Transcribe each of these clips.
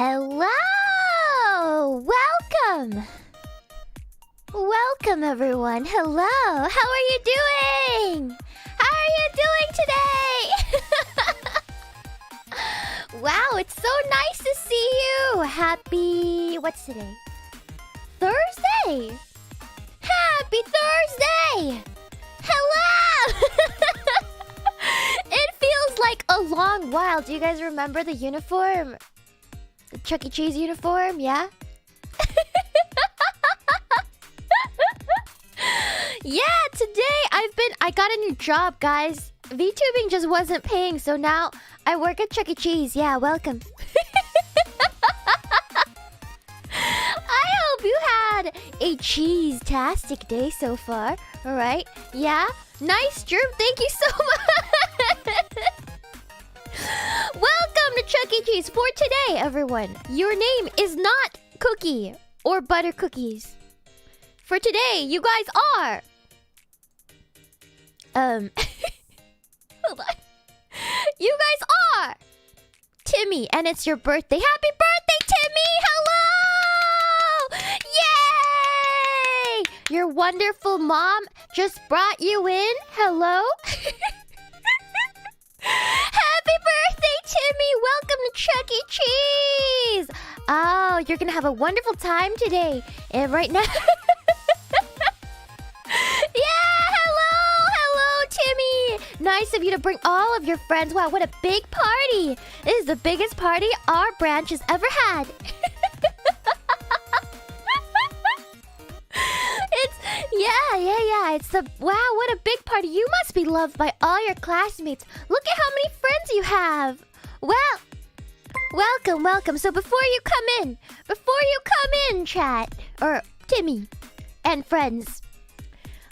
Hello! Welcome! Welcome, everyone. Hello! How are you doing? How are you doing today? Wow, it's so nice to see you! Happy... what's today? Thursday! Happy Thursday! Hello! It feels like a long while. Do you guys remember the uniform? The Chuck E. Cheese uniform, yeah? Yeah, today I got a new job, guys. VTubing just wasn't paying, so now I work at Chuck E. Cheese. Yeah, welcome. I hope you had a cheese-tastic day so far. Alright? Yeah? Nice, Germ. Thank you so much. Welcome to Chuck E. Cheese for today, everyone. Your name is not Cookie or Butter Cookies. For today, you guys are... Hold on. You guys are Timmy, and it's your birthday. Happy birthday, Timmy! Hello! Yay! Your wonderful mom just brought you in. Hello? Happy birthday, Timmy! Welcome to Chuck E. Cheese! Oh, you're gonna have a wonderful time today. And right now... Yeah! Hello, Timmy! Nice of you to bring all of your friends. Wow, what a big party! This is the biggest party our branch has ever had. Yeah. It's the... Wow, what a big party. You must be loved by all your classmates. Look at how many friends you have. Well, welcome. So before you come in, chat, or Timmy and friends,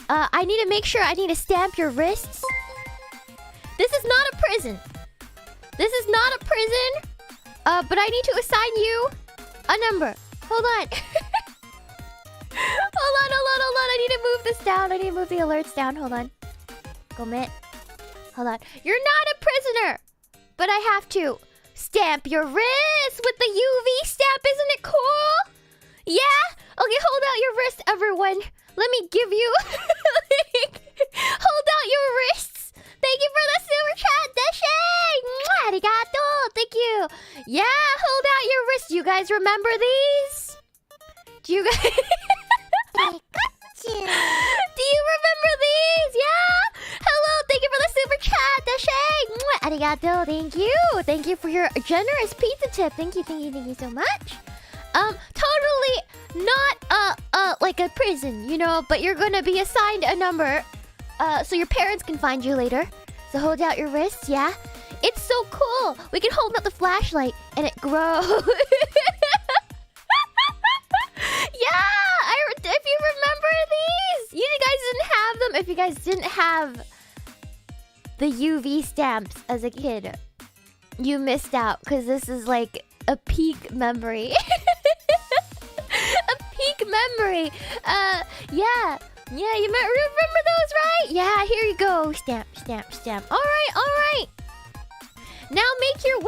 I need to make sure I need to stamp your wrists. This is not a prison. But I need to assign you a number. Hold on. Hold on. I need to move this down. I need to move the alerts down. Hold on. Hold on. You're not a prisoner, but I have to stamp your wrist with the UV stamp. Isn't it cool? Yeah? Okay, hold out your wrist, everyone. Let me give you... Hold out your wrists. Thank you for the super chat, Deshe. Arigato. Thank you. Yeah, hold out your wrists. You guys remember these? Do you guys... Do you remember these? Yeah? Hello, thank you for the super chat, Deshe. Arigato. Thank you for your generous pizza tip. Thank you so much. Totally not like a prison, you know, but you're gonna be assigned a number, so your parents can find you later. So hold out your wrists, yeah? It's so cool. We can hold up the flashlight and it grows. Yeah, if you remember these, you guys didn't have them. If you guys didn't have the UV stamps as a kid, you missed out, because this is like a peak memory. A peak memory. Yeah, you might remember those, right? Yeah, here you go. Stamp. All right. Now make your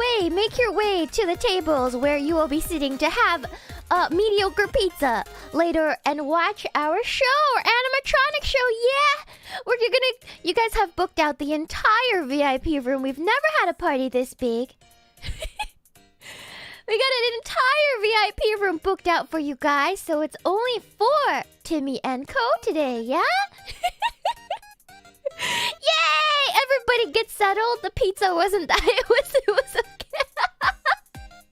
way to the tables where you will be sitting to have mediocre pizza later and watch our show, our animatronic show. Yeah, you guys have booked out the entire VIP room. We've never had a party this big. We got an entire VIP room booked out for you guys, so it's only for Timmy and Co today, yeah? Yay! Everybody get settled. The pizza wasn't that. It was okay.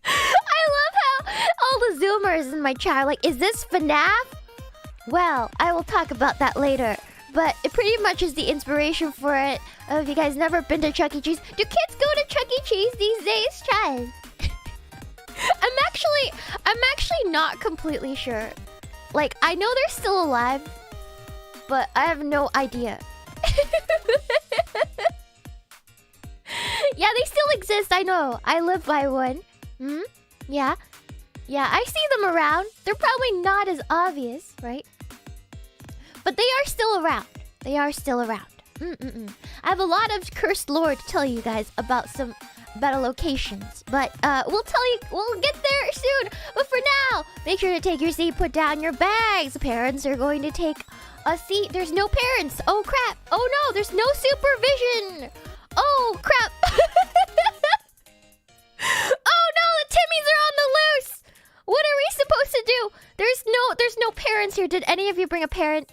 I love how all the Zoomers in my chat are like, is this FNAF? Well, I will talk about that later. But it pretty much is the inspiration for it. If you guys never been to Chuck E. Cheese, do kids go to Chuck E. Cheese these days, Chaz? I'm actually not completely sure. Like, I know they're still alive, but I have no idea. Yeah, they still exist, I know. I live by one. Yeah, I see them around. They're probably not as obvious, right? But they are still around. I have a lot of cursed lore to tell you guys about some better locations. But we'll tell you, we'll get there soon. But for now, make sure to take your seat, put down your bags. Parents are going to take a seat. There's no parents. Oh crap. Oh no, there's no supervision. Oh crap. Oh no, the Timmys are on the loose. What are we supposed to do? There's no parents here. Did any of you bring a parent?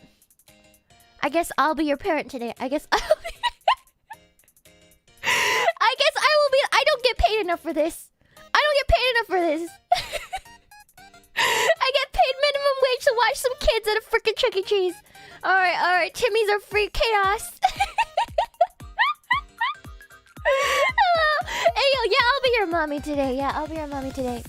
I guess I'll be your parent today. I guess I will be. I don't get paid enough for this. I don't get paid enough for this. I get paid minimum wage to watch some kids at a freaking Chuck E. Cheese. Alright. Timmy's are free chaos. Hello. Hey, yo, yeah, I'll be your mommy today. Yeah, I'll be your mommy today.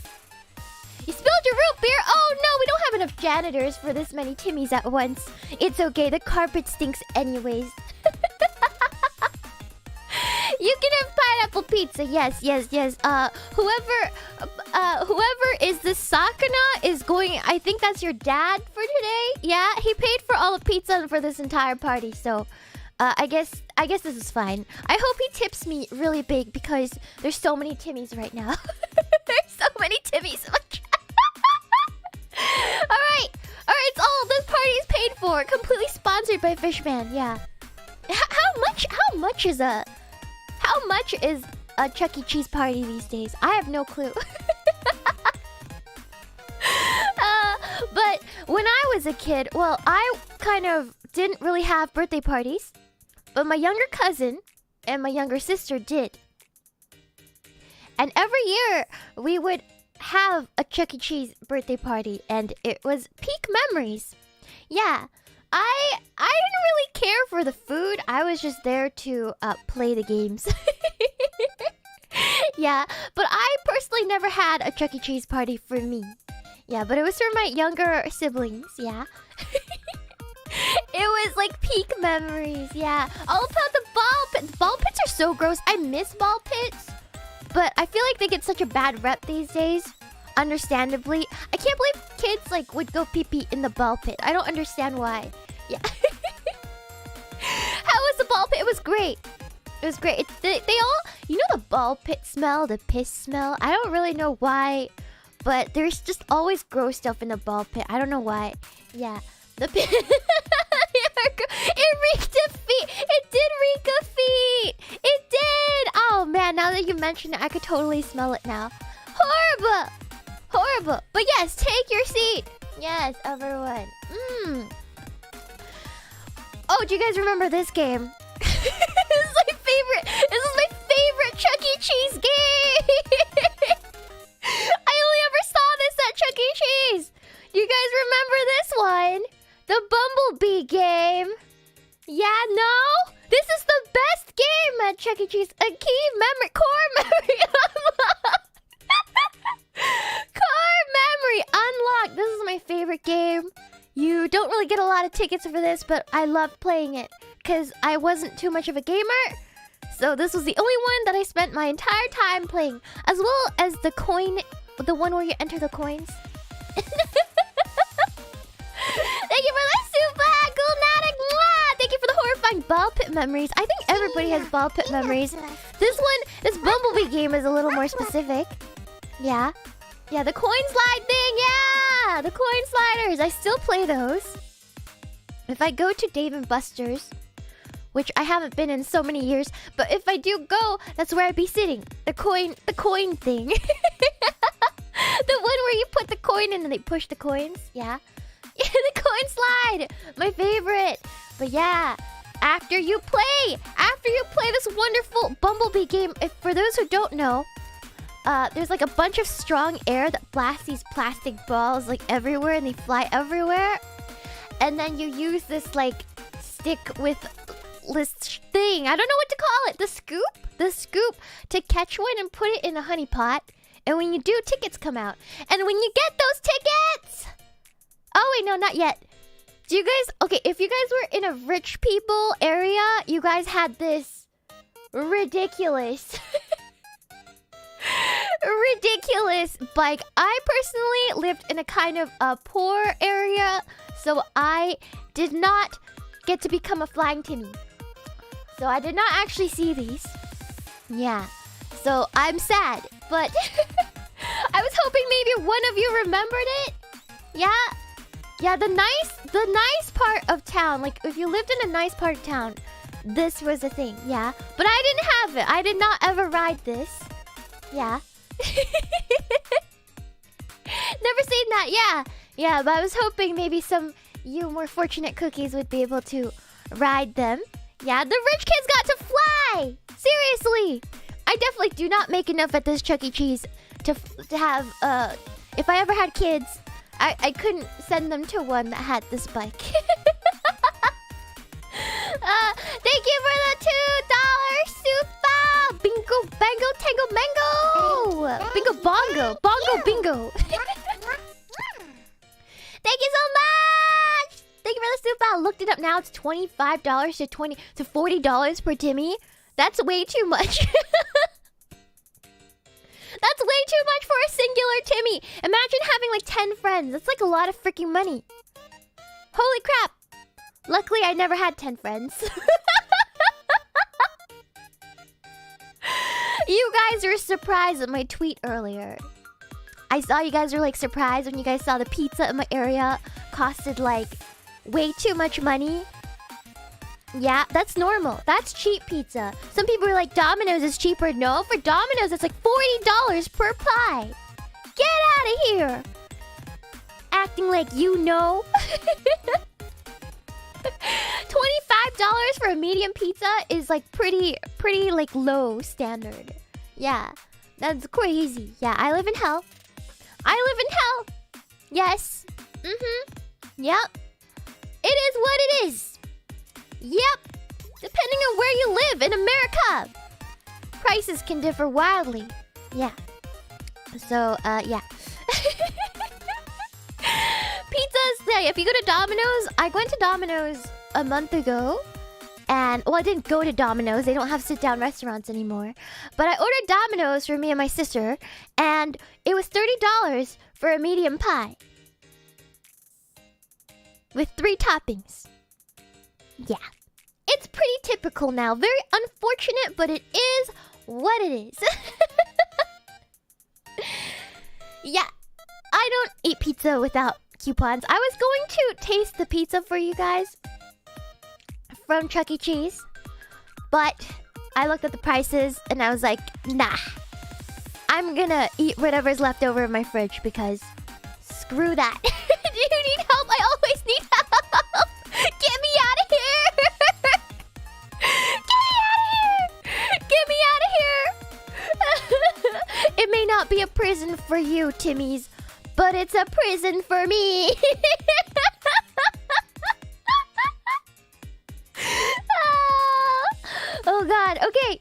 You spilled your root beer? Oh no, we don't have enough janitors for this many Timmys at once. It's okay, the carpet stinks anyways. You can have pineapple pizza. Yes. Whoever is the Sakana is going. I think that's your dad for today. Yeah, he paid for all the pizza for this entire party. So, I guess this is fine. I hope he tips me really big because there's so many Timmys right now. There's so many Timmys. All right. It's all. This party is paid for. Completely sponsored by Fishman. Yeah. How much is a Chuck E. Cheese party these days? I have no clue. But when I was a kid, well, I kind of didn't really have birthday parties. But my younger cousin and my younger sister did. And every year, we would have a Chuck E. Cheese birthday party. And it was peak memories. Yeah. I didn't really care for the food. I was just there to play the games. Yeah, but I personally never had a Chuck E. Cheese party for me. Yeah, but it was for my younger siblings, yeah. It was like peak memories, yeah. All about the ball pits. Ball pits are so gross. I miss ball pits. But I feel like they get such a bad rep these days. Understandably. I can't believe kids like would go pee-pee in the ball pit. I don't understand why. Yeah. How was the ball pit? It was great. It was great. They all... You know the ball pit smell? The piss smell? I don't really know why. But there's just always gross stuff in the ball pit. I don't know why. Yeah. The pit... It reeked of feet. It did reek of feet. It did. Oh, man. Now that you mention it, I could totally smell it now. Horrible. But yes, take your seat. Yes, everyone. Oh, do you guys remember this game? This is my favorite Chuck E. Cheese game. I only ever saw this at Chuck E. Cheese. You guys remember this one? The Bumblebee Game. Yeah, no? This is the best game at Chuck E. Cheese. A key core memory unlocked. Core memory unlocked. This is my favorite game. You don't really get a lot of tickets for this, but I love playing it because I wasn't too much of a gamer. So this was the only one that I spent my entire time playing, as well as the coin, the one where you enter the coins. Thank you for the super Gulnatic. Thank you for the horrifying ball pit memories. I think everybody has ball pit memories. This Bumblebee game is a little more specific. Yeah, the coin slide thing. Yeah, the coin sliders. I still play those. If I go to Dave & Buster's, which I haven't been in so many years, but if I do go, that's where I'd be sitting. The coin thing. The one where you put the coin in and they push the coins. Yeah, the coin slide. My favorite. But yeah, after you play this wonderful Bumblebee game, for those who don't know, there's like a bunch of strong air that blasts these plastic balls like everywhere and they fly everywhere. And then you use this like stick with this thing. I don't know what to call it. The scoop to catch one and put it in a honey pot. And when you do, tickets come out. And when you get those tickets... Oh wait, no, not yet. Do you guys... Okay, if you guys were in a rich people area, you guys had this ridiculous... ridiculous bike. I personally lived in a kind of a poor area, so I did not get to become a flying Timmy. So I did not actually see these. Yeah. So I'm sad, but I was hoping maybe one of you remembered it. Yeah, the nice part of town. Like if you lived in a nice part of town, this was a thing. Yeah, but I didn't have it. I did not ever ride this. Yeah. Never seen that. Yeah, but I was hoping maybe some you more fortunate cookies would be able to ride them. Yeah, the rich kids got to fly. Seriously, I definitely do not make enough at this Chuck E. Cheese to have. If I ever had kids, I couldn't send them to one that had this bike. Thank you for the $2 super bingo bango tango mango bingo bongo bongo bingo. Thank you so much. Thank you for the super. I looked it up now. It's $25 to $40 per Timmy. That's way too much. That's way too much for a singular Timmy. Imagine having like 10 friends. That's like a lot of freaking money. Holy crap. Luckily, I never had 10 friends. You guys were surprised at my tweet earlier. I saw you guys were like surprised when you guys saw the pizza in my area costed like way too much money. Yeah, that's normal. That's cheap pizza. Some people are like, Domino's is cheaper. No, for Domino's, it's like $40 per pie. Get out of here. Acting like you know. $25 for a medium pizza is like pretty like low standard. Yeah, that's crazy. Yeah, I live in hell. Yes. Yep. It is what it is. Yep. Depending on where you live in America, prices can differ wildly. Yeah. So, yeah. Pizzas. Yeah, if you go to Domino's, I went to Domino's a month ago. And, well, I didn't go to Domino's. They don't have sit-down restaurants anymore. But I ordered Domino's for me and my sister. And it was $30 for a medium pie. With 3 toppings. Yeah. It's pretty typical now. Very unfortunate, but it is what it is. Yeah. I don't eat pizza without coupons. I was going to taste the pizza for you guys from Chuck E. Cheese, but I looked at the prices and I was like, nah. I'm gonna eat whatever's left over in my fridge because screw that. Do you need help? I always need help. Get me out of here. Get me out of here. It may not be a prison for you, Timmys, but it's a prison for me. Oh god, okay.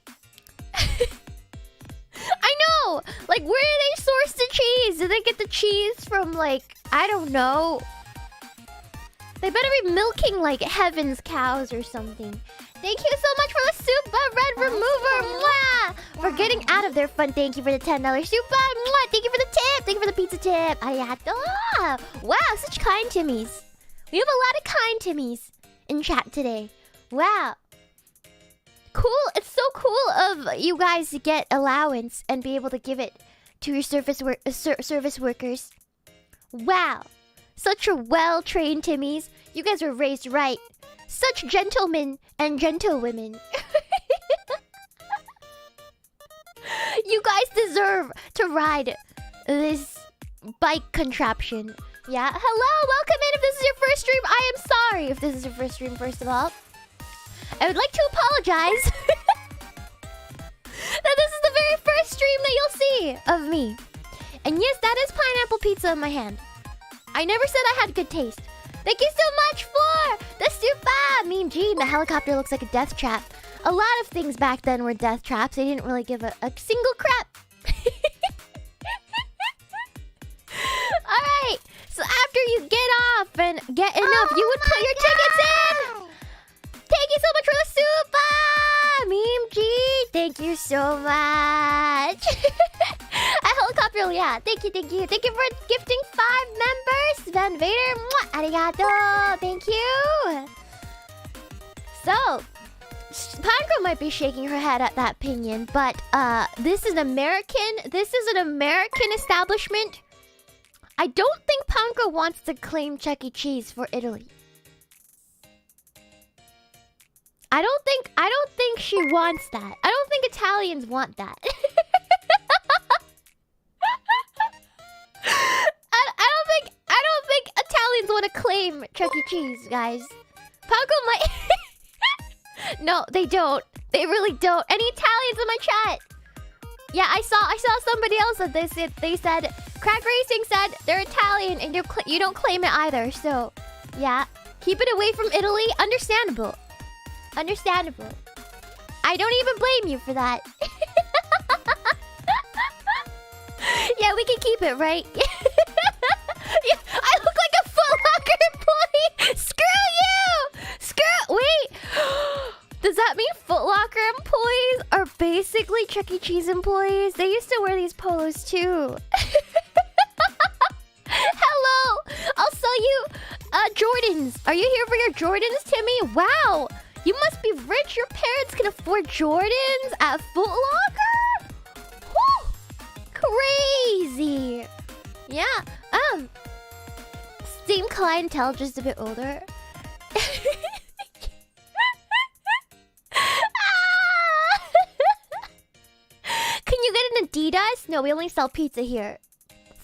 I know! Like, where do they source the cheese? Do they get the cheese from, like, I don't know. They better be milking, like, heaven's cows or something. Thank you so much for the Super Red Remover! Mwah! For getting out of their fun. Thank you for the $10 Super! Mwah! Thank you for the tip! Thank you for the pizza tip! Arigato! Wow, such kind Timmys. We have a lot of kind Timmys in chat today. Wow. Cool. It's so cool of you guys to get allowance and be able to give it to your service workers. Wow. Such a well-trained Timmys. You guys were raised right. Such gentlemen and gentlewomen. You guys deserve to ride this bike contraption. Yeah. Hello, welcome in if this is your first stream. I am sorry if this is your first stream, first of all. I would like to apologize that this is the very first stream that you'll see of me. And yes, that is pineapple pizza in my hand. I never said I had good taste. Thank you so much for the super meme Gene. The helicopter looks like a death trap. A lot of things back then were death traps. They didn't really give a single crap. Alright, so after you get off and get enough, you would put your tickets in. Thank you so much for the super! Meme G! Thank you so much! A helicopter, yeah. Thank you. Thank you for gifting 5 members! Van Vader, mwah, arigato! Thank you! So, Panko might be shaking her head at that opinion, but this is an American establishment. I don't think Panko wants to claim Chuck E. Cheese for Italy. I don't think she wants that. I don't think Italians want that. I don't think Italians want to claim Chuck E. Cheese, guys. Panko might. No, they don't. They really don't. Any Italians in my chat? Yeah, I saw somebody else that they said Crack Racing said they're Italian and you don't claim it either. So, yeah, keep it away from Italy. Understandable. Understandable. I don't even blame you for that. Yeah, we can keep it, right? Yeah, I look like a Foot Locker employee. Screw you! Wait. Does that mean Foot Locker employees are basically Chuck E. Cheese employees? They used to wear these polos too. Hello! I'll sell you Jordans. Are you here for your Jordans, Timmy? Wow! You must be rich. Your parents can afford Jordans at Foot Locker? Whew! Crazy! Yeah, same clientele, just a bit older. Can you get an Adidas? No, we only sell pizza here.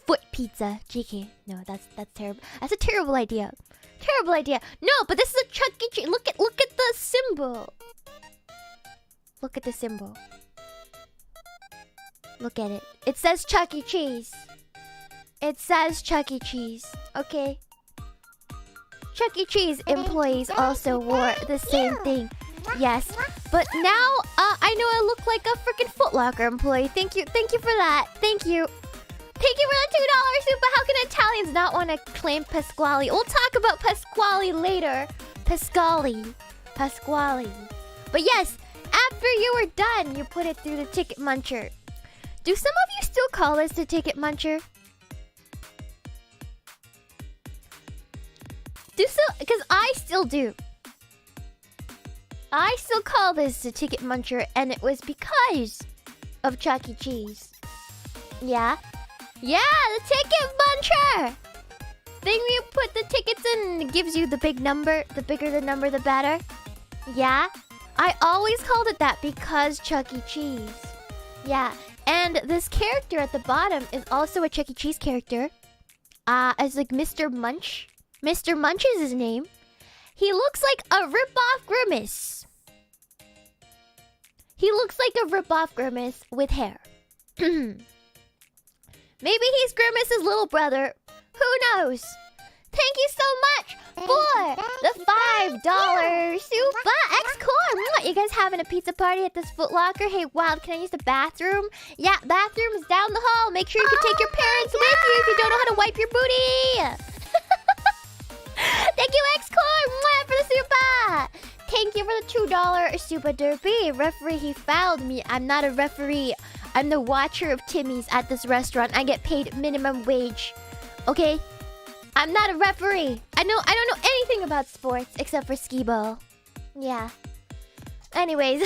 Foot pizza. JK. No, that's terrible. That's a terrible idea. Terrible idea. No, but this is a Chuck E. Cheese. Look at the symbol. Look at the symbol. Look at it. It says Chuck E. Cheese. It says Chuck E. Cheese. Okay. Chuck E. Cheese employees also wore the same thing. Yes. But now, I know I look like a freaking Foot Locker employee. Thank you for that. Thank you. Thank you for the $2 super. How can Italians not want to claim Pasquale? We'll talk about Pasquale later. Pasquale. But yes, after you were done, you put it through the ticket muncher. Do some of you still call this the ticket muncher? Because I still do. I still call this the ticket muncher, and it was because of Chuck E. Cheese. Yeah? Yeah, the ticket muncher! Thing where you put the tickets in and it gives you the big number. The bigger the number, the better. Yeah? I always called it that because Chuck E. Cheese. Yeah. And this character at the bottom is also a Chuck E. Cheese character. As like Mr. Munch. Mr. Munch is his name. He looks like a rip-off Grimace. He looks like a rip-off Grimace with hair. Maybe he's Grimace's little brother. Who knows? Thank you so much for the $5 super X-Core. You guys having a pizza party at this Foot Locker? Hey, Wild, can I use the bathroom? Yeah, bathroom is down the hall. Make sure you can take your parents with you if you don't know how to wipe your booty. Thank you, X-Core, for the super. Thank you for the $2 super derpy. Referee, he fouled me. I'm not a referee. I'm the watcher of Timmy's at this restaurant. I get paid minimum wage. Okay? I'm not a referee. I don't know anything about sports except for skee ball. Yeah. Anyways.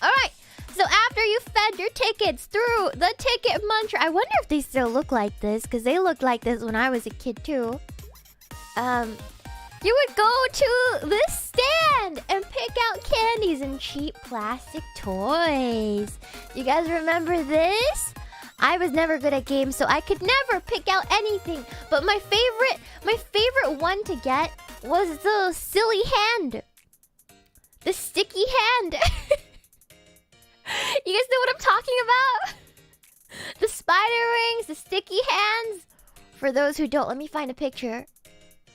Alright. So after you fed your tickets through the ticket muncher. I wonder if they still look like this, because they looked like this when I was a kid too. You would go to this stand and pick out candies and cheap plastic toys. You guys remember this? I was never good at games, so I could never pick out anything. But my favorite one to get was the silly hand. The sticky hand. You guys know what I'm talking about? The spider rings, the sticky hands. For those who don't, let me find a picture.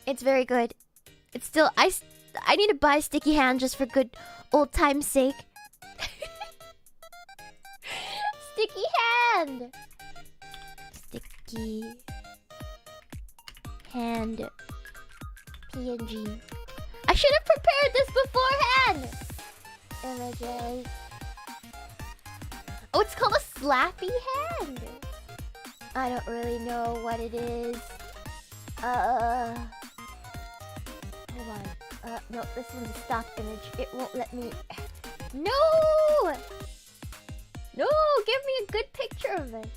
It's very good. It's still... I need to buy sticky hand just for good old time's sake. Sticky hand. Sticky hand. PNG. I should have prepared this beforehand. Images. Oh, it's called a slappy hand. I don't really know what it is. Hold on. No, this one's a stock image. It won't let me. No! No, give me a good picture of it.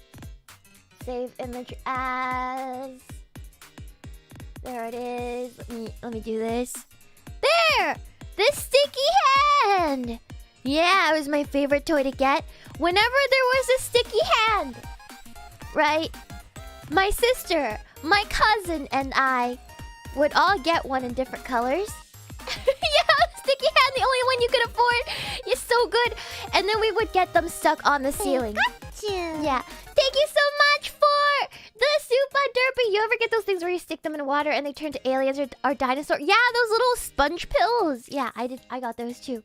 Save image as. There it is. Let me do this. There! This sticky hand! Yeah, it was my favorite toy to get. Whenever there was a sticky hand, right? My sister, my cousin, and I would all get one in different colors. Yeah, sticky hand, the only one you could afford. You're so good. And then we would get them stuck on the ceiling. Yeah. Thank you so much for the Super Derpy. You ever get those things where you stick them in water and they turn to aliens or dinosaurs? Yeah, those little sponge pills. Yeah, I did. I got those too.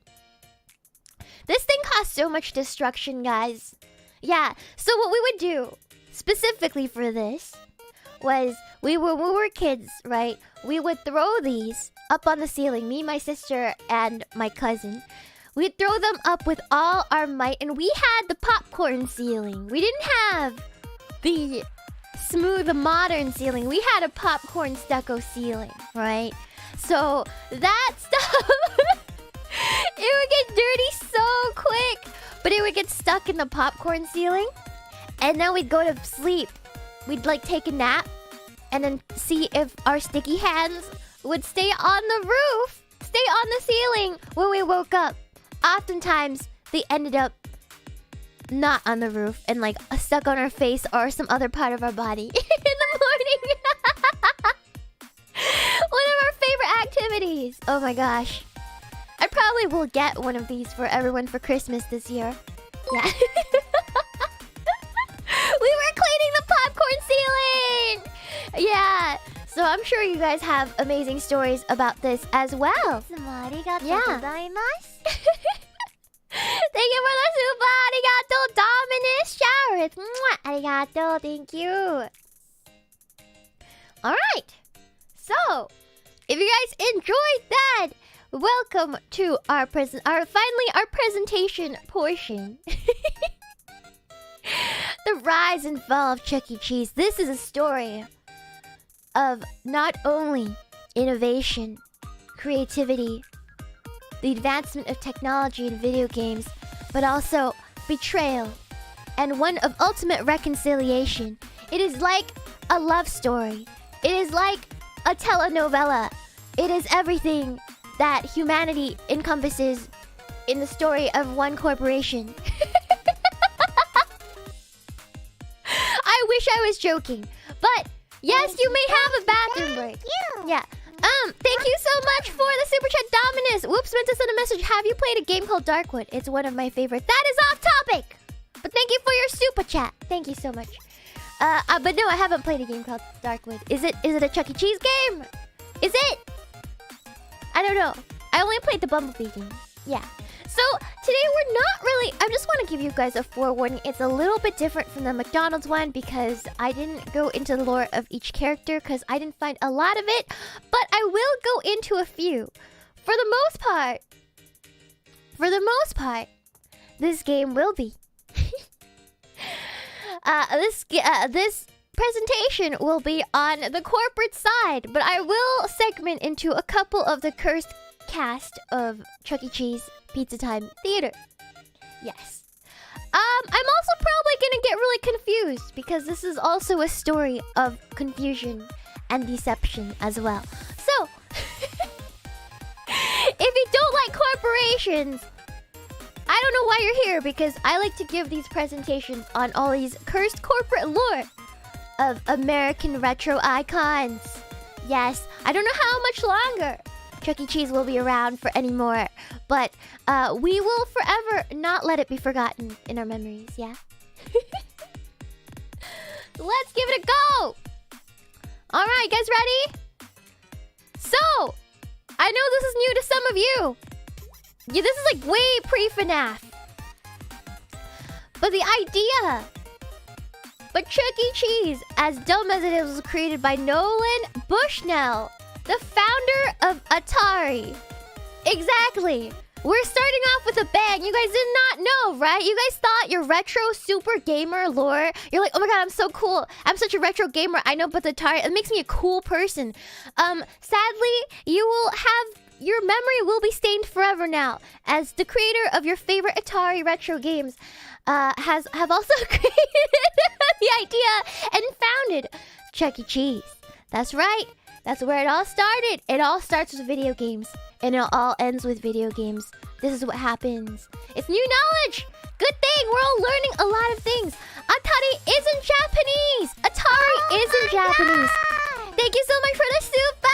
This thing costs so much destruction, guys. Yeah, so what we would do specifically for this was when we were kids, right? We would throw these up on the ceiling, me, my sister, and my cousin. We'd throw them up with all our might, and we had the popcorn ceiling. We didn't have the smooth modern ceiling. We had a popcorn stucco ceiling, right? So that stuff, it would get dirty so quick, but it would get stuck in the popcorn ceiling, and then we'd go to sleep. We'd like take a nap, and then see if our sticky hands would stay on the roof, stay on the ceiling when we woke up. Oftentimes, they ended up not on the roof and like stuck on our face or some other part of our body in the morning. One of our favorite activities. Oh my gosh. I probably will get one of these for everyone for Christmas this year. Yeah. We were cleaning the popcorn ceiling! Yeah. So I'm sure you guys have amazing stories about this as well. Yeah. Thank you for the super. Arigato, Dominus showers. Arigato, thank you. Alright. So, if you guys enjoyed that, welcome to our presentation portion. The rise and fall of Chuck E. Cheese. This is a story of not only innovation, creativity, the advancement of technology in video games, but also betrayal and one of ultimate reconciliation. It is like a love story. It is like a telenovela. It is everything that humanity encompasses in the story of one corporation. I wish I was joking, but yes, you may have a bathroom break. Yeah. Thank you so much for the super chat, Dominus. Whoops, meant to send a message. Have you played a game called Darkwood? It's one of my favorites. That is off topic, but thank you for your super chat. Thank you so much. But no, I haven't played a game called Darkwood. Is it a Chuck E. Cheese game? Is it? I don't know. I only played the Bumblebee game. Yeah. So today we're not really. I just want to give you guys a forewarning. It's a little bit different from the McDonald's one because I didn't go into the lore of each character because I didn't find a lot of it. But I will go into a few. For the most part, this game will be. This presentation will be on the corporate side, but I will segment into a couple of the cursed cast of Chuck E. Cheese Pizza Time Theater. Yes. I'm also probably gonna get really confused because this is also a story of confusion and deception as well. So, if you don't like corporations, I don't know why you're here because I like to give these presentations on all these cursed corporate lore of American retro icons. Yes, I don't know how much longer Chuck E. Cheese will be around for anymore, but we will forever not let it be forgotten in our memories, yeah? Let's give it a go! Alright, guys ready? So, I know this is new to some of you. Yeah, this is like way pre-FNAF. But the idea... But Chuck E. Cheese, as dumb as it is, was created by Nolan Bushnell, the founder of Atari. Exactly. We're starting off with a bang. You guys did not know, right? You guys thought your retro super gamer lore. You're like, oh my god, I'm so cool. I'm such a retro gamer. I know, but the Atari, it makes me a cool person. Sadly, you will have your memory will be stained forever now, as the creator of your favorite Atari retro games have also created the idea and founded Chuck E. Cheese. That's right. That's where it all started. It all starts with video games, and it all ends with video games. This is what happens. It's new knowledge. Good thing. We're all learning a lot of things. Atari isn't Japanese. Atari isn't Japanese. Thank you so much for the super!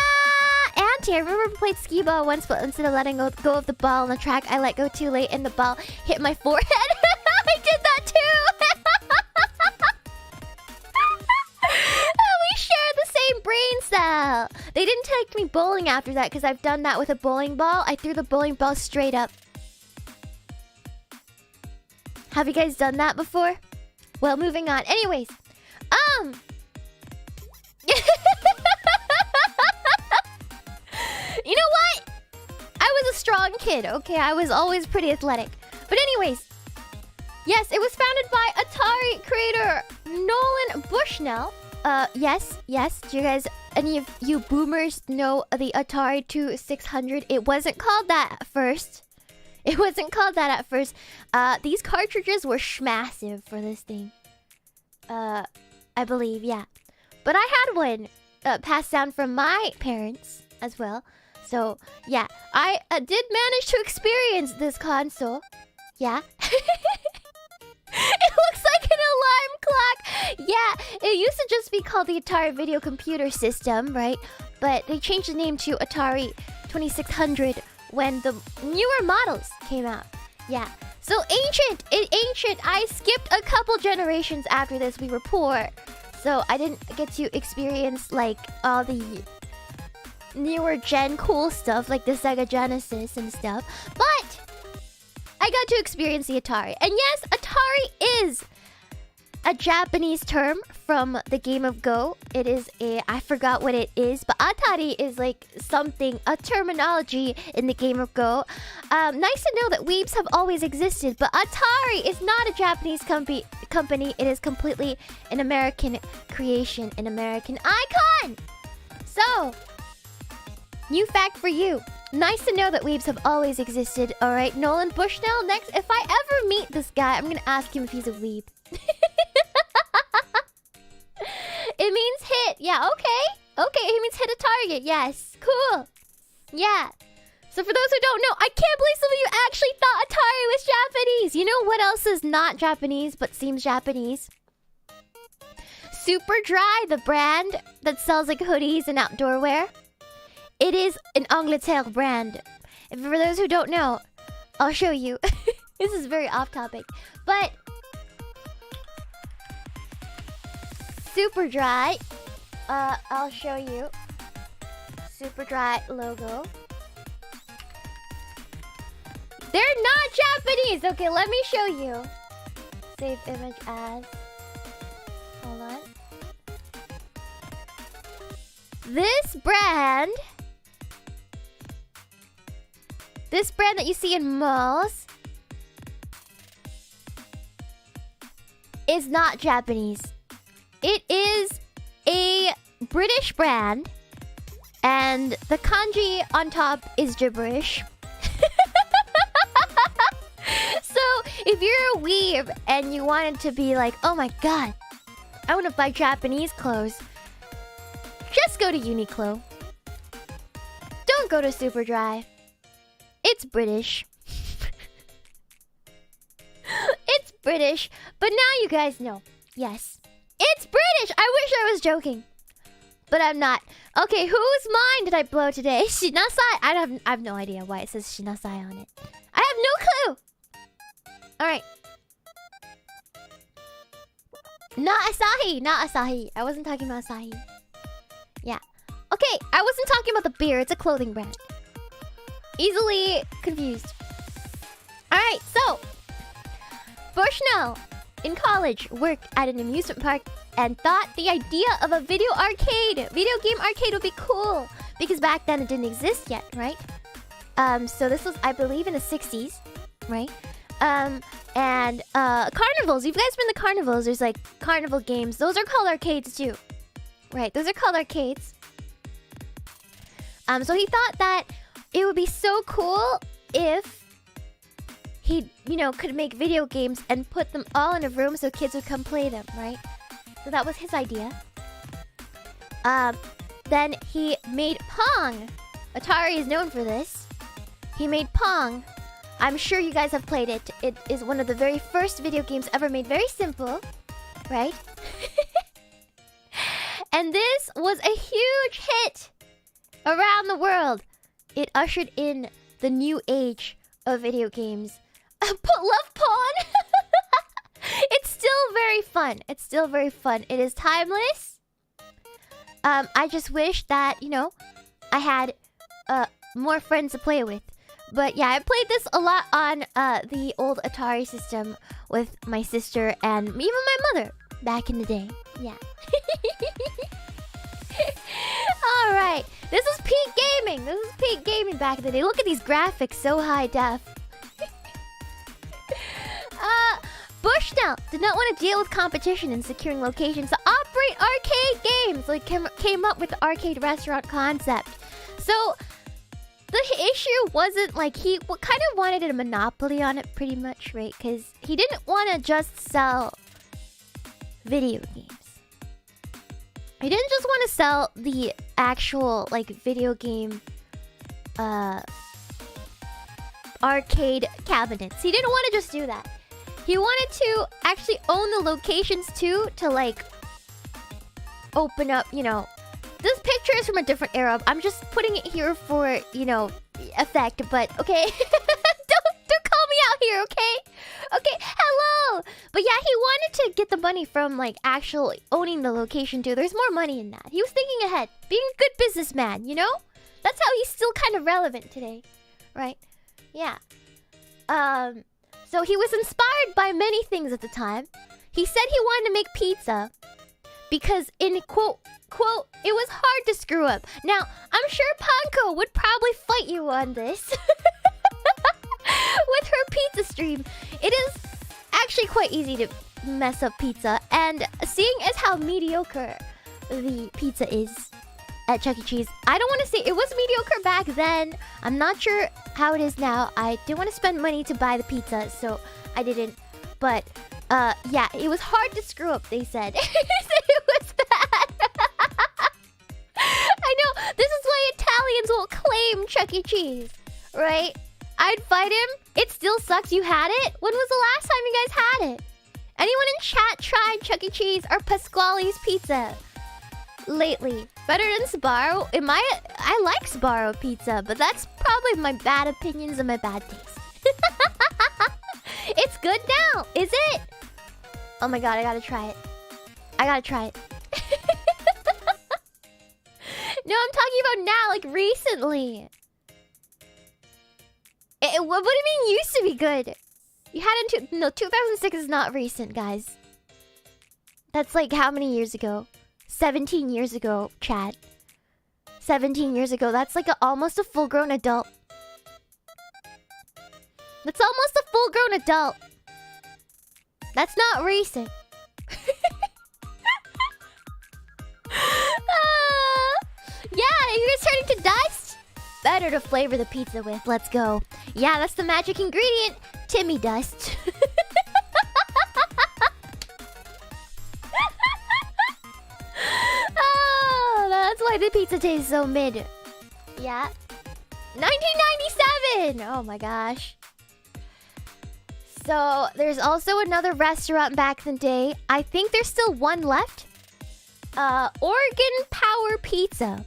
Auntie, I remember we played skee ball once, but instead of letting go of the ball on the track, I let go too late and the ball hit my forehead. I did that too! We share the same brain cell. They didn't take me bowling after that because I've done that with a bowling ball. I threw the bowling ball straight up. Have you guys done that before? Well, moving on. Anyways, you know what? I was a strong kid, okay? I was always pretty athletic. But anyways, yes, it was founded by Atari creator Nolan Bushnell. Yes. Do you guys, any of you boomers know the Atari 2600? It wasn't called that at first. These cartridges were massive for this thing. I believe, yeah. But I had one passed down from my parents as well. So, yeah, I did manage to experience this console. Yeah. It looks like an alarm clock. Yeah, it used to just be called the Atari Video Computer System, right? But they changed the name to Atari 2600 when the newer models came out. Yeah. So ancient. I skipped a couple generations after this. We were poor. So I didn't get to experience like all the newer gen cool stuff like the Sega Genesis and stuff. But I got to experience the Atari. And yes, Atari is a Japanese term from the game of Go. It is I forgot what it is, but Atari is like something, a terminology in the game of Go. Nice to know that weebs have always existed, but Atari is not a Japanese company. It is completely an American creation, an American icon. So, new fact for you. Nice to know that weebs have always existed. Alright, Nolan Bushnell, next. If I ever meet this guy, I'm gonna ask him if he's a weeb. It means hit. Yeah, okay. Okay, it means hit a target. Yes. Cool. Yeah. So for those who don't know, I can't believe some of you actually thought Atari was Japanese. You know what else is not Japanese but seems Japanese? Super Dry, the brand that sells like hoodies and outdoor wear. It is an Angleterre brand. And for those who don't know, I'll show you. This is very off topic. But Super Dry, I'll show you. Super Dry logo. They're not Japanese. Okay, let me show you. Save image as. Hold on. This brand that you see in malls is not Japanese. It is a British brand, and the kanji on top is gibberish. So, if you're a weeb and you wanted to be like, oh my god, I want to buy Japanese clothes, just go to Uniqlo. Don't go to Superdry. It's British. It's British, but now you guys know. Yes. It's British! I wish I was joking. But I'm not. Okay, whose mind did I blow today? Shinasai? I have no idea why it says Shinasai on it. I have no clue! Alright. Not Asahi. I wasn't talking about Asahi. Yeah. Okay, I wasn't talking about the beer. It's a clothing brand. Easily confused. Alright, so Bushnell in college worked at an amusement park and thought the idea of a video game arcade would be cool. Because back then it didn't exist yet, right? So this was, I believe, in the 60s, right? And carnivals. You've guys been to carnivals. There's like carnival games. Those are called arcades too. Right, those are called arcades. So he thought that it would be so cool if he, you know, could make video games and put them all in a room so kids would come play them, right? So that was his idea. Then he made Pong. Atari is known for this. He made Pong. I'm sure you guys have played it. It is one of the very first video games ever made. Very simple, right? And this was a huge hit around the world. It ushered in the new age of video games. Love Pawn! It's still very fun. It's still very fun. It is timeless. I just wish that, you know, I had more friends to play with. But yeah, I played this a lot on the old Atari system with my sister and even my mother back in the day. Yeah. Alright, this is peak gaming. This is peak gaming back in the day. Look at these graphics, so high def. Bushnell did not want to deal with competition in securing locations to operate arcade games. Like came up with the arcade restaurant concept. So the issue wasn't like he kind of wanted a monopoly on it pretty much, right? Because he didn't want to just sell video games. He didn't just want to sell the actual like video game arcade cabinets. He didn't want to just do that. He wanted to actually own the locations too, to like open up, you know. This picture is from a different era. I'm just putting it here for, you know, effect, but okay. don't call me out here, okay? Okay, hello. But yeah, he wanted to get the money from like actually owning the location too. There's more money in that. He was thinking ahead, being a good businessman, you know? That's how he's still kind of relevant today, right? Yeah. So he was inspired by many things at the time. He said he wanted to make pizza because in quote, it was hard to screw up. Now, I'm sure Panko would probably fight you on this. With her pizza stream. It is actually quite easy to mess up pizza. And seeing as how mediocre the pizza is at Chuck E. Cheese, I don't want to say it was mediocre back then. I'm not sure how it is now. I didn't want to spend money to buy the pizza, so I didn't. But, yeah, it was hard to screw up, they said. It was bad. I know, this is why Italians won't claim Chuck E. Cheese, right? I'd fight him. It still sucks you had it. When was the last time you guys had it? Anyone in chat tried Chuck E. Cheese or Pasquale's Pizza lately? Better than Sbarro? I like Sbarro pizza, but that's probably my bad opinions and my bad taste. It's good now, is it? Oh my god, I gotta try it. I gotta try it. No, I'm talking about now, like recently. What do you mean used to be good? You had no, 2006 is not recent, guys. That's like how many years ago? 17 years ago, chat. 17 years ago. That's like almost a full-grown adult. That's almost a full-grown adult. That's not recent. Yeah, you guys turning to dust? Better to flavor the pizza with. Let's go. Yeah, that's the magic ingredient. Timmy dust. Oh, that's why the pizza tastes so mid. Yeah. 1997! Oh my gosh. So, there's also another restaurant back in the day. I think there's still one left. Oregon Power Pizza.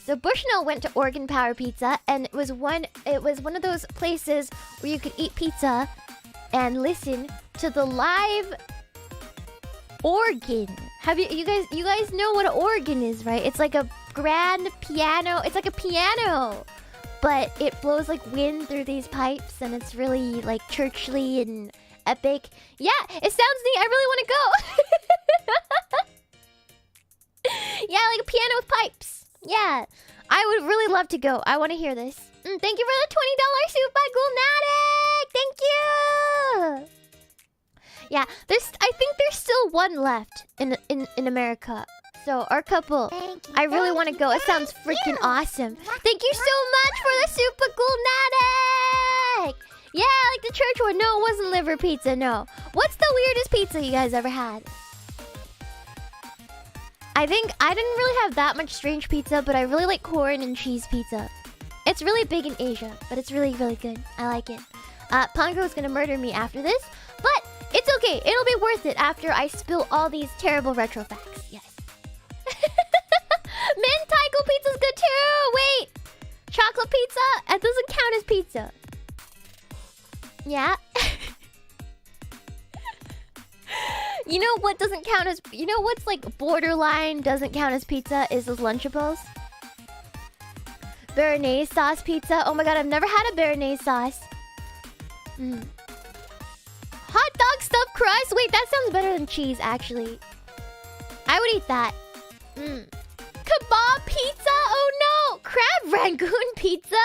So Bushnell went to Oregon Power Pizza, and it was one of those places where you could eat pizza and listen to the live organ. Have you guys know what an organ is, right? It's like a grand piano. It's like a piano, but it blows like wind through these pipes, and it's really like churchly and epic. Yeah, it sounds neat. I really want to go. Yeah, like a piano with pipes. Yeah, I would really love to go. I want to hear this. Thank you for the $20 soup by Gulnatic. Thank you. Yeah, I think there's still one left in America. So, our couple, I really want to go. It sounds freaking awesome. Thank you so much for the super cool Natic! Yeah, like the church one. No, it wasn't liver pizza, no. What's the weirdest pizza you guys ever had? I think I didn't really have that much strange pizza, but I really like corn and cheese pizza. It's really big in Asia, but it's really, really good. I like it. Pongo is gonna murder me after this, but it's okay. It'll be worth it after I spill all these terrible retro facts. Yes. Mentaiko pizza's good too! Wait! Chocolate pizza? That doesn't count as pizza. Yeah? You know what doesn't count as... You know what's like borderline doesn't count as pizza? Is those Lunchables. Béarnaise sauce pizza. Oh my god, I've never had a béarnaise sauce. Hot dog stuffed crust? Wait, that sounds better than cheese, actually. I would eat that. Kebab pizza? Oh no! Crab Rangoon pizza?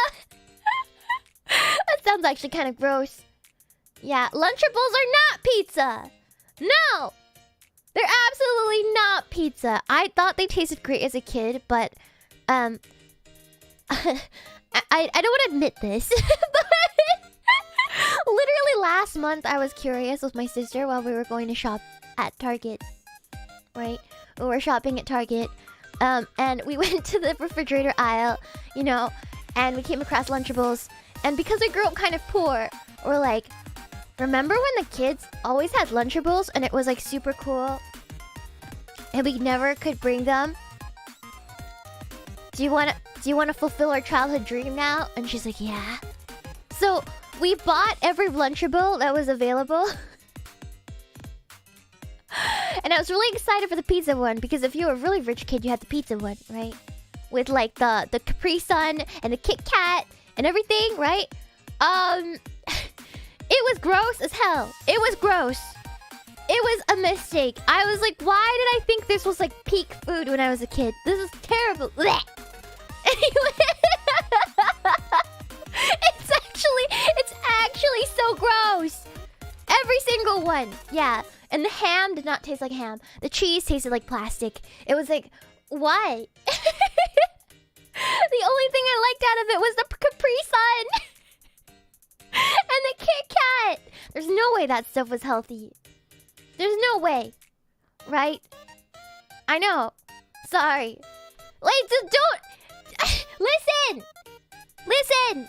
That sounds actually kind of gross. Yeah, Lunchables are not pizza! No! They're absolutely not pizza. I thought they tasted great as a kid, but... I don't want to admit this, but... Literally last month, I was curious with my sister while we were going to shop at Target. Right? We were shopping at Target. And we went to the refrigerator aisle, you know, and we came across Lunchables. And because we grew up kind of poor, we're like, remember when the kids always had Lunchables and it was like super cool? And we never could bring them? Do you want to fulfill our childhood dream now? And she's like, yeah. So we bought every Lunchable that was available. And I was really excited for the pizza one, because if you were a really rich kid, you had the pizza one, right? With like the Capri Sun and the Kit Kat and everything, right? It was gross as hell. It was gross. It was a mistake. I was like, why did I think this was like peak food when I was a kid? This is terrible. Blech. Anyway. It's actually so gross. Every single one. Yeah. And the ham did not taste like ham. The cheese tasted like plastic. It was like, why? The only thing I liked out of it was the Capri Sun. And the Kit Kat. There's no way that stuff was healthy. There's no way. Right? I know. Sorry. Wait, don't... Listen! Listen!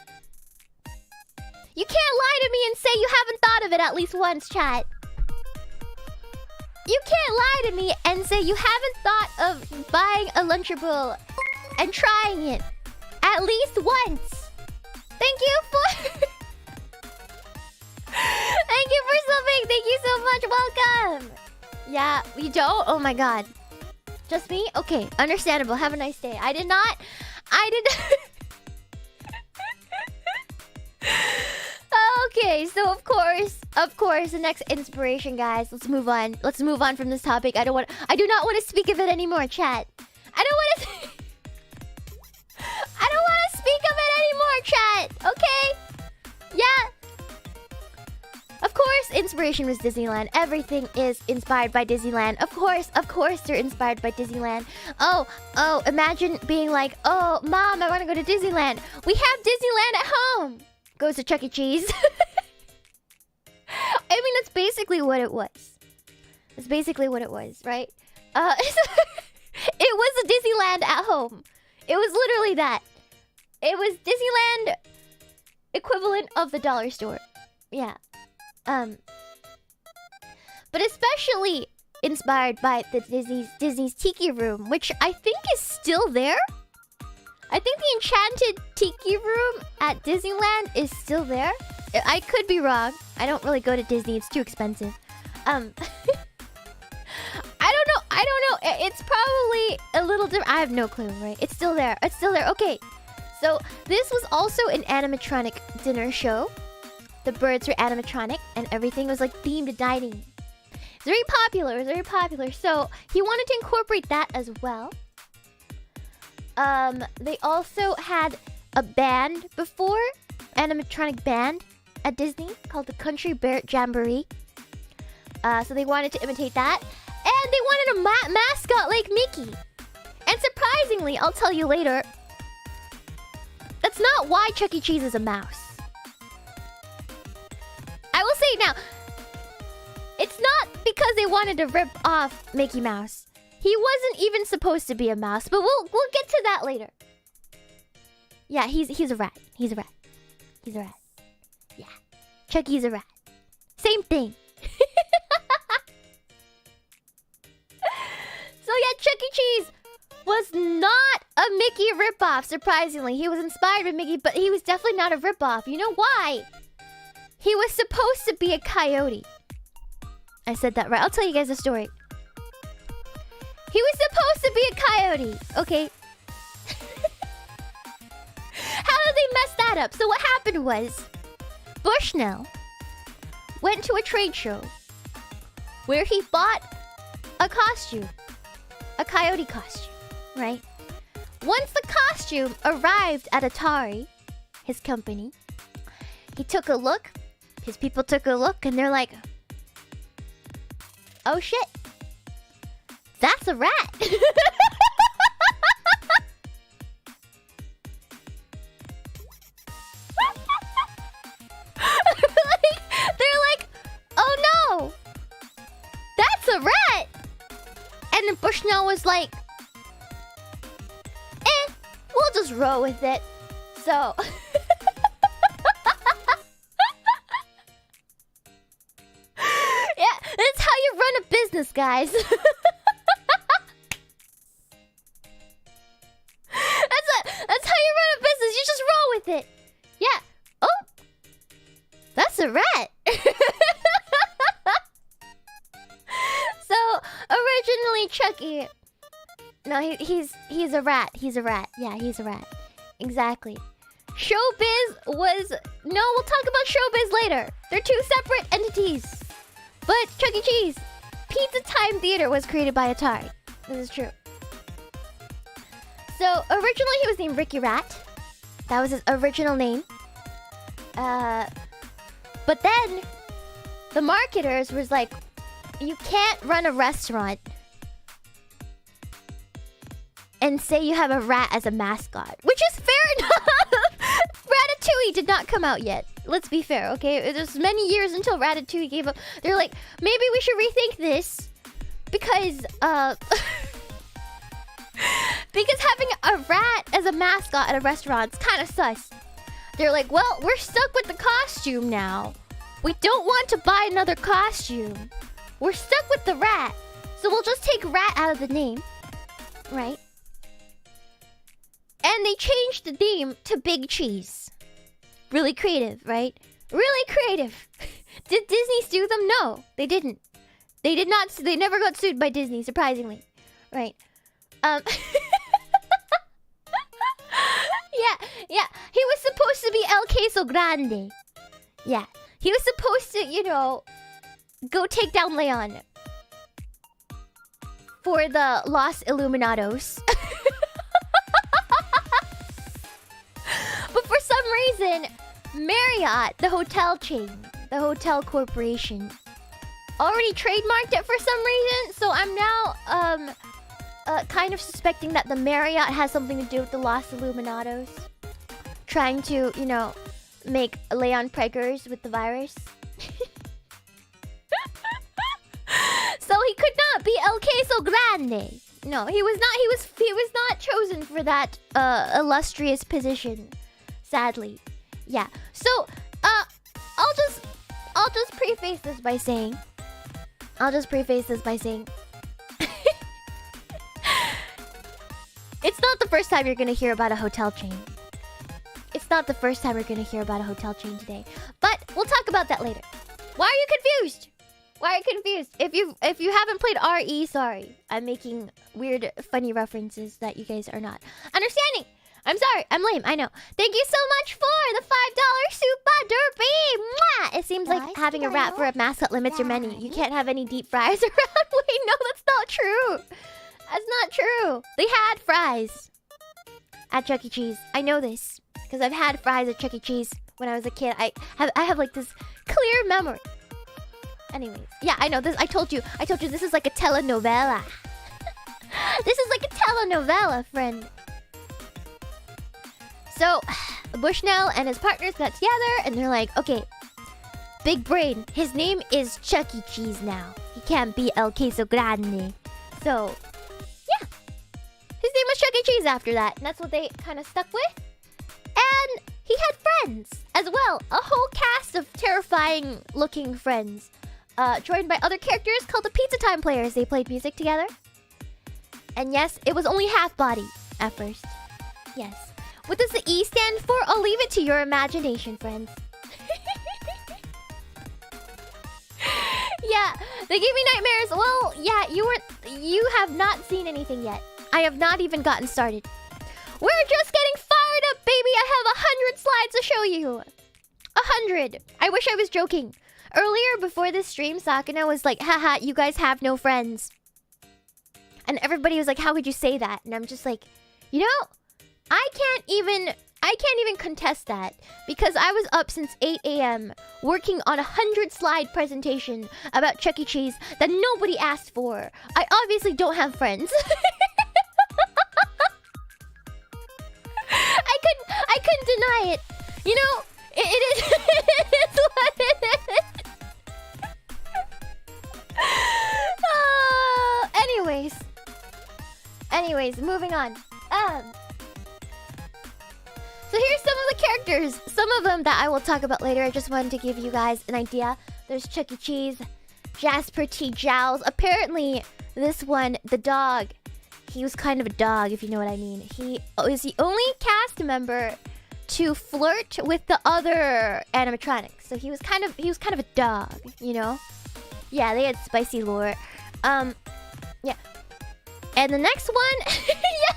You can't lie to me and say you haven't thought of it at least once, chat. You can't lie to me and say you haven't thought of buying a Lunchable and trying it at least once. Thank you for... Thank you for subbing. Thank you so much. Welcome. Yeah, you don't? Oh my god. Just me? Okay, understandable. Have a nice day. I did not... Okay, so of course, the next inspiration, guys. Let's move on. Let's move on from this topic. I do not want to speak of it anymore, chat. I don't want to speak of it anymore, chat. Okay? Yeah. Of course, inspiration was Disneyland. Everything is inspired by Disneyland. Of course, they're inspired by Disneyland. Oh, imagine being like, oh, Mom, I want to go to Disneyland. We have Disneyland at home. Goes to Chuck E. Cheese. I mean, that's basically what it was. That's basically what it was, right? It was a Disneyland at home. It was literally that. It was Disneyland equivalent of the dollar store. Yeah. But especially inspired by the Disney's Tiki room, which I think is still there. I think the Enchanted Tiki room at Disneyland is still there. I could be wrong. I don't really go to Disney. It's too expensive. I don't know. It's probably a little different. I have no clue, right? It's still there. It's still there. Okay. So this was also an animatronic dinner show. The birds were animatronic and everything was like themed dining. It's very popular. It was very popular. So he wanted to incorporate that as well. They also had a band before, animatronic band at Disney called the Country Bear Jamboree. So they wanted to imitate that. And they wanted a mascot like Mickey. And surprisingly, I'll tell you later, that's not why Chuck E. Cheese is a mouse. I will say now, it's not because they wanted to rip off Mickey Mouse. He wasn't even supposed to be a mouse, but we'll get to that later. Yeah, he's a rat. He's a rat. He's a rat. Yeah. Chucky's a rat. Same thing. So yeah, Chuck E. Cheese was not a Mickey ripoff, surprisingly. He was inspired by Mickey, but he was definitely not a ripoff. You know why? He was supposed to be a coyote. I said that right. I'll tell you guys a story. He was supposed to be a coyote, okay? How did they mess that up? So what happened was, Bushnell went to a trade show where he bought a costume. A coyote costume, right? Once the costume arrived at Atari, his company, he took a look, his people took a look, and they're like, oh shit, that's a rat. They're like, oh no, that's a rat. And then Bushnell was like, we'll just roll with it. So yeah, that's how you run a business, guys. That's how you run a business. You just roll with it. Yeah. Oh, that's a rat. So originally Chucky, no, he's a rat. He's a rat. Yeah, he's a rat. Exactly. Showbiz was, no, we'll talk about Showbiz later. They're two separate entities. But Chuck E. Cheese, Pizza Time Theater was created by Atari. This is true. So originally he was named Ricky Rat. That was his original name. But then the marketers was like, you can't run a restaurant and say you have a rat as a mascot, which is fair enough. Ratatouille did not come out yet. Let's be fair, okay? There's many years until Ratatouille gave up. They're like, maybe we should rethink this because because having a rat as a mascot at a restaurant's kind of sus. They're like, well, we're stuck with the costume now. We don't want to buy another costume. We're stuck with the rat. So we'll just take rat out of the name. Right? And they changed the name to Big Cheese. Really creative, right? Really creative. Did Disney sue them? No, they didn't. They did not. They never got sued by Disney, surprisingly. Right. Yeah. He was supposed to be El Queso Grande. Yeah. He was supposed to, you know, go take down Leon for the Los Illuminados. But for some reason, Marriott, the hotel chain, the hotel corporation, already trademarked it for some reason. So I'm now kind of suspecting that the Marriott has something to do with the Los Illuminados. Trying to, you know, make Leon preggers with the virus. So he could not be El Queso Grande. No, he was not. He was not chosen for that illustrious position. Sadly, yeah. So I'll just preface this by saying, it's not the first time you're gonna hear about a hotel chain. It's not the first time we're gonna hear about a hotel chain today. But we'll talk about that later. Why are you confused? Why are you confused? If you haven't played RE, sorry. I'm making weird, funny references that you guys are not understanding. I'm sorry. I'm lame. I know. Thank you so much for the $5 Super Derby. Mwah! It seems like having a rat for a mascot limits your menu. You can't have any deep fries around. Wait, no, that's not true. That's not true. They had fries at Chuck E. Cheese. I know this because I've had fries at Chuck E. Cheese when I was a kid. I have like this clear memory Anyways, yeah, I know this. I told you this is like a telenovela. This is like a telenovela, friend. So, Bushnell and his partners got together, and they're like, okay, big brain. His name is Chuck E. Cheese now. He can't be El Queso Grande. So, yeah, his name was Chuck E. Cheese after that, and that's what they kind of stuck with. And he had friends as well, a whole cast of terrifying-looking friends, joined by other characters called the Pizza Time Players. They played music together. And yes, it was only half body at first. Yes. What does the E stand for? I'll leave it to your imagination, friends. Yeah, they gave me nightmares. Well, yeah, you have not seen anything yet. I have not even gotten started. We're just getting fired up, baby. I have 100 slides to show you. 100. I wish I was joking. Earlier, before this stream, Sakuna was like, haha, you guys have no friends. And everybody was like, how could you say that? And I'm just like, you know, I can't even contest that. Because I was up since 8 a.m. working on a 100-slide presentation about Chuck E. Cheese that nobody asked for. I obviously don't have friends. I couldn't deny it. You know, it is it's what it is. Anyways, moving on. So here's some of the characters. Some of them that I will talk about later. I just wanted to give you guys an idea. There's Chuck E. Cheese, Jasper T. Jowls. Apparently, this one, the dog, he was kind of a dog, if you know what I mean. He is the only cast member to flirt with the other animatronics. So he was kind of a dog, you know? Yeah, they had spicy lore. Yeah. And the next one, yeah,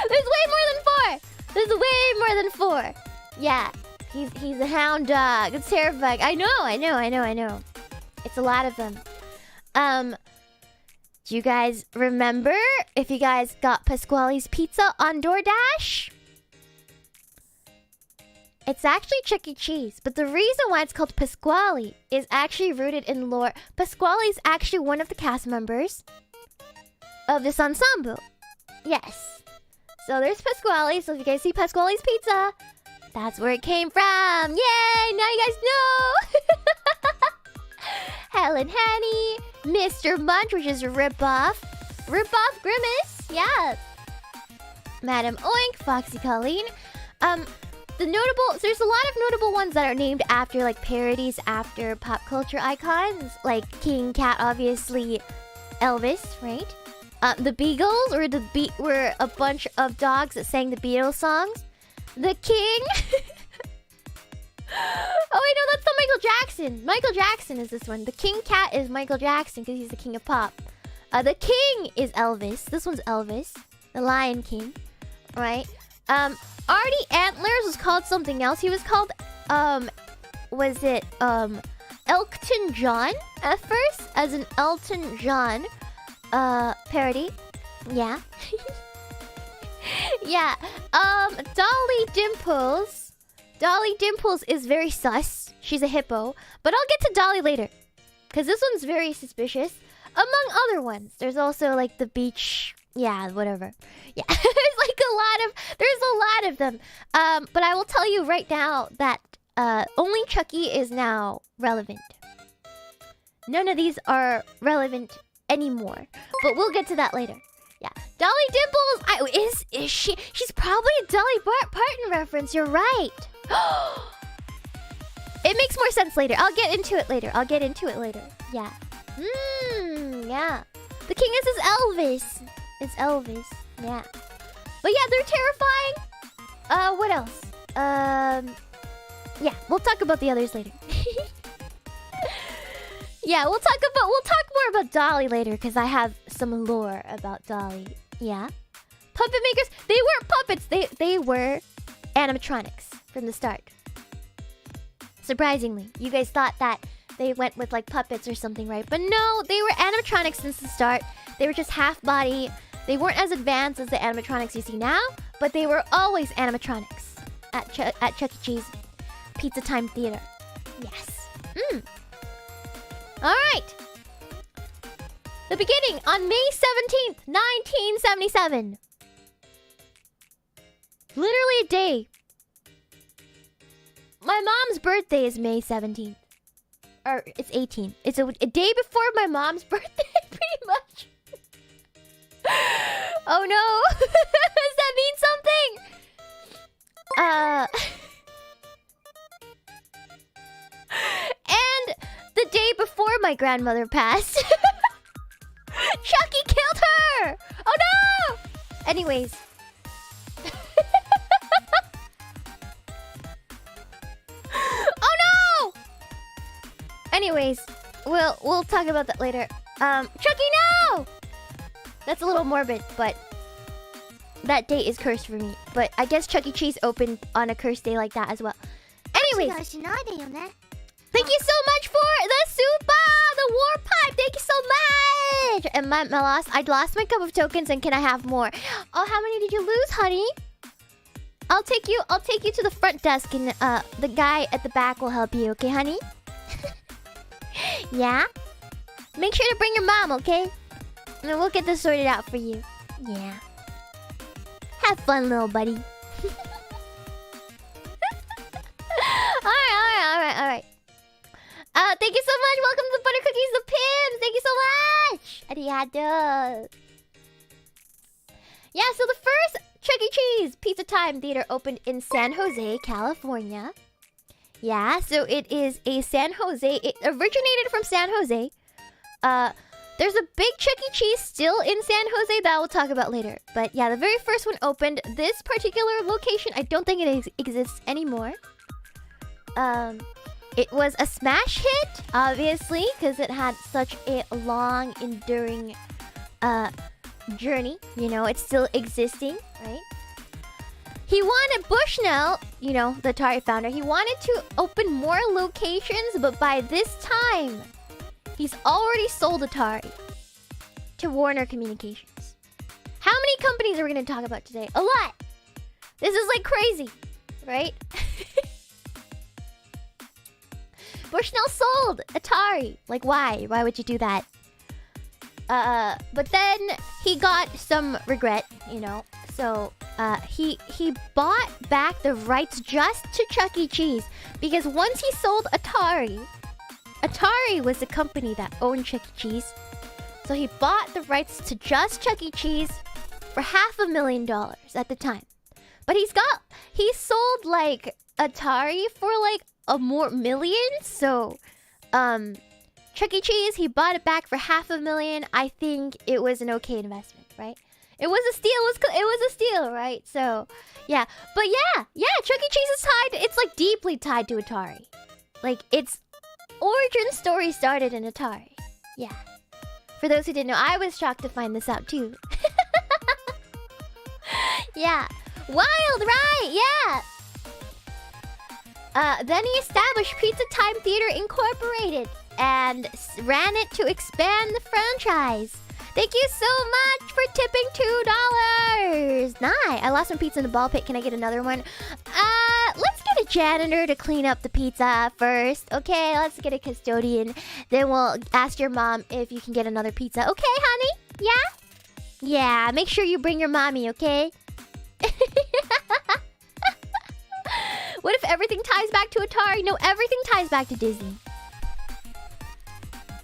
there's way more than 4. There's way more than 4. Yeah, he's a hound dog. It's terrifying. I know. It's a lot of them. Do you guys remember if you guys got Pasquale's Pizza on DoorDash? It's actually Chuck E. Cheese, but the reason why it's called Pasquale is actually rooted in lore. Pasquale is actually one of the cast members of this ensemble. Yes. So there's Pasquale. So if you guys see Pasquale's Pizza, that's where it came from. Yay! Now you guys know. Helen Henny, Mr. Munch, which is a ripoff. Ripoff Grimace. Yeah. Madam Oink, Foxy Colleen. There's a lot of notable ones that are named after like parodies after pop culture icons, like King Cat, obviously Elvis, right? The Beagles were a bunch of dogs that sang the Beatles songs. The King. Oh wait, no, that's not Michael Jackson. Michael Jackson is this one. The King Cat is Michael Jackson because he's the king of pop. The King is Elvis. This one's Elvis, the Lion King, right? Artie Antlers was called something else. He was called, was it, Elton John at first? As an Elton John, parody. Yeah. Yeah. Dolly Dimples. Dolly Dimples is very sus. She's a hippo. But I'll get to Dolly later. Because this one's very suspicious. Among other ones. There's also, like, the beach... Yeah, whatever. Yeah, there's a lot of them. But I will tell you right now that only Chucky is now relevant. None of these are relevant anymore. But we'll get to that later. Yeah, Dolly Dimples. Is she? She's probably a Dolly Parton reference. You're right. It makes more sense later. I'll get into it later. Yeah. Yeah. The king is Elvis. It's Elvis, yeah. But yeah, they're terrifying. What else? Yeah, we'll talk about the others later. Yeah, we'll talk more about Dolly later because I have some lore about Dolly. Yeah. Puppet makers, they weren't puppets. They were animatronics from the start. Surprisingly, you guys thought that they went with like puppets or something, right? But no, they were animatronics since the start. They were just half body. They weren't as advanced as the animatronics you see now, but they were always animatronics at Chuck E. Cheese Pizza Time Theater. Yes. Alright. The beginning on May 17th, 1977. Literally a day. My mom's birthday is May 17th. Or it's 18th. It's a day before my mom's birthday, pretty much. Oh no. Does that mean something? And the day before my grandmother passed. Chucky killed her! Oh no! Anyways. Oh no! Anyways, we'll talk about that later. Chucky, no! That's a little morbid, but that day is cursed for me. But I guess Chuck E. Cheese opened on a cursed day like that as well. Anyways, thank you so much for the super, the war pipe. Thank you so much. And I lost my cup of tokens, and can I have more? Oh, how many did you lose, honey? I'll take you to the front desk, and the guy at the back will help you. Okay, honey? Yeah. Make sure to bring your mom, okay? And we'll get this sorted out for you. Yeah. Have fun, little buddy. Alright. Thank you so much. Welcome to Butter Cookies, the Pims. Thank you so much. Arigato. Yeah, so the first Chuck E. Cheese Pizza Time Theater opened in San Jose, California. Yeah, so it is a San Jose. It originated from San Jose. There's a big Chuck E. Cheese still in San Jose that we'll talk about later. But yeah, the very first one opened. This particular location, I don't think it exists anymore. It was a smash hit, obviously, because it had such a long, enduring journey. You know, it's still existing, right? He wanted Bushnell, you know, the Atari founder, he wanted to open more locations, but by this time, he's already sold Atari to Warner Communications. How many companies are we going to talk about today? A lot! This is like crazy, right? Bushnell sold Atari. Like, why? Why would you do that? But then he got some regret, you know. So, he bought back the rights just to Chuck E. Cheese. Because once he sold Atari was the company that owned Chuck E. Cheese. So he bought the rights to just Chuck E. Cheese for $500,000 at the time. But he sold like Atari for like a more million. So, Chuck E. Cheese, he bought it back for $500,000. I think it was an okay investment, right? It was a steal. It was a steal, right? So, yeah. But yeah, Chuck E. Cheese is tied. It's like deeply tied to Atari. Like, its origin story started in Atari. Yeah. For those who didn't know, I was shocked to find this out too. Yeah. Wild, right? Yeah. Then he established Pizza Time Theater Incorporated and ran it to expand the franchise. Thank you so much for tipping $2. Nice. I lost some pizza in the ball pit. Can I get another one? Let's get a janitor to clean up the pizza first. Okay, let's get a custodian. Then we'll ask your mom if you can get another pizza. Okay, honey? Yeah? Yeah, make sure you bring your mommy, okay? What if everything ties back to Atari? No, everything ties back to Disney.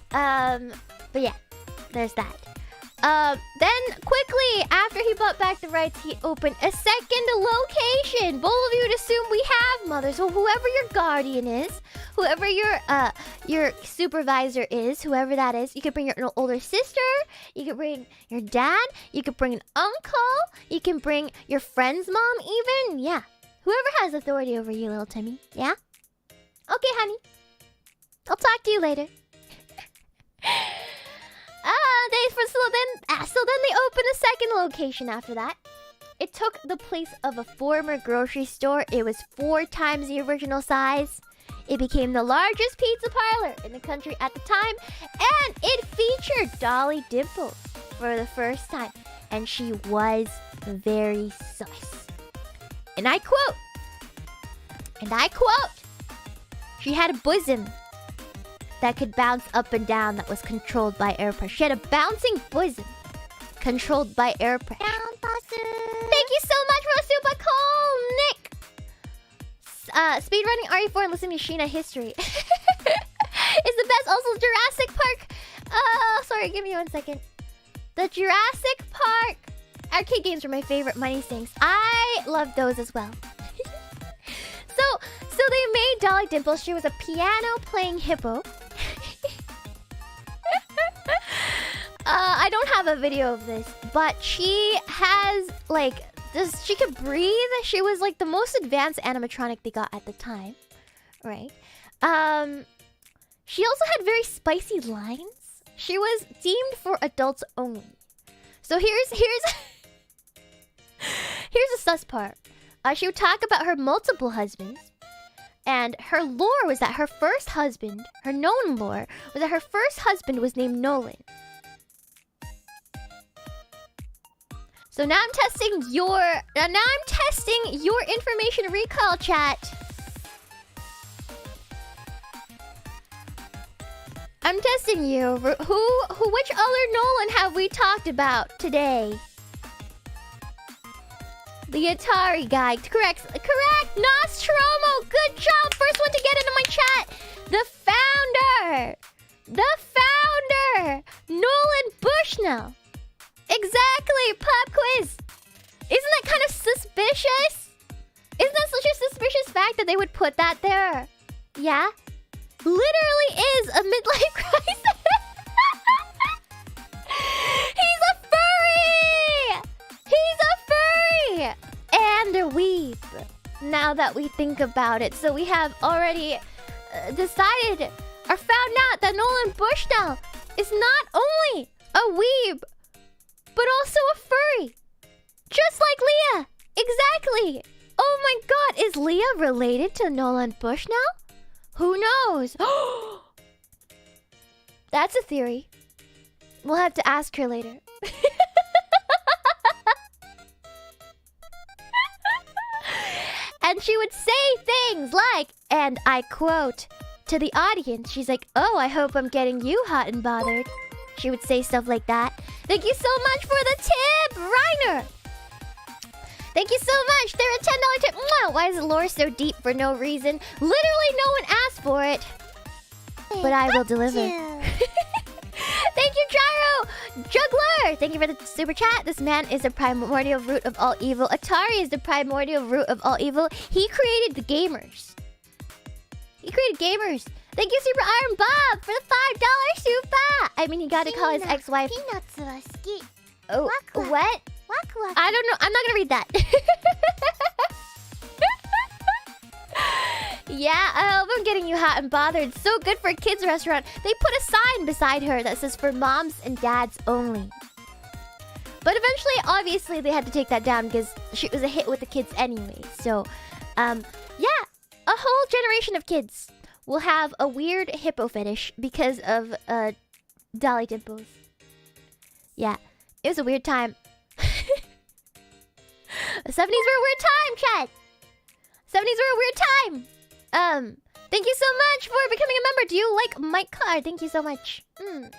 But yeah, there's that. Then quickly, after he bought back the rights, he opened a second location. Both of you would assume we have mothers. So whoever your guardian is, whoever your supervisor is, whoever that is, you could bring your older sister, you could bring your dad, you could bring an uncle, you can bring your friend's mom even. Yeah. Whoever has authority over you, little Timmy. Yeah? Okay, honey. I'll talk to you later. So then they opened a second location after that. It took the place of a former grocery store. It was 4 times the original size. It became the largest pizza parlor in the country at the time. And it featured Dolly Dimples for the first time. And she was very sus. And I quote, she had a bosom that could bounce up and down that was controlled by air pressure. She had a bouncing bosom controlled by air pressure. Thank you so much for the super call, Nick. Speedrunning RE4 and listening to Shiina history is the best. Also, Jurassic Park. Sorry, give me 1 second. The Jurassic Park arcade games were my favorite money sinks. I loved those as well. So they made Dolly Dimples. She was a piano-playing hippo. I don't have a video of this, but she has like this. She could breathe. She was like the most advanced animatronic they got at the time, right? She also had very spicy lines. She was deemed for adults only. So here's the sus part. She would talk about her multiple husbands. And her lore was that her first husband, her known lore, was that her first husband was named Nolan. So now I'm testing your information recall, chat. I'm testing you. Which other Nolan have we talked about today? The Atari guy. Correct. Nostromo. Good job. First one to get into my chat. The founder. Nolan Bushnell. Exactly. Pop quiz. Isn't that kind of suspicious? Isn't that such a suspicious fact that they would put that there? Yeah? Literally is a midlife crisis. He's a furry! And a weeb. Now that we think about it. So we have already decided or found out that Nolan Bushnell is not only a weeb, but also a furry. Just like Leah. Exactly. Oh my god, is Leah related to Nolan Bushnell? Who knows? That's a theory. We'll have to ask her later. And she would say things like, and I quote, to the audience, she's like, oh, I hope I'm getting you hot and bothered. She would say stuff like that. Thank you so much for the tip, Reiner. Thank you so much. They're a $10 tip. Mwah! Why is the lore so deep for no reason? Literally no one asked for it. But I will deliver. Thank you, Gyro! Juggler! Thank you for the super chat. This man is the primordial root of all evil. Atari is the primordial root of all evil. He created the gamers. Thank you, Super Iron Bob, for the $5 super! I mean, he got to call his ex-wife. Oh, what? I don't know. I'm not gonna read that. Yeah, I hope I'm getting you hot and bothered. So good for a kids restaurant. They put a sign beside her that says for moms and dads only. But eventually, obviously, they had to take that down because she was a hit with the kids anyway. So, yeah, a whole generation of kids will have a weird hippo fetish because of Dolly Dimples. Yeah, it was a weird time. The 70s were a weird time, chat. 70s were a weird time. Thank you so much for becoming a member. Do you like Mike Carr? Thank you so much. Yeah,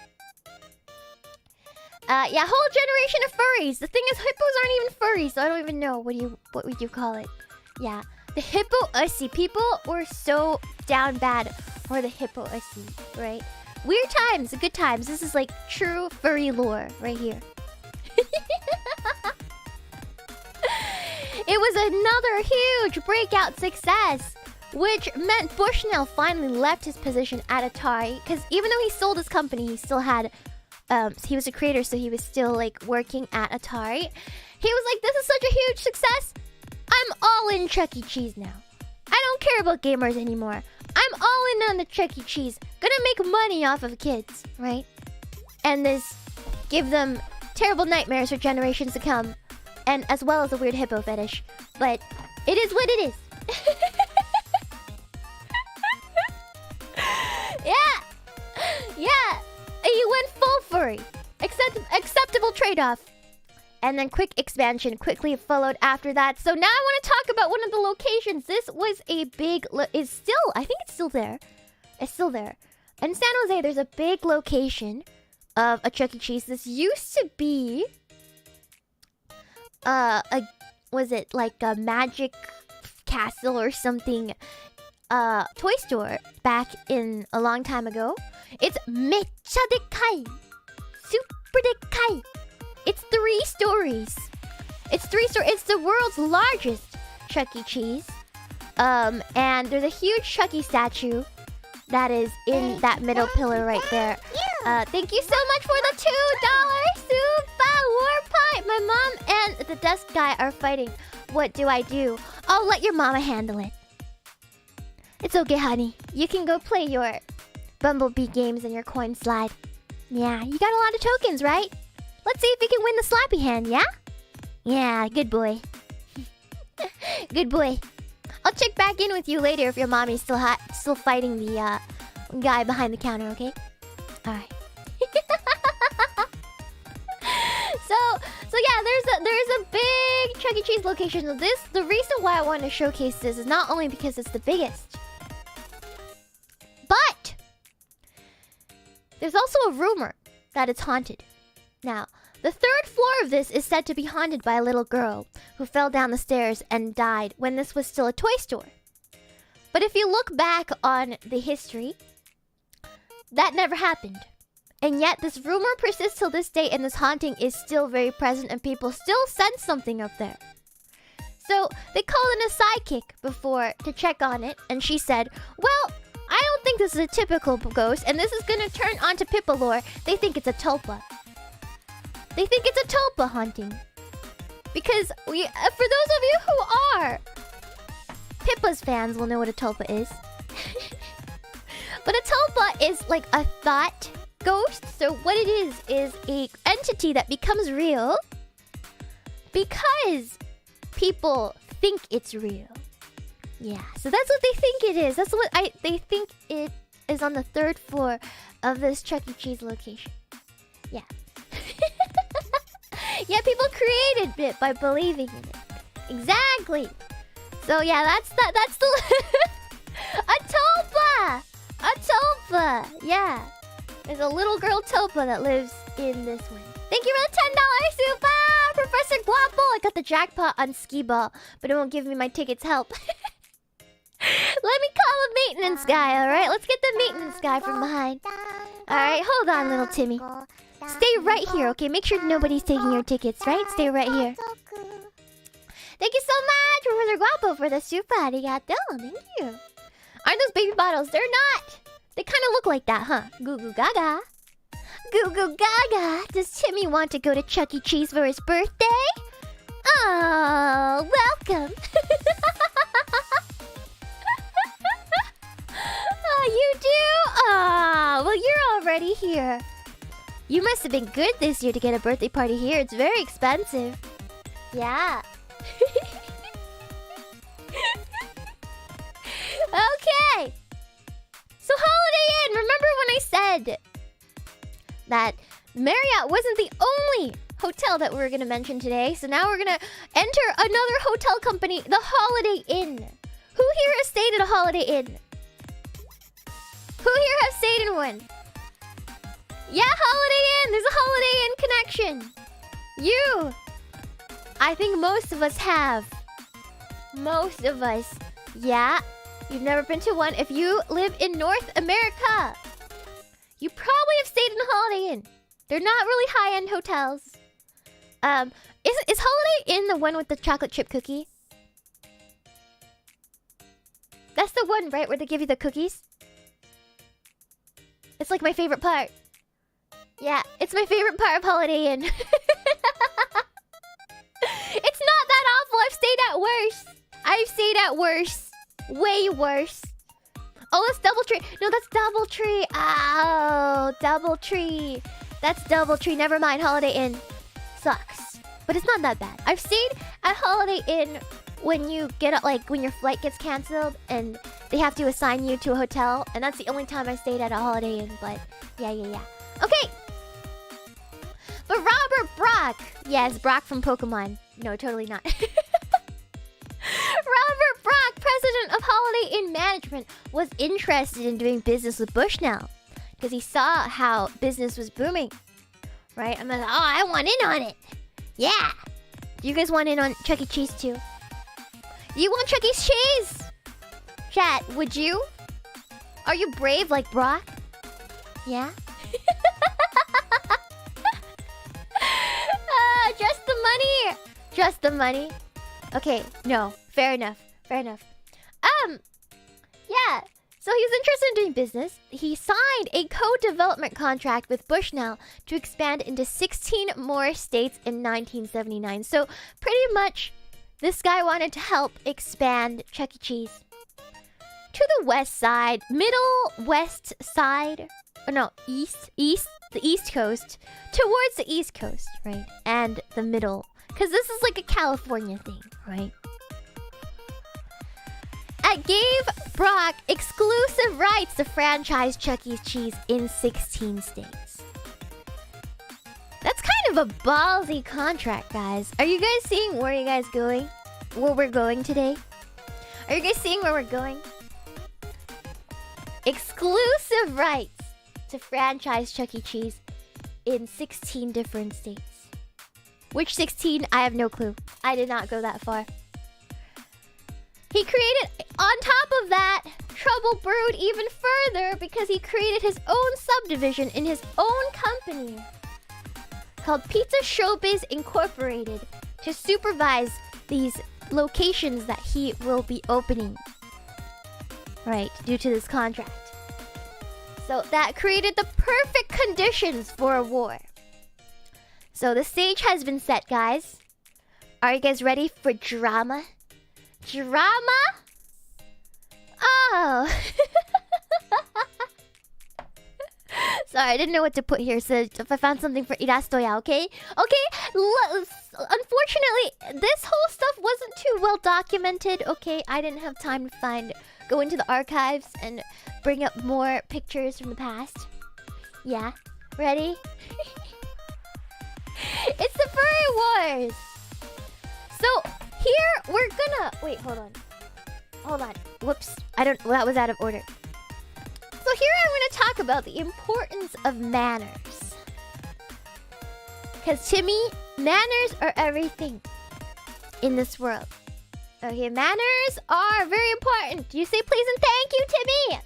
whole generation of furries. The thing is, hippos aren't even furries, so I don't even know what would you call it. Yeah, the hippo ussy people were so down bad for the hippo ussy, right? Weird times, good times. This is like true furry lore right here. It was another huge breakout success, which meant Bushnell finally left his position at Atari, because even though he sold his company, he still had, he was a creator, so he was still like working at Atari. He was like, this is such a huge success, I'm all in Chuck E. Cheese now. I don't care about gamers anymore. I'm all in on the Chuck E. Cheese. Gonna make money off of kids, right? And this give them terrible nightmares for generations to come. And as well as a weird hippo fetish. But it is what it is. Yeah. You went full furry. Acceptable trade-off. And then quick expansion quickly followed after that. So now I want to talk about one of the locations. This was a big... I think it's still there. It's still there. in San Jose, there's a big location of a Chuck E. Cheese. This used to be was it like a Magic Castle or something toy store back in a long time ago. It's mecha dekai, super dekai. It's 3 stories. It's the world's largest Chuck E. Cheese. And there's a huge Chucky statue that is in that middle pillar right there. Thank you so much for the $2 Super War Pipe. My mom and the desk guy are fighting. What do I do? I'll let your mama handle it. It's okay, honey. You can go play your Bumblebee games and your coin slide. Yeah, you got a lot of tokens, right? Let's see if you can win the slappy hand, yeah? Yeah, good boy. Good boy. I'll check back in with you later if your mommy's still fighting the guy behind the counter, okay? Alright. So yeah, there's a big Chuck E. Cheese location. So the reason why I wanted to showcase this is not only because it's the biggest, but there's also a rumor that it's haunted. Now, the 3rd floor of this is said to be haunted by a little girl who fell down the stairs and died when this was still a toy store. But if you look back on the history, that never happened. And yet this rumor persists till this day, and this haunting is still very present, and people still sense something up there. So they called in a sidekick before to check on it, and she said, well, I don't think this is a typical ghost, and this is gonna turn onto Pippa lore. They think it's a tulpa. They think it's a tulpa haunting. Because for those of you who are Pippa's fans will know what a tulpa is. But a tulpa is like a thought ghost. So what it is a entity that becomes real because people think it's real. Yeah, so that's what they think it is. That's what they think it is on the 3rd floor of this Chuck E. Cheese location. Yeah. Yeah, people created it by believing in it. Exactly. So yeah, that's the a tulpa. Yeah. There's a little girl tulpa that lives in this one. Thank you for the $10 super, Professor Guapo. I got the jackpot on skee ball, but it won't give me my tickets. Help. Let me call the maintenance guy. All right, let's get the maintenance guy from behind. All right, hold on, little Timmy. Stay right here, okay? Make sure nobody's taking your tickets, right? Stay right here. Thank you so much, Professor Guapo, for the super arigato. Thank you. Aren't those baby bottles? They're not. They kind of look like that, huh? Goo goo gaga. Goo goo gaga. Does Timmy want to go to Chuck E. Cheese for his birthday? Oh, welcome. Oh, you do? Oh, well, you're already here. You must have been good this year to get a birthday party here. It's very expensive. Yeah. Okay. So Holiday Inn. Remember when I said that Marriott wasn't the only hotel that we were going to mention today? So now we're going to enter another hotel company, the Holiday Inn. Who here has stayed at a Holiday Inn? Who here has stayed in one? Yeah, Holiday Inn. There's a Holiday Inn connection. You. I think most of us have. Most of us. Yeah. You've never been to one. If you live in North America, you probably have stayed in a Holiday Inn. They're not really high-end hotels. Is Holiday Inn the one with the chocolate chip cookie? That's the one, right, where they give you the cookies? It's like my favorite part. Yeah, it's my favorite part of Holiday Inn. It's not that awful. I've stayed at worse. I've stayed at worse. Way worse. Oh, that's Doubletree. No, that's Doubletree. Oh, Doubletree. That's Doubletree. Never mind. Holiday Inn sucks. But it's not that bad. I've stayed at Holiday Inn when you get like when your flight gets canceled and they have to assign you to a hotel, and that's the only time I stayed at a Holiday Inn. But yeah. Okay. But Robert Brock. Yes, Brock from Pokemon. No, totally not. Robert Brock, president of Holiday Inn Management, was interested in doing business with Bushnell. because he saw how business was booming, right? I'm like, oh, I want in on it. Yeah. Do you guys want in on Chuck E. Cheese too? You want Chuck E. Cheese? Chat, would you? Are you brave like Brock? Yeah? Just the money. Just the money. Okay, no. Fair enough. Fair enough. Yeah. So he was interested in doing business. He signed a co-development contract with Bushnell to expand into 16 more states in 1979. So pretty much, this guy wanted to help expand Chuck E. Cheese to the west side, middle west side, or no, the east coast, towards the east coast, right? And the middle, because this is like a California thing, right? It gave Brock exclusive rights to franchise Chuck E. Cheese in 16 states. That's kind of a ballsy contract, guys. Are you guys seeing where you guys going? Where we're going today? Are you guys seeing where we're going? Exclusive rights to franchise Chuck E. Cheese in 16 different states. Which 16? I have no clue. I did not go that far. He created, on top of that, trouble brewed even further because he created his own subdivision in his own company called Pizza Showbiz Incorporated to supervise these locations that he will be opening, right, due to this contract. So that created the perfect conditions for a war. So the stage has been set, guys. Are you guys ready for drama? Drama? Oh. Sorry, I didn't know what to put here, so if I found something for Irastoya, okay? Okay, unfortunately, this whole stuff wasn't too well documented, okay? I didn't have time to go into the archives and bring up more pictures from the past. Yeah, ready? It's the Furry Wars! So, here, we're gonna... Wait, hold on. Hold on. Whoops. Well, that was out of order. So here I'm gonna talk about the importance of manners. Because Timmy, manners are everything in this world. Okay, manners are very important. Do you say please and thank you, Timmy?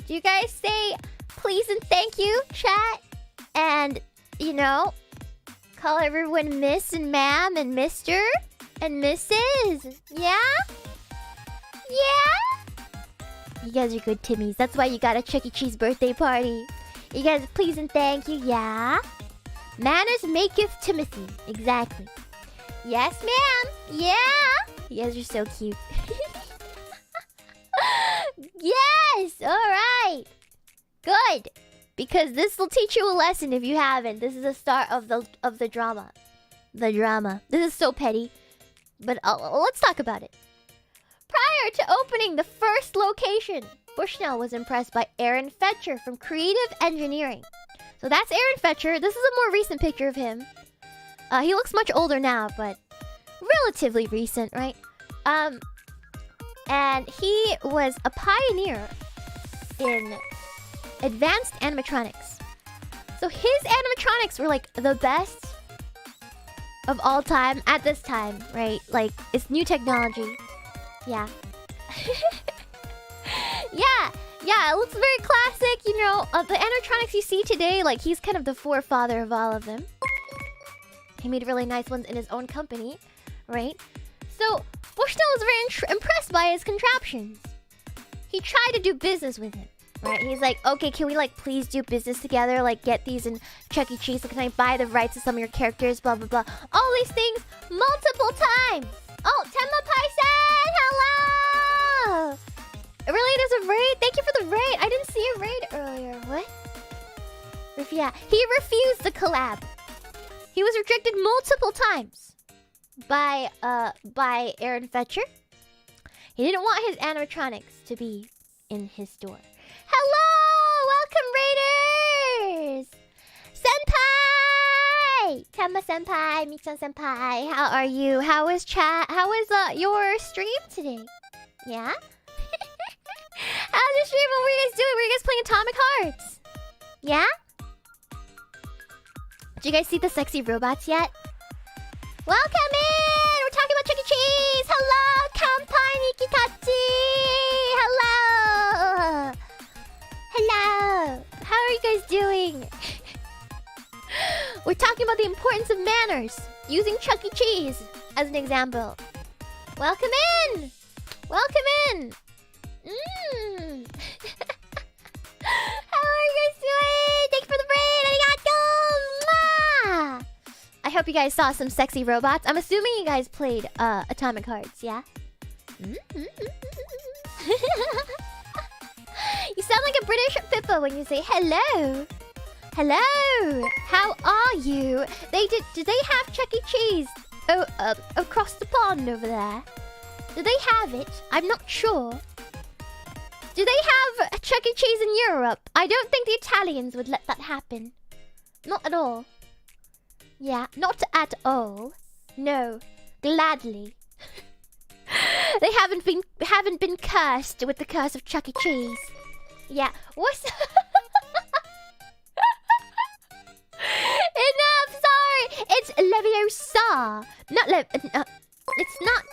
Do you guys say please and thank you, chat? And, you know, call everyone Miss and Ma'am and Mr. and Mrs. Yeah? Yeah? You guys are good Timmies. That's why you got a Chuck E. Cheese birthday party. You guys please and thank you, yeah? Manners maketh Timothy. Exactly. Yes, ma'am. Yeah? You guys are so cute. Yes! Alright. Good. Because this will teach you a lesson if you haven't. This is the start of the drama. The drama. This is so petty. But let's talk about it. Prior to opening the first location, Bushnell was impressed by Aaron Fetcher from Creative Engineering. So that's Aaron Fetcher. This is a more recent picture of him. He looks much older now, but relatively recent, right? And he was a pioneer in advanced animatronics. So his animatronics were like the best of all time at this time, right? Like, it's new technology. Yeah. Yeah, it looks very classic, you know. The animatronics you see today, like, he's kind of the forefather of all of them. He made really nice ones in his own company, right? So, Bushnell was very impressed by his contraptions. He tried to do business with him, right? He's like, okay, can we, like, please do business together? Like, get these in Chuck E. Cheese. Can I buy the rights to some of your characters? Blah, blah, blah. All these things multiple times. Oh, Tenma Paisen! Hello! Really, there's a raid? Thank you for the raid. I didn't see a raid earlier. What? Yeah, he refused the collab. He was rejected multiple times by Aaron Fetcher. He didn't want his animatronics to be in his store. Hello! Welcome, Raiders! Senpai! Tenma Senpai, Michan Senpai, how are you? How was chat? How was your stream today? Yeah? How's the stream. What were you guys doing? Were you guys playing Atomic Hearts? Yeah? Did you guys see the sexy robots yet? Welcome in! We're talking about Chuck E. Cheese! Hello, Kampai Nikitachi! Hello! Hello! How are you guys doing? We're talking about the importance of manners. Using Chuck E. Cheese as an example. Welcome in! Welcome in! How are you guys doing? Thanks for the raid! Arigato! Mwah! I hope you guys saw some sexy robots. I'm assuming you guys played Atomic Hearts, yeah? You sound like a British Pippa when you say hello. Hello! How are you? Did they have Chuck E. Cheese across the pond over there? Do they have it? I'm not sure. Do they have Chuck E. Cheese in Europe? I don't think the Italians would let that happen. Not at all. Yeah, not at all. No, gladly. They haven't been cursed with the curse of Chuck E. Cheese. Yeah, what's... Enough, sorry! It's Leviosa!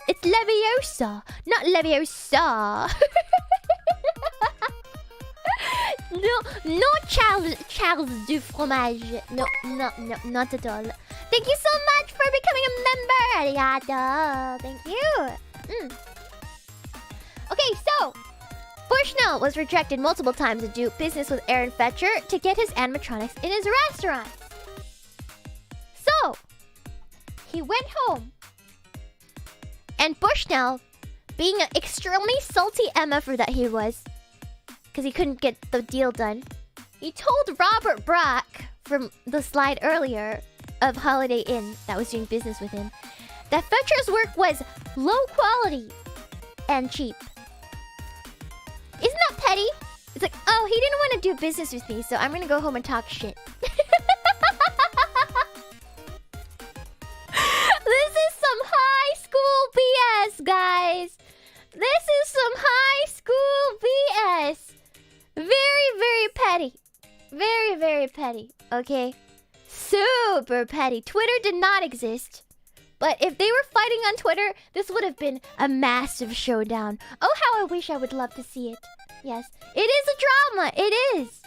It's Leviosa, not Leviosa. No Charles du fromage. No, not at all. Thank you so much for becoming a member. Arigato. Thank you. Okay, so Bushnell was rejected multiple times to do business with Aaron Fetcher to get his animatronics in his restaurant. So he went home, and Bushnell, being an extremely salty MFer that he was, because he couldn't get the deal done, he told Robert Brock from the slide earlier of Holiday Inn that was doing business with him that Fetcher's work was low quality and cheap. Isn't that petty? It's like, oh, he didn't want to do business with me, so I'm gonna go home and talk shit. This is some high school BS, guys. This is some high school BS. Very, very petty. Very, very petty, okay? Super petty. Twitter did not exist. But if they were fighting on Twitter, this would have been a massive showdown. Oh, how I wish I would love to see it. Yes, it is a drama. It is.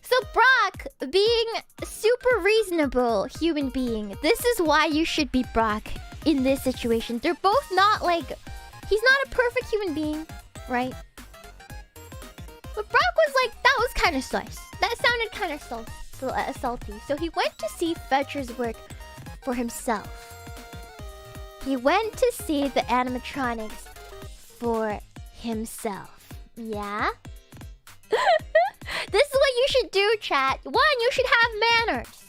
So Brock, being a super reasonable human being, this is why you should be Brock in this situation. They're both not like... He's not a perfect human being, right? But Brock was like, that was kind of sus. That sounded kind of salty. So he went to see Fetcher's work for himself. He went to see the animatronics for himself. Yeah? This is what you should do, chat. One, you should have manners.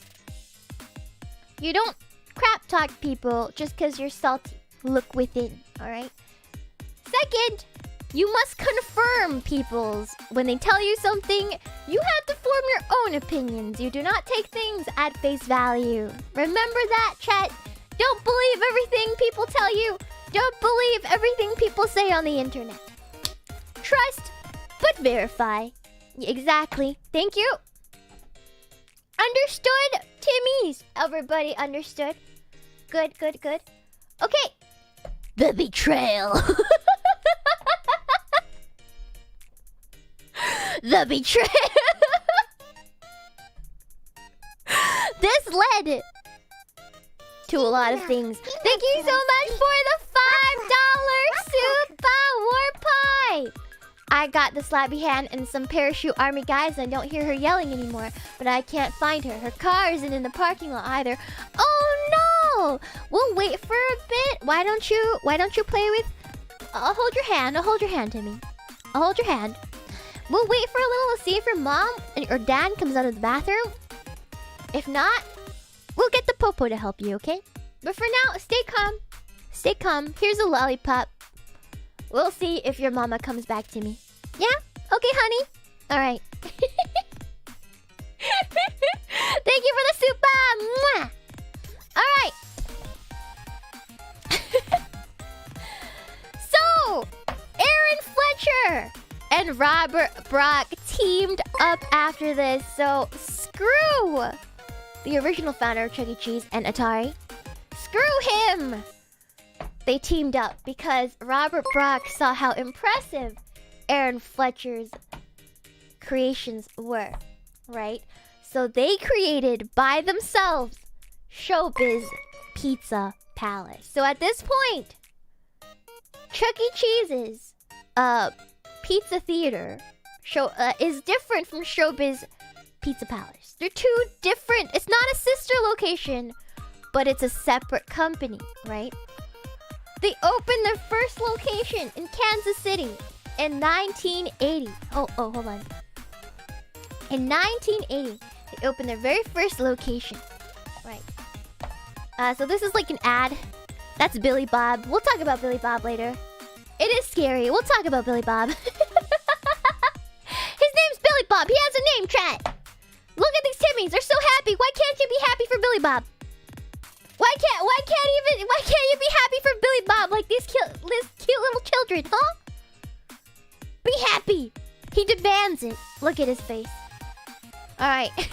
You don't crap talk people just because you're salty. Look within, alright? Second, you must confirm people's when they tell you something. You have to form your own opinions. You do not take things at face value. Remember that, chat. Don't believe everything people tell you. Don't believe everything people say on the internet. Trust, but verify. Exactly. Thank you. Understood? Timmy's. Everybody understood. Good, good, good. Okay. The betrayal. The betrayal. This led to a lot of things. Thank you so much for the $5 Super War Pie. I got the slabby hand and some parachute army guys. I don't hear her yelling anymore, but I can't find her. Her car isn't in the parking lot either. Oh no! We'll wait for a bit. Why don't you play with... I'll hold your hand. I'll hold your hand, Timmy. I'll hold your hand. We'll wait for a little to see if your mom or dad comes out of the bathroom. If not, we'll get the popo to help you, okay? But for now, stay calm. Stay calm. Here's a lollipop. We'll see if your mama comes back to me. Yeah? Okay, honey? Alright. Thank you for the super! Mwah! Alright. So, Aaron Robert Brock teamed up after this. So screw the original founder of Chuck E. Cheese and Atari. Screw him! They teamed up because Robert Brock saw how impressive Aaron Fletcher's creations were, right? So they created by themselves Showbiz Pizza Palace. So at this point, Chuck E. Cheese's pizza theater is different from Showbiz Pizza Palace. They're two different. It's not a sister location, but it's a separate company, right? They opened their first location in Kansas City in 1980. Oh, hold on. In 1980, they opened their very first location, right? So this is like an ad. That's Billy Bob. We'll talk about Billy Bob later. It is scary. We'll talk about Billy Bob. His name's Billy Bob. He has a name, chat. Look at these Timmys. They're so happy. Why can't you be happy for Billy Bob? Why can't you be happy for Billy Bob like these cute little children, huh? Be happy. He demands it. Look at his face. All right. He's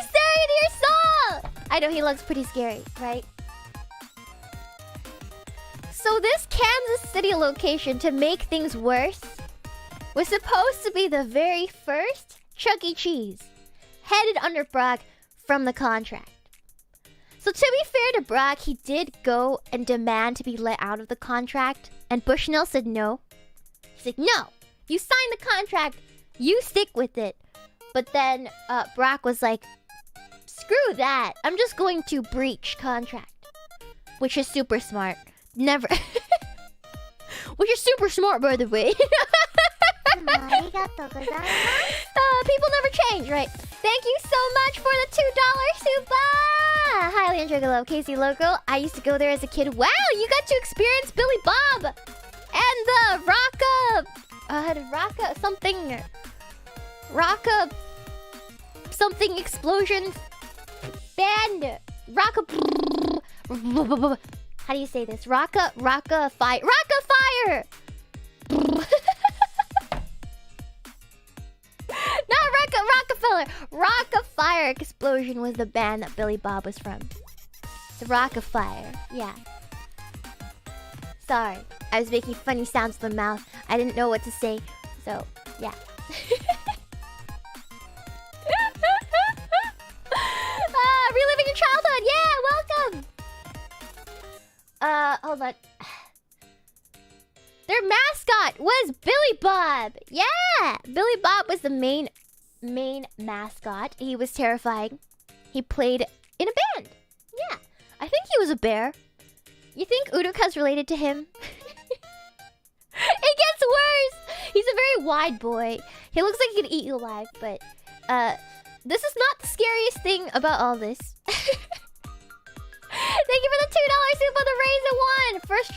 staring at your soul. I know he looks pretty scary, right? So this Kansas City location, to make things worse, was supposed to be the very first Chuck E. Cheese, headed under Brock from the contract. So to be fair to Brock, he did go and demand to be let out of the contract, and Bushnell said no. He's like, no, you signed the contract, you stick with it. But then Brock was like, screw that, I'm just going to breach contract. Which is super smart. Never. Which is super smart, by the way. People never change, right? Thank you so much for the $2 super. Highly enjoy the love, Casey Loco. I used to go there as a kid. Wow, you got to experience Billy Bob and the something explosion band. How do you say this? Rocka fire. Not Rockefeller. Rock-a-Fire Explosion was the band that Billy Bob was from. It's Rock-a-Fire. Yeah. Sorry. I was making funny sounds with my mouth. I didn't know what to say. So, yeah. Reliving your childhood. Yeah, welcome. Hold on. Their mascot was Billy Bob. Yeah. Billy Bob was the main mascot. He was terrifying. He played in a band. Yeah. I think he was a bear. You think Udoka's related to him? It gets worse. He's a very wide boy. He looks like he could eat you alive, but this is not the scariest thing about all this. Thank you for the $2 soup on the Raisin one. First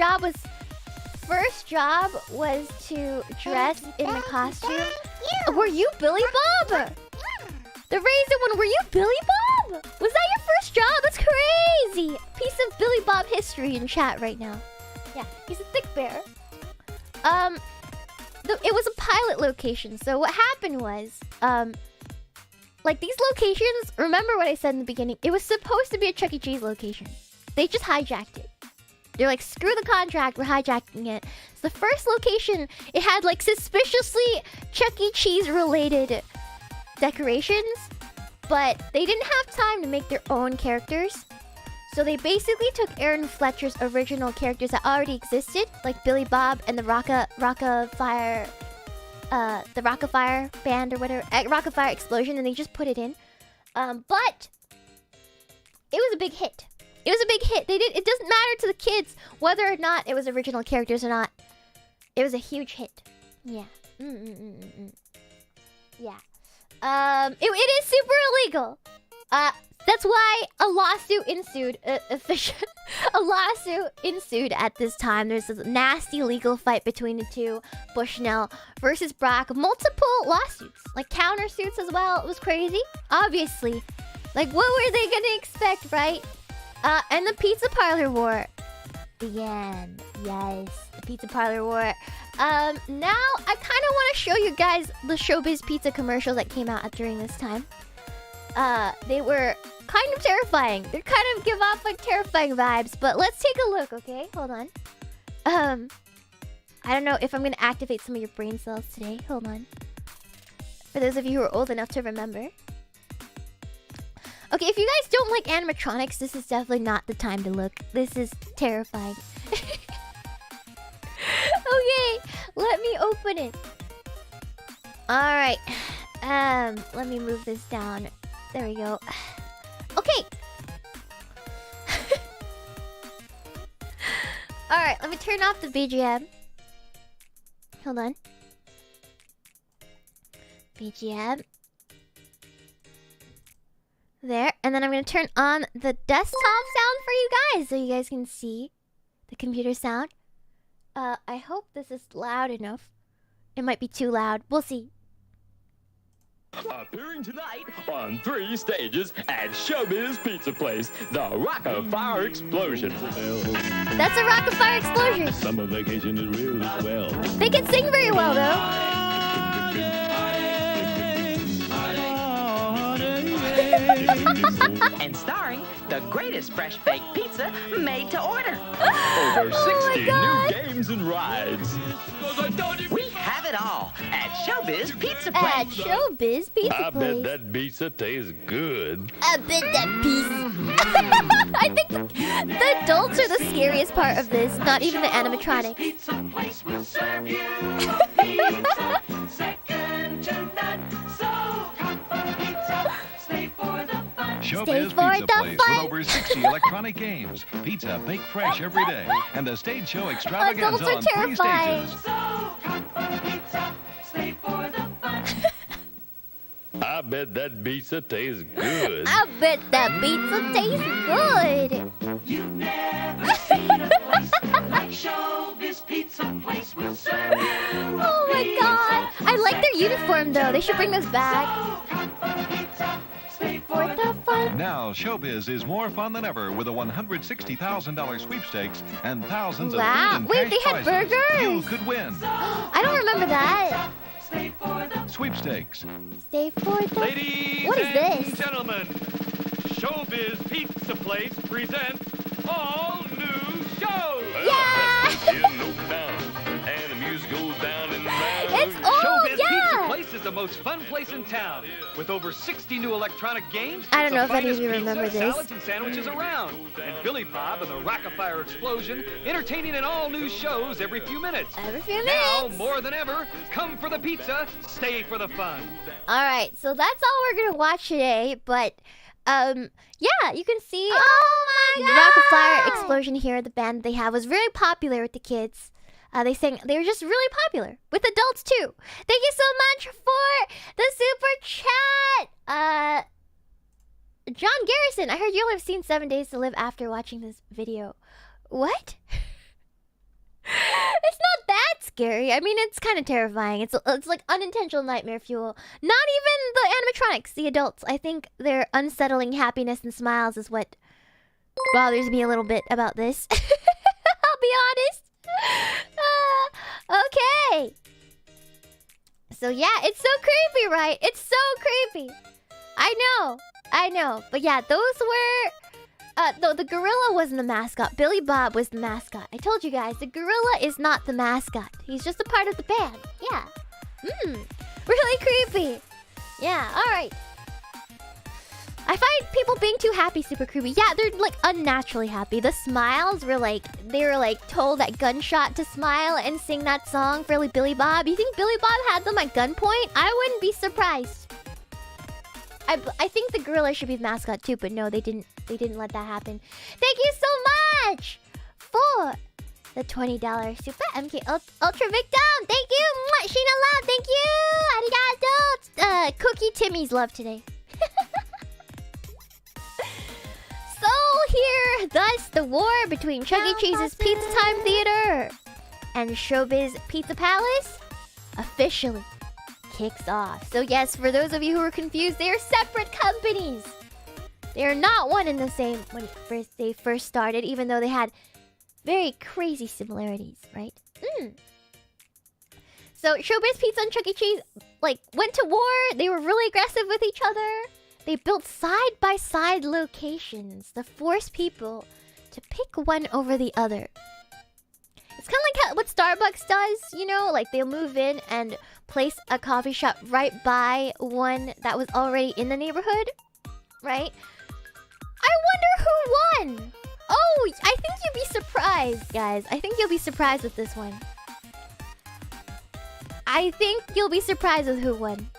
job was to dress in the costume. Were you Billy Bob? The Raisin one, were you Billy Bob? Was that your first job? That's crazy. Piece of Billy Bob history in chat right now. Yeah, he's a thick bear. It was a pilot location. So what happened was, like these locations, remember what I said in the beginning? It was supposed to be a Chuck E. Cheese location. They just hijacked it. They're like, screw the contract, we're hijacking it. So the first location, it had like suspiciously Chuck E. Cheese related decorations, but they didn't have time to make their own characters. So they basically took Aaron Fletcher's original characters that already existed, like Billy Bob and the Rock-a-Fire band or whatever, Rock-a-Fire Explosion, and they just put it in. But it was a big hit. It was a big hit. It doesn't matter to the kids whether or not it was original characters or not. It was a huge hit. Yeah. Yeah. It is super illegal. That's why a lawsuit ensued. A lawsuit ensued at this time. There's a nasty legal fight between the two. Bushnell versus Brock. Multiple lawsuits, like countersuits as well. It was crazy. Obviously, like what were they gonna expect, right? And the pizza parlor war. The end. Yes, Pizza Parlor War. Now I kind of want to show you guys the Showbiz Pizza commercials that came out during this time. They were kind of terrifying. They kind of give off like terrifying vibes, but let's take a look, okay? Hold on. I don't know if I'm gonna activate some of your brain cells today. Hold on. For those of you who are old enough to remember. Okay, if you guys don't like animatronics, this is definitely not the time to look. This is terrifying. Okay, let me open it. Alright. Let me move this down. There we go. Okay. Alright, let me turn off the BGM. Hold on. BGM. There. And then I'm going to turn on the desktop sound for you guys so you guys can see the computer sound. I hope this is loud enough. It might be too loud. We'll see. Appearing tonight on 3 stages at Showbiz Pizza Place, the Rock of Fire Explosion. That's a Rock of Fire Explosion. Summer vacation is really swell. They can sing very well, though. And starring the greatest fresh baked pizza made to order. Over 60 new games and rides. We have it all at Showbiz Pizza At Place. Showbiz Pizza I Place. bet that pizza tastes good. I bet that piece. I think the adults are the scariest part of this, not even the animatronic. Pizza Place will serve you pizza second to none. So come for pizza, stay for the fun. Showbiz for Pizza the Place fun. with over 60 electronic games. Pizza baked fresh every day. And the stage show extravaganza Adults are on 3 terrifying. stages. So come for pizza, stay for the fun. I bet that pizza tastes good. I bet that pizza tastes good. You've never seen a place like Showbiz Pizza Place will serve you. Oh my god. I like their uniform though. They should bring those back. So come for pizza, stay For the fun. Now, Showbiz is more fun than ever with a $160,000 sweepstakes and thousands Wow. of food and Wait, cash they had prizes. burgers? You could win. I don't remember that. stay for the Sweepstakes. Stay for the... Ladies What is and this? gentlemen, Showbiz Pizza Place presents all new shows. And the music goes down and down. It's old, Showbiz Pizza yeah. Place is the most fun place in town, with over 60 new electronic games. I don't know if the any of finest you pizza, remember this. salads and sandwiches around, and Billy Bob and the Rock of Fire Explosion entertaining in all new shows every few minutes. Every few Now, minutes. more than ever, come for the pizza, stay for the fun. Alright, so that's all we're gonna watch today, but yeah, you can see the Rock of Fire Explosion here, the band they have was very popular with the kids. They were just really popular with adults too. Thank you so much for the super chat. John Garrison, I heard you'll have seen 7 Days to Live after watching this video. What? It's not that scary. I mean, it's kind of terrifying. It's like unintentional nightmare fuel. Not even the animatronics, the adults. I think their unsettling happiness and smiles is what bothers me a little bit about this. I'll be honest. Okay. So yeah, it's so creepy, right? It's so creepy. I know. But yeah, those were... the gorilla wasn't the mascot. Billy Bob was the mascot. I told you guys, the gorilla is not the mascot. He's just a part of the band. Yeah. Really creepy. Yeah, alright. I find people being too happy super creepy. Yeah, they're like unnaturally happy. The smiles were like, they were like told at gunshot to smile and sing that song for like Billy Bob. You think Billy Bob had them at gunpoint? I wouldn't be surprised. I think the gorilla should be the mascot too, but no, they didn't let that happen. Thank you so much for the $20 super MK Ultra Victim. Thank you. Mwah, Shiina love. Thank you. Arigato. Cookie Timmy's love today. So here, thus, the war between Chuck E. Cheese's Pizza Time Theater and Showbiz Pizza Palace officially kicks off. So yes, for those of you who are confused, they are separate companies. They are not one and the same when they first started, even though they had very crazy similarities, right? So Showbiz Pizza and Chuck E. Cheese like went to war. They were really aggressive with each other. They built side-by-side locations to force people to pick one over the other. It's kind of like what Starbucks does, you know? Like they'll move in and place a coffee shop right by one that was already in the neighborhood, right? I wonder who won. Oh, I think you'll be surprised, guys. I think you'll be surprised with this one. I think you'll be surprised with who won.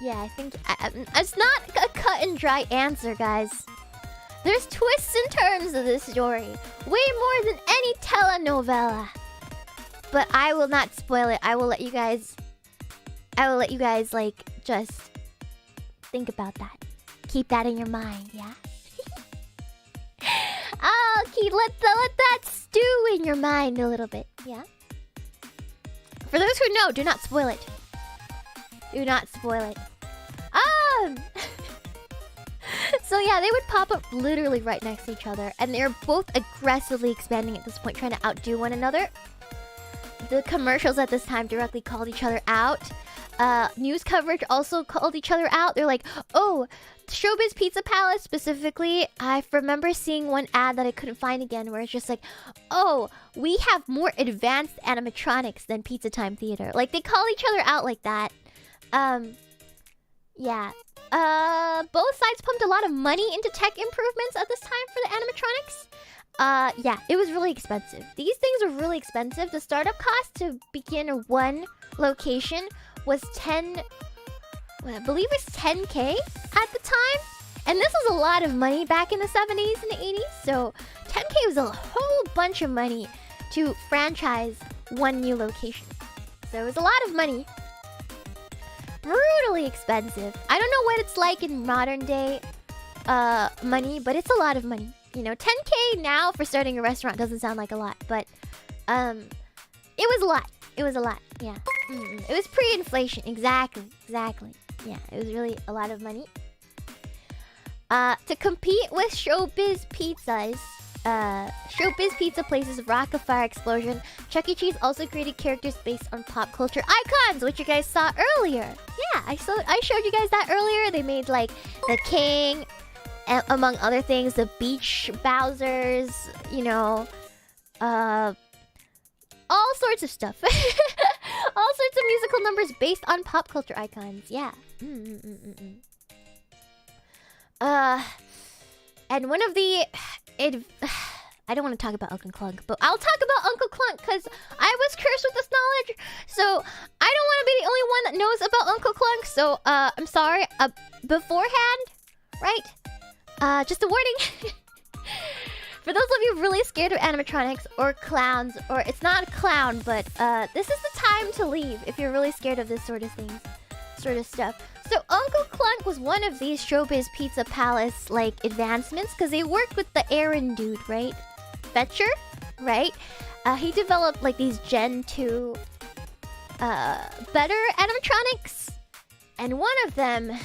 Yeah, I think it's not a cut and dry answer, guys. There's twists and turns of this story, way more than any telenovela. But I will not spoil it. I will let you guys like just think about that. Keep that in your mind, yeah. I'll let that stew in your mind a little bit, yeah. For those who know, do not spoil it. Do not spoil it. So yeah, they would pop up literally right next to each other, and they're both aggressively expanding at this point, trying to outdo one another. The commercials at this time directly called each other out. News coverage also called each other out. They're like, oh, Showbiz Pizza Palace specifically, I remember seeing one ad that I couldn't find again where it's just like, oh, we have more advanced animatronics than Pizza Time Theater. Like, they call each other out like that. Yeah. Both sides pumped a lot of money into tech improvements at this time for the animatronics. Yeah, it was really expensive. These things were really expensive. The startup cost to begin one location was I believe it's 10K at the time. And this was a lot of money back in the 70s and the 80s. So 10K was a whole bunch of money to franchise one new location. So it was a lot of money. Brutally expensive. I don't know what it's like in modern day money, but it's a lot of money. You know, 10K now for starting a restaurant doesn't sound like a lot, but it was a lot. It was a lot. Yeah. It was pre-inflation. Exactly. Yeah, it was really a lot of money. To compete with Showbiz Pizzas, Showbiz Pizza Place's Rocket Fire Explosion, Chuck E. Cheese also created characters based on pop culture icons, which you guys saw earlier. Yeah, I showed you guys that earlier. They made like the King, among other things, the Beach Bowsers, you know, all sorts of stuff. All sorts of musical numbers based on pop culture icons. Yeah. And one of the... I don't want to talk about Uncle Clunk, but I'll talk about Uncle Clunk because I was cursed with this knowledge. So I don't want to be the only one that knows about Uncle Clunk. So I'm sorry. Beforehand, right? Just a warning. For those of you really scared of animatronics or clowns, or it's not a clown, but this is the time to leave if you're really scared of this sort of stuff. So Uncle Clunk was one of these Showbiz Pizza Palace like advancements because they worked with the Aaron dude, right? Fetcher, right? He developed like these Gen 2 better animatronics, and one of them.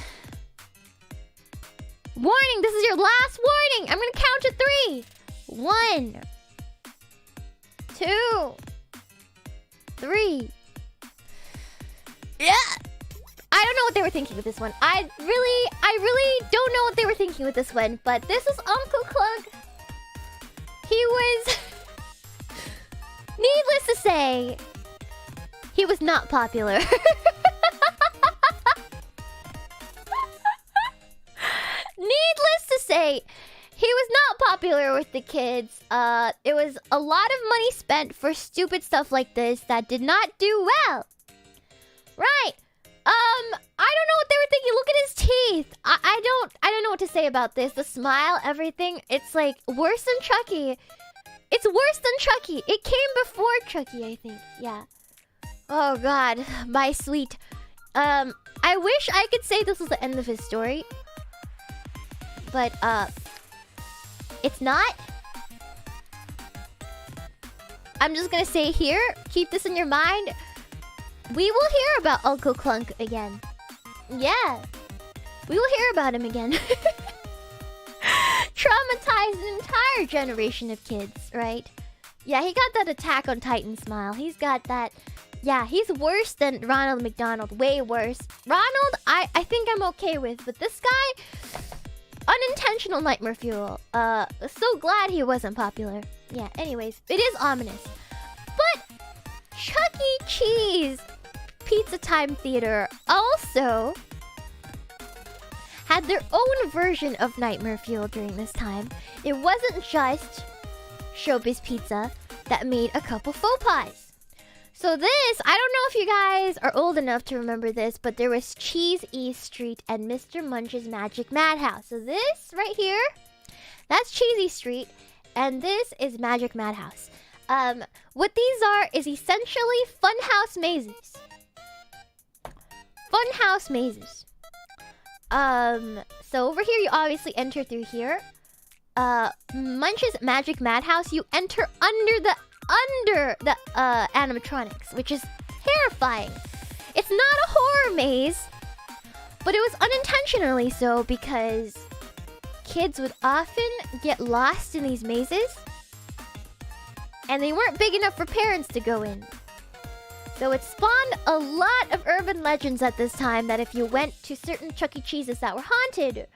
Warning! This is your last warning. I'm gonna count to 3. 1, 2, 3. Yeah. I don't know what they were thinking with this one. I really don't know what they were thinking with this one. But this is Uncle Clunk. He was, needless to say, he was not popular. Needless to say, he was not popular with the kids. It was a lot of money spent for stupid stuff like this that did not do well. Right. I don't know what they were thinking. Look at his teeth. I don't know what to say about this. The smile, everything. It's like worse than Chucky. It's worse than Chucky. It came before Chucky, I think. Yeah. Oh God, my sweet. I wish I could say this was the end of his story. But it's not. I'm just gonna say here, keep this in your mind. We will hear about Uncle Clunk again. Yeah. We will hear about him again. Traumatized an entire generation of kids, right? Yeah, he got that Attack on Titan smile. He's got that. Yeah, he's worse than Ronald McDonald. Way worse. Ronald, I think I'm okay with. But this guy, unintentional nightmare fuel. So glad he wasn't popular. Yeah, anyways, it is ominous. But Chuck E. Cheese Pizza Time Theater also had their own version of Nightmare Fuel during this time. It wasn't just Showbiz Pizza that made a couple faux pas. So this, I don't know if you guys are old enough to remember this, but there was Cheese E Street and Mr. Munch's Magic Madhouse. So this right here, that's Cheesy Street, and this is Magic Madhouse. What these are is essentially funhouse mazes. Funhouse mazes. So over here, you obviously enter through here. Munch's Magic Madhouse, you enter under the animatronics, which is terrifying. It's not a horror maze, but it was unintentionally so because kids would often get lost in these mazes, and they weren't big enough for parents to go in. So it spawned a lot of urban legends at this time that if you went to certain Chuck E. Cheeses that were haunted,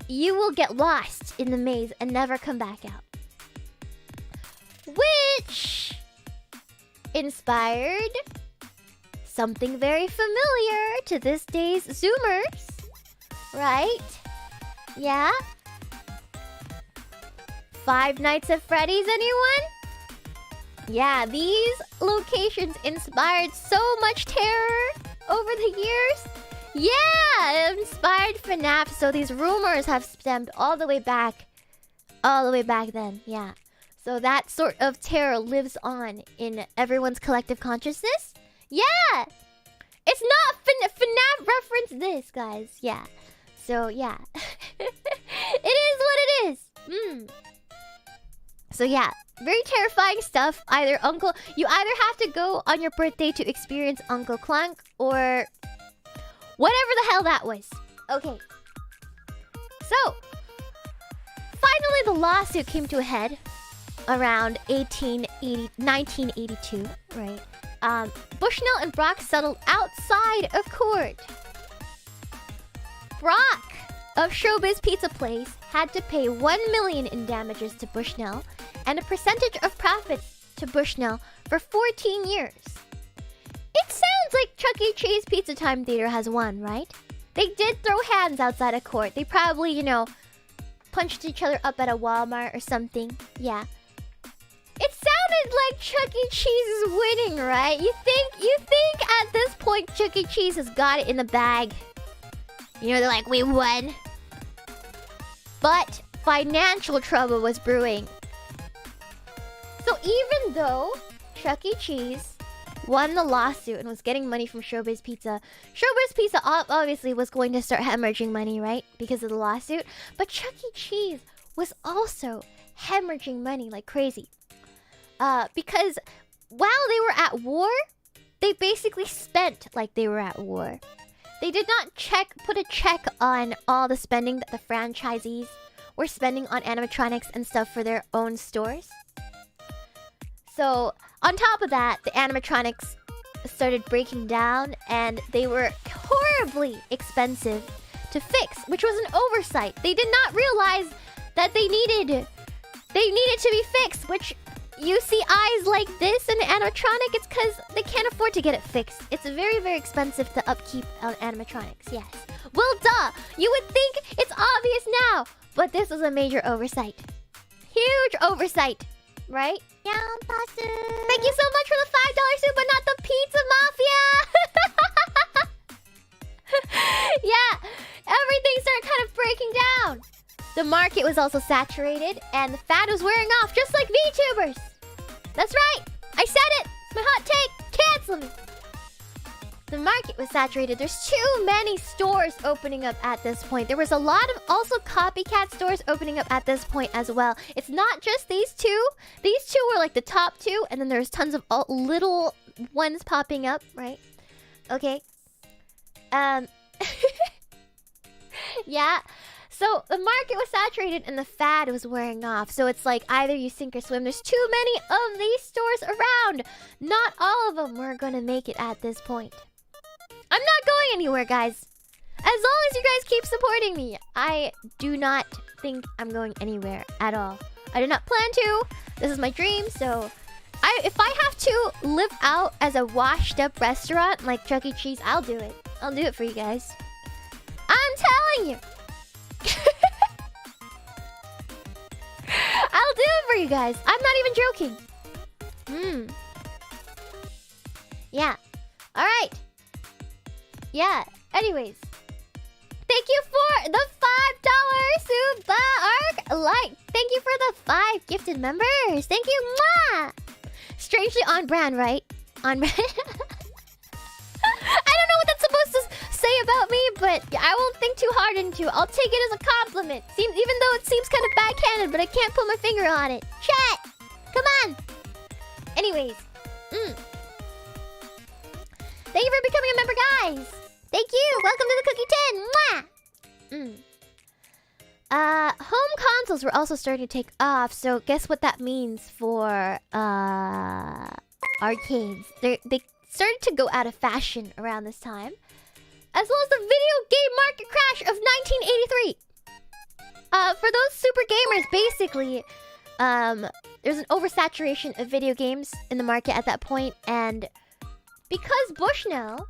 you will get lost in the maze and never come back out. Which inspired something very familiar to this day's Zoomers, right? Yeah? Five Nights at Freddy's, anyone? Yeah, these locations inspired so much terror over the years. Yeah, it inspired FNAF, so these rumors have stemmed all the way back then, yeah. So that sort of terror lives on in everyone's collective consciousness. Yeah! It's not FNAF reference this, guys. Yeah. So, yeah. It is what it is. So, yeah. Very terrifying stuff. You either have to go on your birthday to experience Uncle Clunk or whatever the hell that was. Okay. So, finally the lawsuit came to a head around 1982, right? Bushnell and Brock settled outside of court. Brock of Showbiz Pizza Place had to pay $1 million in damages to Bushnell and a percentage of profits to Bushnell for 14 years. It sounds like Chuck E. Cheese Pizza Time Theater has won, right? They did throw hands outside of court. They probably, punched each other up at a Walmart or something. Yeah. It sounded like Chuck E. Cheese is winning, right? You think at this point Chuck E. Cheese has got it in the bag. They're like, we won. But financial trouble was brewing. So even though Chuck E. Cheese won the lawsuit and was getting money from Showbiz Pizza obviously was going to start hemorrhaging money, right? Because of the lawsuit. But Chuck E. Cheese was also hemorrhaging money like crazy. Because while they were at war, they basically spent like they were at war. They did not put a check on all the spending that the franchisees were spending on animatronics and stuff for their own stores. So, on top of that, the animatronics started breaking down and they were horribly expensive to fix, which was an oversight. They did not realize that they needed to be fixed, which you see eyes like this in an animatronic, it's because they can't afford to get it fixed. It's very, very expensive to upkeep animatronics, yes. Well, duh! You would think it's obvious now, but this was a major oversight. Huge oversight, right? Yeah, pasta. Thank you so much for the $5 soup, but not the Pizza Mafia! Yeah, everything started kind of breaking down. The market was also saturated, and the fad was wearing off, just like VTubers. That's right, I said it. It's my hot take. Cancel me. The market was saturated. There's too many stores opening up at this point. There was a lot of also copycat stores opening up at this point as well. It's not just these two. These two were like the top two, and then there's tons of little ones popping up, right? Okay. Yeah. So the market was saturated and the fad was wearing off. So it's like either you sink or swim. There's too many of these stores around. Not all of them were gonna make it at this point. I'm not going anywhere, guys. As long as you guys keep supporting me, I do not think I'm going anywhere at all. I do not plan to. This is my dream, so if I have to live out as a washed up restaurant like Chuck E. Cheese, I'll do it. I'll do it for you guys. I'm telling you. I'll do it for you guys. I'm not even joking. Yeah. Alright. Yeah. Anyways. Thank you for the $5 Super Arc Light. Thank you for the 5 gifted members. Thank you. Mwah! Strangely on brand, right? On brand. I don't know what that's supposed to say about me, but I won't think too hard into it. I'll take it as a compliment. Even though it seems kind of backhanded, but I can't put my finger on it. Chat! Come on! Anyways. Thank you for becoming a member, guys! Thank you! Welcome to the Cookie 10! Mwah! Home consoles were also starting to take off, so guess what that means for arcades. They started to go out of fashion around this time, as well as the video game market crash of 1983. For those super gamers, basically, there's an oversaturation of video games in the market at that point, and because Bushnell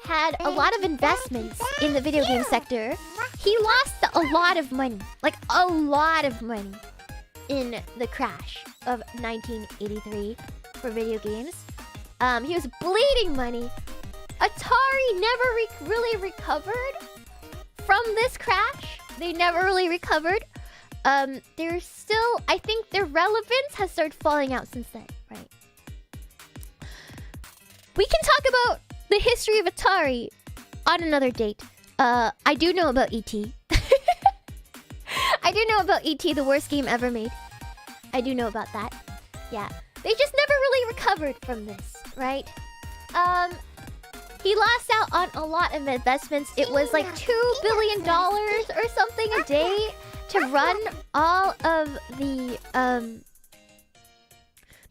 had a lot of investments in the video game sector, he lost a lot of money. Like, a lot of money in the crash of 1983 for video games. He was bleeding money. Atari never really recovered from this crash. They never really recovered. They're still... I think their relevance has started falling out since then, right? We can talk about the history of Atari on another date. I do know about E.T. I do know about E.T., the worst game ever made. I do know about that. Yeah. They just never really recovered from this, right? He lost out on a lot of investments. It was like $2 billion or something a day to run all of the...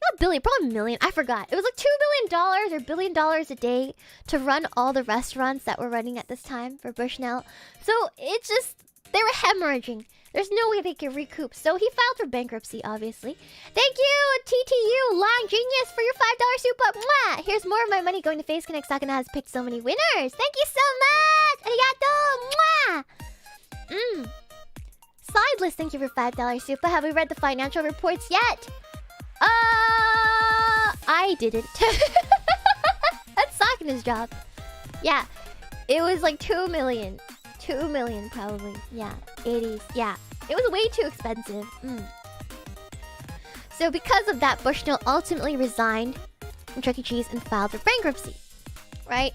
Not billion, probably million. I forgot. It was like $2 billion or $1 billion a day to run all the restaurants that were running at this time for Bushnell. So it's just, they were hemorrhaging. There's no way they could recoup. So he filed for bankruptcy, obviously. Thank you, TTU, Long Genius, for your $5 super. Mwah! Here's more of my money going to Face Connect. Sakana has picked so many winners. Thank you so much. Arigato. Mwah! Sideless, thank you for $5 super. Have we read the financial reports yet? I didn't. That's Sakana's job. Yeah. It was like 2 million. 2 million probably. Yeah. 80s. Yeah. It was way too expensive. So because of that, Bushnell ultimately resigned from Chuck E. Cheese and filed for bankruptcy. Right?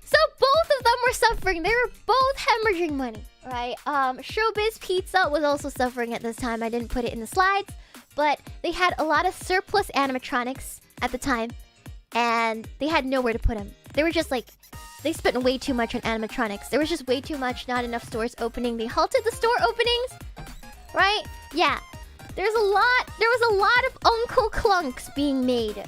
So both of them were suffering. They were both hemorrhaging money. Right? Showbiz Pizza was also suffering at this time. I didn't put it in the slides. But they had a lot of surplus animatronics at the time. And they had nowhere to put them. They were just like... They spent way too much on animatronics. There was just way too much, not enough stores opening. They halted the store openings. Right? Yeah. There was a lot of Uncle Clunks being made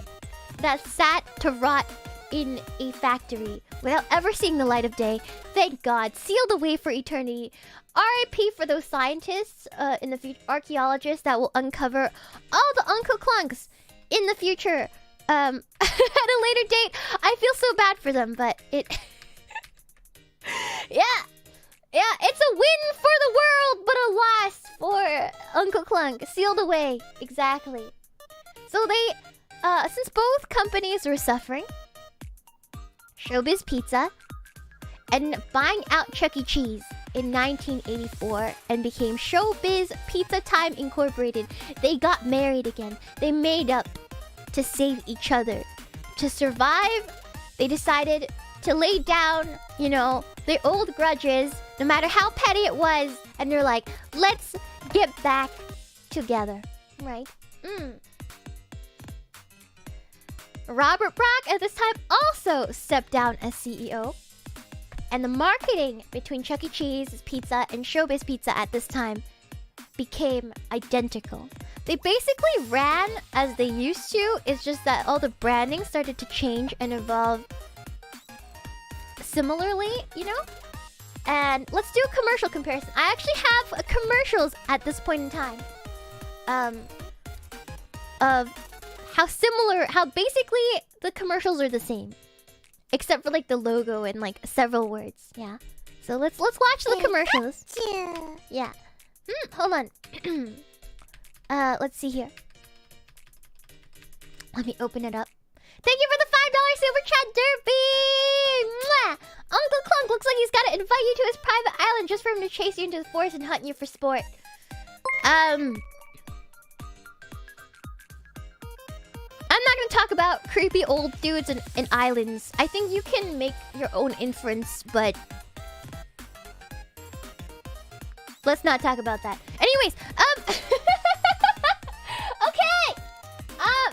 that sat to rot in a factory without ever seeing the light of day. Thank God. Sealed away for eternity. RIP for those scientists in the future, archaeologists that will uncover all the Uncle Clunks in the future. At a later date. I feel so bad for them, but it... Yeah, it's a win for the world, but a loss for Uncle Clunk. Sealed away, exactly. So they, since both companies were suffering, Showbiz Pizza ended up buying out Chuck E. Cheese in 1984 and became Showbiz Pizza Time Incorporated. They got married again. They made up to save each other. To survive, they decided to lay down, you know, their old grudges, no matter how petty it was, and they're like, let's get back together, right? Robert Brock at this time also stepped down as CEO. And the marketing between Chuck E. Cheese's pizza and Showbiz Pizza at this time became identical. They basically ran as they used to. It's just that all the branding started to change and evolve similarly, you know? And let's do a commercial comparison. I actually have commercials at this point in time. Of how basically the commercials are the same. Except for like the logo and like several words. Yeah. So let's watch the commercials. Yeah. Hold on. Let's see here. Let me open it up. Thank you for the $5 super chat, Derpy! Mwah! Uncle Clunk looks like he's gotta invite you to his private island just for him to chase you into the forest and hunt you for sport. I'm not gonna talk about creepy old dudes and islands. I think you can make your own inference, but let's not talk about that. Anyways, okay!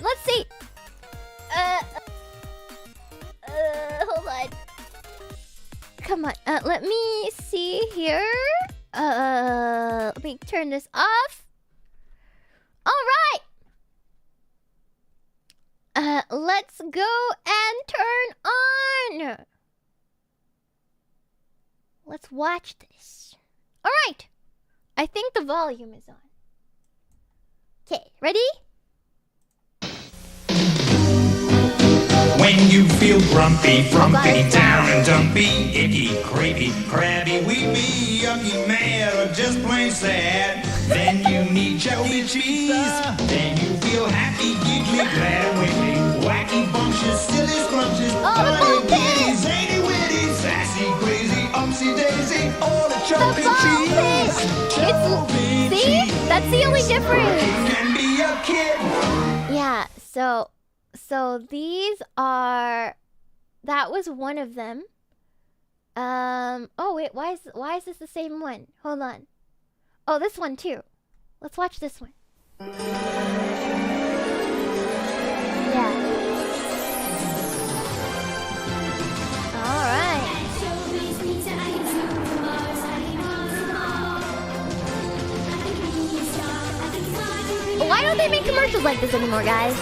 Let's see. Hold on. Come on. Let me see here. Let me turn this off. Alright! Let's go and turn on. Let's watch this. Alright. I think the volume is on. Okay, ready? When you feel grumpy, frumpy, down and dumpy, icky, crepey, crabby, weepy, yucky, mad, or just plain sad, then you need Chuck E. Cheese. Then you feel happy, giggly, glad and wiggly, wacky, bumptious, silly, scrumptious, funny, giddy, zany, witty, sassy, crazy, umpsy daisy, all the Chuck E. Cheese. See? That's the only difference. Can be a kid. Yeah, so these are... That was one of them. Oh wait, why is this the same one? Hold on. Oh, this one too. Let's watch this one. Yeah. Alright. Why don't they make commercials like this anymore, guys?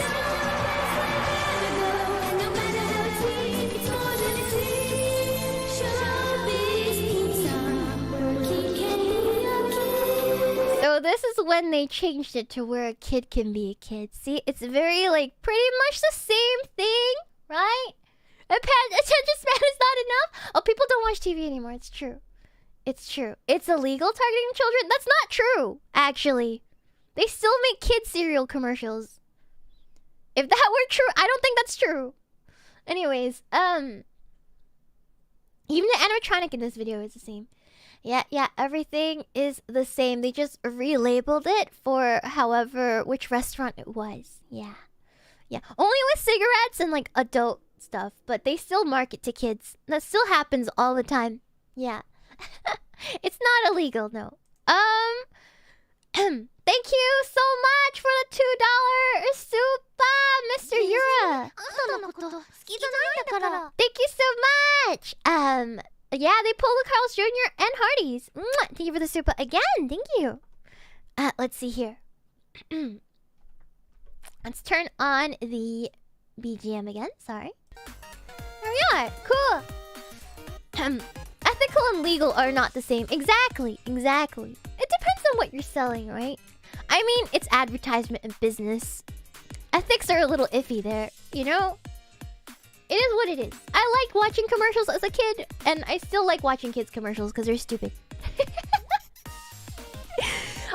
So this is when they changed it to where a kid can be a kid. See, it's very like pretty much the same thing, right? Attention span is not enough. Oh, people don't watch TV anymore. It's true. It's true. It's illegal targeting children. That's not true, actually. They still make kid cereal commercials. If that were true, I don't think that's true. Anyways, even the animatronic in this video is the same. Yeah, everything is the same. They just relabeled it for which restaurant it was. Yeah. Only with cigarettes and like adult stuff, but they still market to kids. That still happens all the time. Yeah. It's not illegal, no. Thank you so much for the $2 super, Mr. Yura. Thank you so much. Yeah, they pulled the Carl's Jr. and Hardee's. Thank you for the super again. Thank you. Let's see here. Let's turn on the BGM again. Sorry. There we are. Cool. Ethical and legal are not the same. Exactly. It depends on what you're selling, right? I mean, it's advertisement and business. Ethics are a little iffy there, you know? It is what it is. I liked watching commercials as a kid, and I still like watching kids' commercials because they're stupid.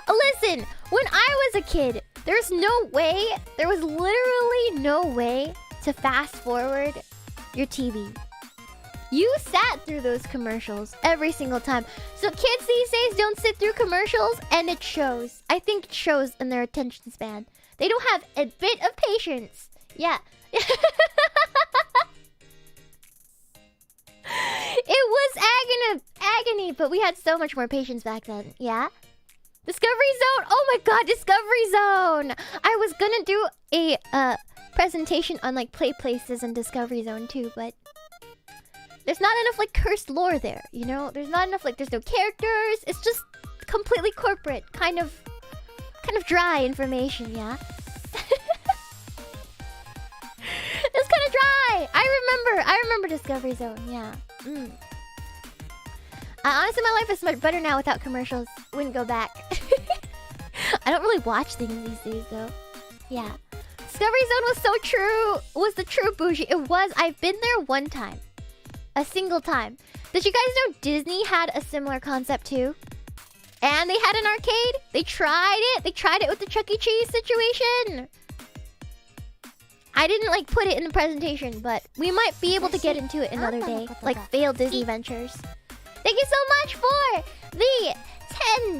Listen, when I was a kid, there was literally no way to fast forward your TV. You sat through those commercials every single time. So kids these days don't sit through commercials, and it shows. I think it shows in their attention span. They don't have a bit of patience. Yeah. It was agony, but we had so much more patience back then. Yeah. Discovery Zone. Oh my god, Discovery Zone. I was gonna do a presentation on like play places in Discovery Zone too, but There's not enough like cursed lore there, you know? There's not enough like there's no characters. It's just completely corporate, kind of dry information, yeah. It's kind of dry. I remember Discovery Zone, yeah. Honestly, my life is much better now without commercials. Wouldn't go back. I don't really watch things these days though. Yeah. Discovery Zone was so true. Was the true bougie. It was. I've been there one time. A single time. Did you guys know Disney had a similar concept too? And they had an arcade. They tried it. They tried it with the Chuck E. Cheese situation. I didn't like put it in the presentation, but we might be able to get into it another day. Like failed Disney ventures. Thank you so much for the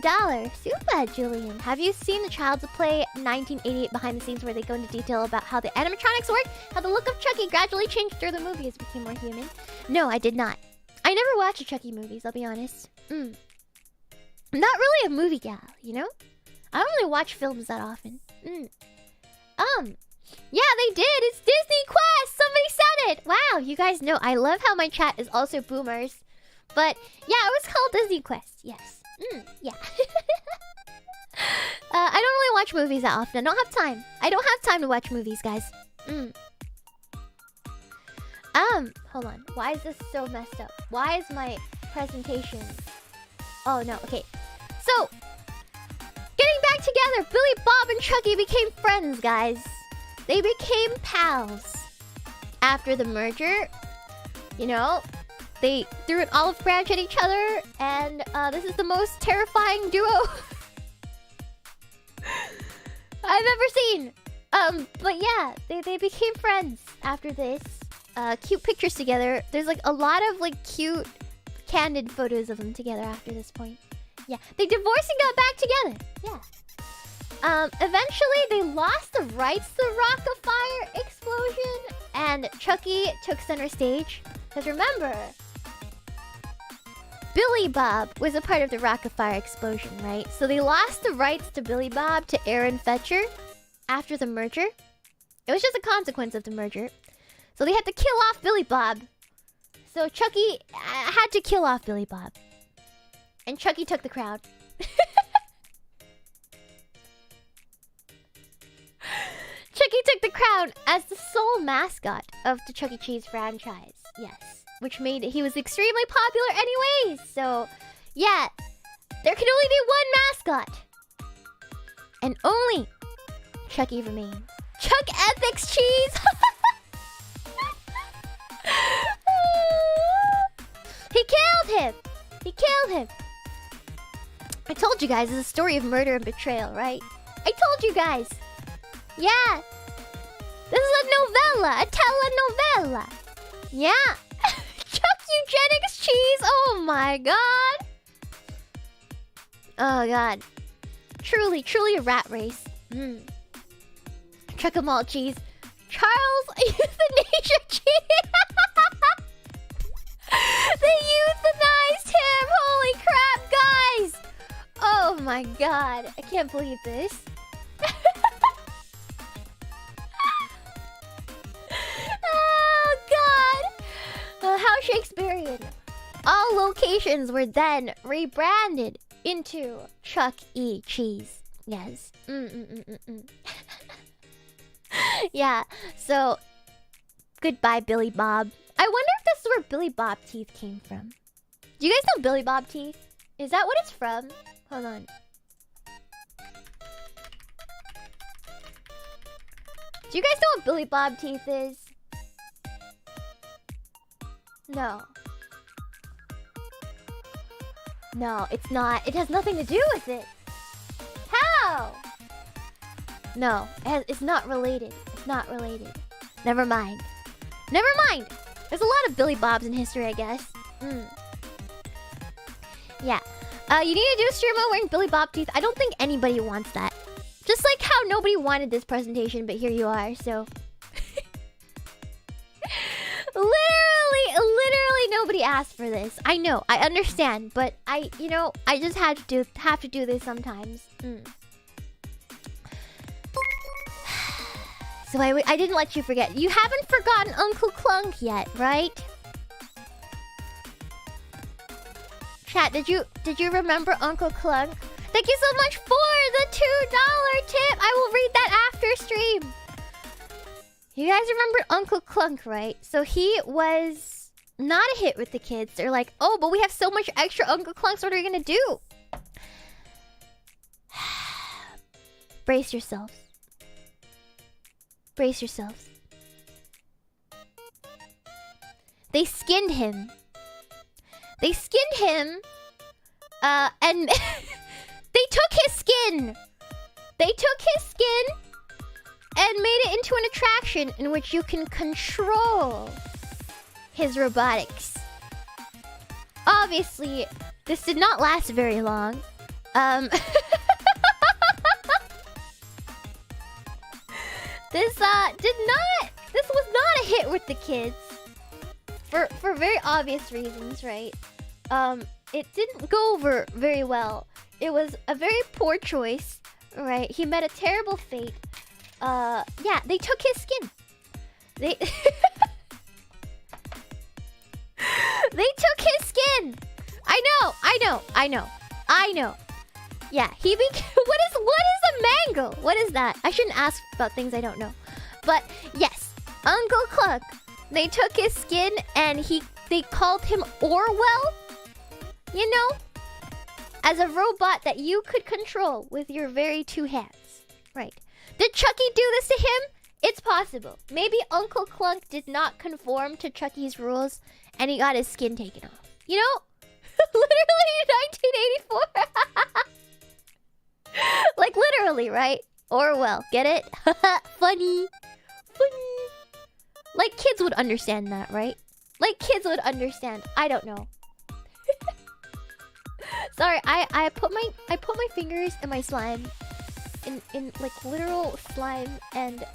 $10 super, Julian. Have you seen the Child's Play 1988 behind the scenes where they go into detail about how the animatronics work? How the look of Chucky gradually changed through the movie as he became more human? No, I did not. I never watched the Chucky movies, I'll be honest. I'm not really a movie gal, you know? I don't really watch films that often. Yeah, they did. It's Disney Quest. Somebody said it. Wow, you guys know. I love how my chat is also boomers. But yeah, it was called Disney Quest. Yes. Yeah. I don't really watch movies that often. I don't have time. I don't have time to watch movies, guys. Hold on. Why is this so messed up? Why is my presentation... Oh, no. Okay. So, getting back together, Billy, Bob, and Chucky became friends, guys. They became pals. After the merger, you know, they threw an olive branch at each other, and this is the most terrifying duo I've ever seen. But yeah, they became friends after this. Cute pictures together. There's like a lot of like cute, candid photos of them together after this point. Yeah, they divorced and got back together. Yeah. Eventually they lost the rights to the Rock of Fire explosion, and Chucky took center stage. Because remember, Billy Bob was a part of the Rock of Fire explosion, right? So they lost the rights to Billy Bob to Aaron Fetcher after the merger. It was just a consequence of the merger. So they had to kill off Billy Bob. So Chucky had to kill off Billy Bob. And Chucky took the crown. Chucky took the crown as the sole mascot of the Chuck E. Cheese franchise. Yes. Which made he was extremely popular anyways. So, yeah. There can only be one mascot. And only Chucky remains. Chuck Ethics Cheese! He killed him! He killed him! I told you guys, it's a story of murder and betrayal, right? I told you guys! Yeah! This is a novella! A telenovela! Yeah! Chuck Eugenics Cheese! Oh my god! Oh god. Truly, truly a rat race. Chuck 'em all cheese. Charles Euthanasia Cheese! They euthanized him! Holy crap, guys! Oh my god. I can't believe this. Oh god! How Shakespearean. All locations were then rebranded into Chuck E. Cheese. Yes. Yeah, so goodbye, Billy Bob. I wonder if this is where Billy Bob teeth came from. Do you guys know Billy Bob teeth? Is that what it's from? Hold on. Do you guys know what Billy Bob teeth is? No. No, it's not. It has nothing to do with it. How? No, it's not related. It's not related. Never mind. Never mind. There's a lot of Billy Bobs in history, I guess. Yeah. You need to do a stream mode wearing Billy Bob teeth. I don't think anybody wants that. Just like how nobody wanted this presentation, but here you are, so... Literally nobody asked for this. I know, I understand, but I just have to do this sometimes. So I didn't let you forget. You haven't forgotten Uncle Clunk yet, right? Chat, did you remember Uncle Clunk? Thank you so much for the $2 tip. I will read that after stream. You guys remember Uncle Clunk, right? So he was not a hit with the kids. They're like, oh, but we have so much extra Uncle Clunks. What are we gonna do? Brace yourselves. Brace yourselves. They skinned him. They skinned him, and they took his skin. They took his skin and made it into an attraction in which you can control his robotics. Obviously, this did not last very long. This was not a hit with the kids. For very obvious reasons, right? It didn't go over very well. It was a very poor choice, right? He met a terrible fate. Yeah, they took his skin. They they took his skin. I know. Yeah, he became. What is a mango? What is that? I shouldn't ask about things I don't know. But yes, Uncle Cluck. They took his skin and they called him Orwell. You know, as a robot that you could control with your very two hands. Right. Did Chucky do this to him? It's possible. Maybe Uncle Clunk did not conform to Chucky's rules and he got his skin taken off. You know? Literally 1984. Like literally, right? Orwell. Get it? Funny. Like kids would understand that, right? Like kids would understand. I don't know. Sorry, I put my fingers in my slime. In like literal slime, and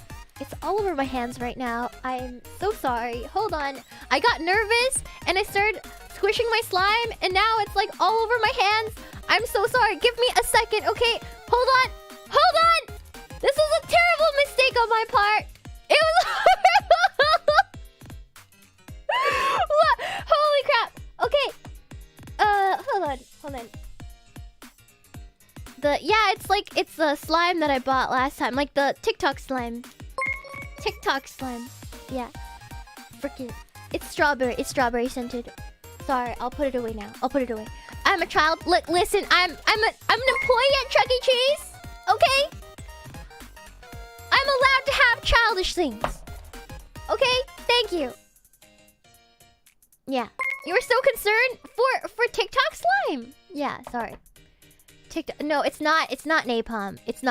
it's all over my hands right now. I'm so sorry. Hold on. I got nervous and I started squishing my slime and now it's like all over my hands. I'm so sorry. Give me a second, okay? Hold on. This is a terrible mistake on my part. It was what? Holy crap. Okay. Hold on. It's the slime that I bought last time, like the TikTok slime. Yeah. Freaking. It's strawberry scented. Sorry, I'll put it away now. I'm a child. Look, listen, I'm an employee at Chuck E. Cheese. Okay? I'm allowed to have childish things. Okay? Thank you. Yeah. You were so concerned for TikTok slime. Yeah, sorry. TikTok. No, it's not napalm. It's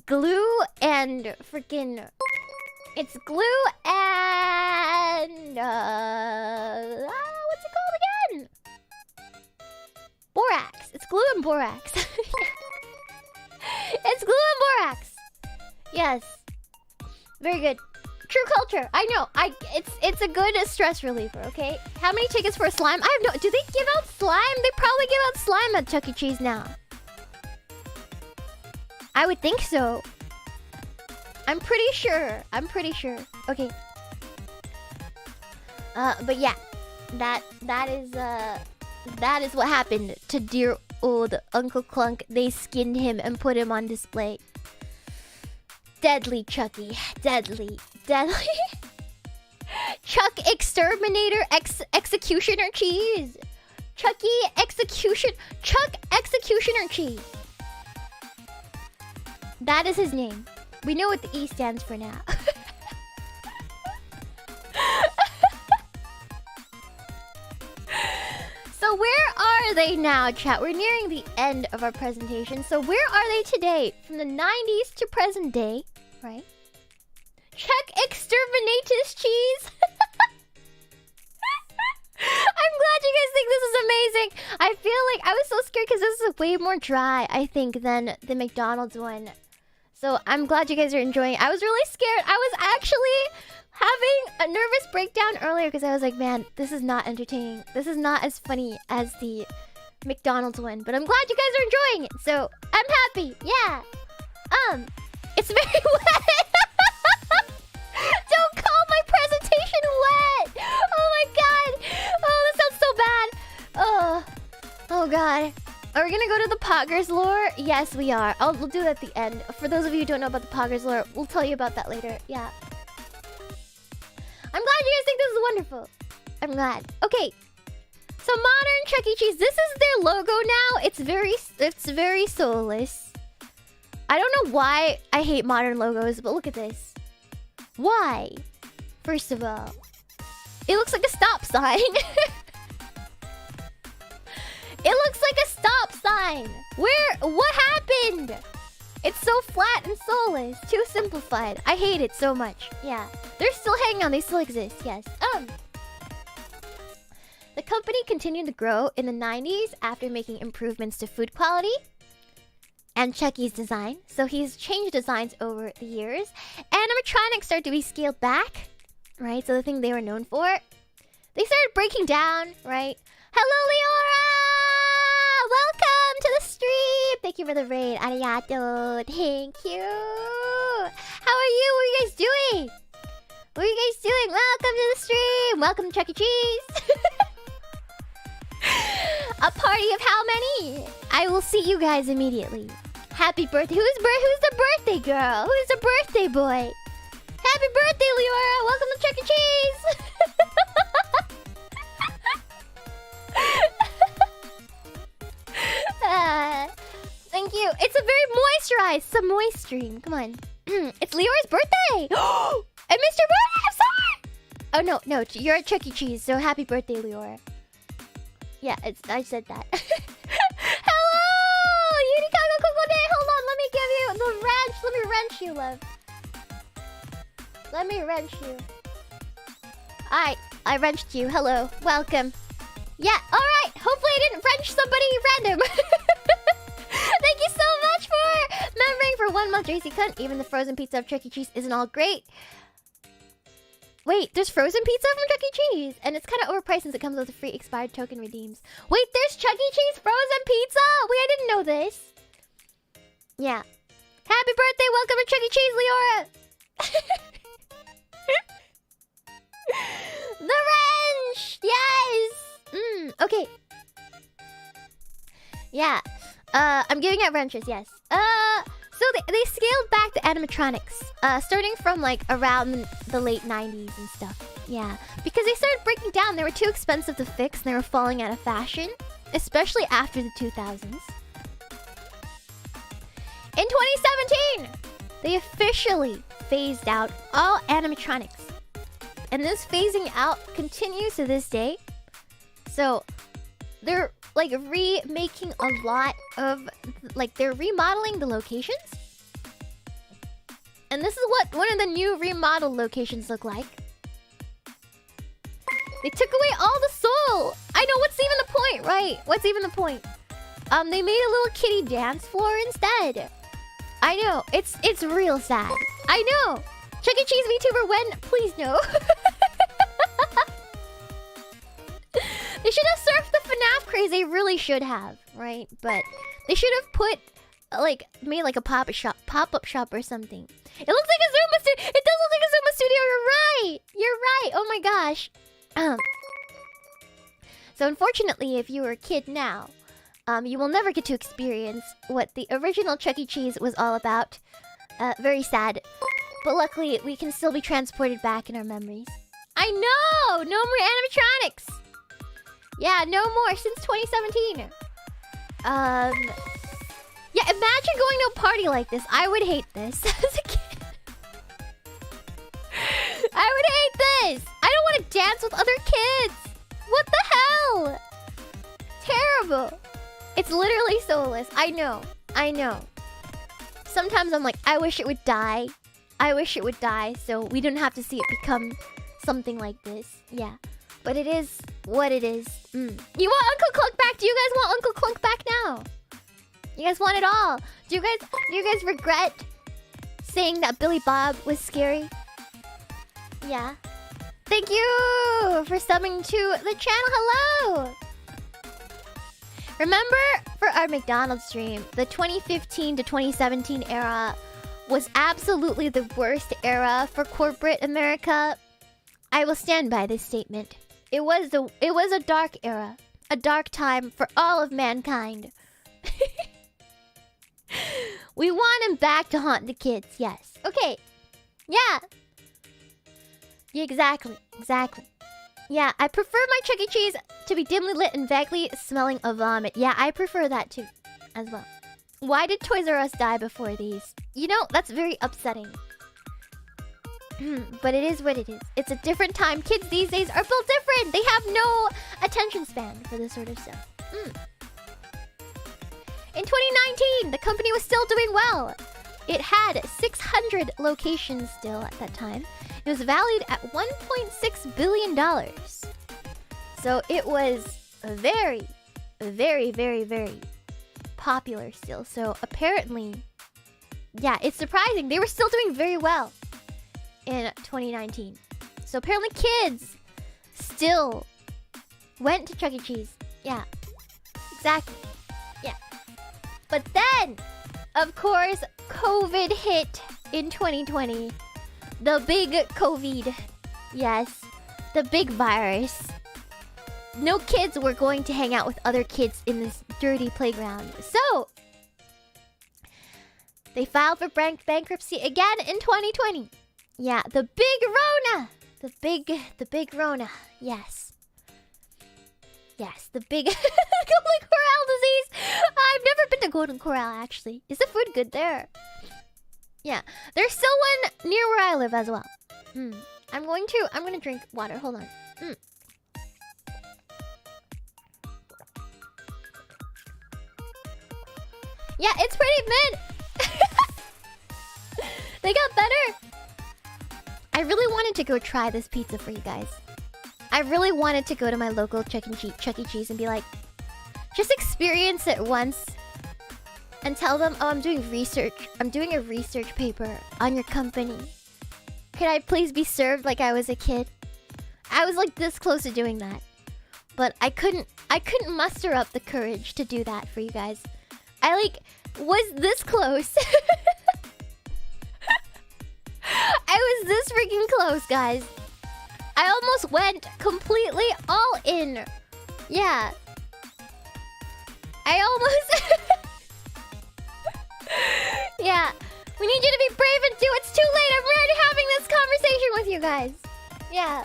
glue and freaking. It's glue and what's it called again? Borax. It's glue and borax. It's glue and borax. Yes. Very good. True culture. I know. It's a good stress reliever, okay? How many tickets for a slime? I have no... Do they give out slime? They probably give out slime at Chuck E. Cheese now. I would think so. I'm pretty sure. Okay. But yeah. That is what happened to dear old Uncle Clunk. They skinned him and put him on display. Deadly, Chucky. Deadly. Chuck Exterminator Executioner Cheese. Chuck Executioner Cheese. That is his name. We know what the E stands for now. So where are they now, chat? We're nearing the end of our presentation. So where are they today? From the 90s to present day, right? Check Exterminatus Cheese. I'm glad you guys think this is amazing. I feel like I was so scared because this is way more dry, I think, than the McDonald's one. So I'm glad you guys are enjoying it. I was really scared. I was actually having a nervous breakdown earlier because I was like, man, this is not entertaining. This is not as funny as the McDonald's one. But I'm glad you guys are enjoying it. So I'm happy. Yeah. It's very wet. Don't call my presentation wet. Oh my god. Oh, this sounds so bad. Oh god. Are we gonna go to the Poggers lore? Yes, we are. We'll do that at the end. For those of you who don't know about the Poggers lore, we'll tell you about that later. Yeah. I'm glad you guys think this is wonderful. I'm glad. Okay. So modern Chuck E. Cheese. This is their logo now. It's very soulless. I don't know why I hate modern logos, but look at this. Why? First of all, it looks like a stop sign. It looks like a stop sign. What happened? It's so flat and soulless. Too simplified. I hate it so much. Yeah. They're still hanging on. They still exist. Yes. The company continued to grow in the 90s after making improvements to food quality and Chuck E.'s design. So he's changed designs over the years. Animatronics started to be scaled back, right? So the thing they were known for. They started breaking down, right? Hello, Leora! Welcome to the stream! Thank you for the raid. Arigato. Thank you. How are you? What are you guys doing? What are you guys doing? Welcome to the stream. Welcome to Chuck E. Cheese. A party of how many? I will see you guys immediately. Happy birthday. Who's the birthday girl? Who's the birthday boy? Happy birthday, Leora. Welcome to Chuck E. Cheese. Thank you. It's a very moisturized, some moisturing. Come on. It's Leora's birthday. And Mr. Birthday, I'm sorry. Oh, no. You're at Chuck E. Cheese, so happy birthday, Leora. Yeah, I said that. Hello! Unikago Kokode! Hold on, let me give you the wrench. Let me wrench you, love. Let me wrench you. Alright, I wrenched you. Hello. Welcome. Yeah, alright. Hopefully I didn't wrench somebody random. Thank you so much for remembering for 1 month, JC Cunt. Even the frozen pizza of Chuck E. Cheese isn't all great. Wait, there's frozen pizza from Chuck E. Cheese, and it's kind of overpriced since it comes with a free expired token redeems. Wait, there's Chuck E. Cheese frozen pizza? Wait, I didn't know this. Yeah. Happy birthday, welcome to Chuck E. Cheese, Leora. The wrench! Yes! Okay. Yeah. I'm giving out wrenches, yes. So they scaled back the animatronics, starting from like around the late 90s and stuff. Yeah, because they started breaking down. They were too expensive to fix and they were falling out of fashion, especially after the 2000s. In 2017, they officially phased out all animatronics. And this phasing out continues to this day. So they're like remaking a lot of, like they're remodeling the locations. And this is what one of the new remodeled locations look like. They took away all the soul. I know, what's even the point, right? What's even the point? They made a little kitty dance floor instead. I know, it's real sad. I know. Chuck E. Cheese VTuber, when? Please no. They should have surfed the FNAF craze. They really should have, right? But they should have put, like, made like a pop-up shop or something. It looks like a Zuma studio. It does look like a Zuma studio. You're right. You're right. Oh my gosh. So unfortunately, if you were a kid now, you will never get to experience what the original Chuck E. Cheese was all about. Very sad. But luckily, we can still be transported back in our memories. I know! No more animatronics! Yeah, no more since 2017. Yeah, imagine going to a party like this. I would hate this as a kid. I would hate this. I don't want to dance with other kids. What the hell? Terrible. It's literally soulless. I know. I know. Sometimes I'm like, I wish it would die. I wish it would die so we don't have to see it become something like this. Yeah. But it is what it is. You want Uncle Clunk back? Do you guys want Uncle Clunk back now? You guys want it all? Do you guys regret saying that Billy Bob was scary? Yeah. Thank you for subbing to the channel. Hello. Remember, for our McDonald's stream, the 2015 to 2017 era was absolutely the worst era for corporate America. I will stand by this statement. It was a dark era. a dark time for all of mankind. We want him back to haunt the kids, yes. Okay. Yeah. Yeah, exactly. Yeah, I prefer my Chuck E. Cheese to be dimly lit and vaguely smelling of vomit. Yeah, I prefer that too, as well. Why did Toys R Us die before these? You know, that's very upsetting. But it is what it is. It's a different time. Kids these days are built different. They have no attention span for this sort of stuff. In 2019, the company was still doing well. It had 600 locations still at that time. It was valued at $1.6 billion. So it was very, very, very, very popular still. So apparently, yeah, it's surprising. They were still doing very well in 2019. So apparently kids still went to Chuck E. Cheese. Yeah, exactly. Yeah. But then, of course, COVID hit in 2020. The big COVID. Yes, the big virus. No kids were going to hang out with other kids in this dirty playground. So, they filed for bankruptcy again in 2020. Yeah, the big Rona. The big Rona. Yes. Yes, the big Golden Corral disease. I've never been to Golden Corral, actually. Is the food good there? Yeah, there's still one near where I live as well. I'm gonna drink water. Hold on. Yeah, it's pretty mid. They got better. I really wanted to go try this pizza for you guys. I really wanted to go to my local Chuck E. Cheese and be like, just experience it once and tell them, oh, I'm doing research. I'm doing a research paper on your company. Could I please be served like I was a kid? I was like this close to doing that. But I couldn't muster up the courage to do that for you guys. I like was this close. I was this freaking close, guys. I almost went completely all in. Yeah. I almost... Yeah. We need you to be brave and do it. It's too late. I'm already having this conversation with you guys. Yeah.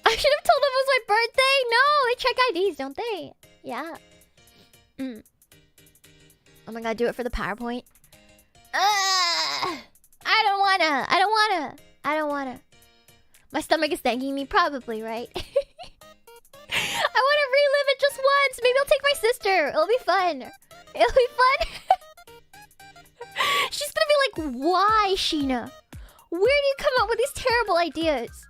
I should have told them it was my birthday. No, they check IDs, don't they? Yeah. Oh my god, do it for the PowerPoint. I don't wanna. My stomach is thanking me, probably, right? I want to relive it just once. Maybe I'll take my sister. It'll be fun. It'll be fun. She's gonna be like, why, Shiina? Where do you come up with these terrible ideas?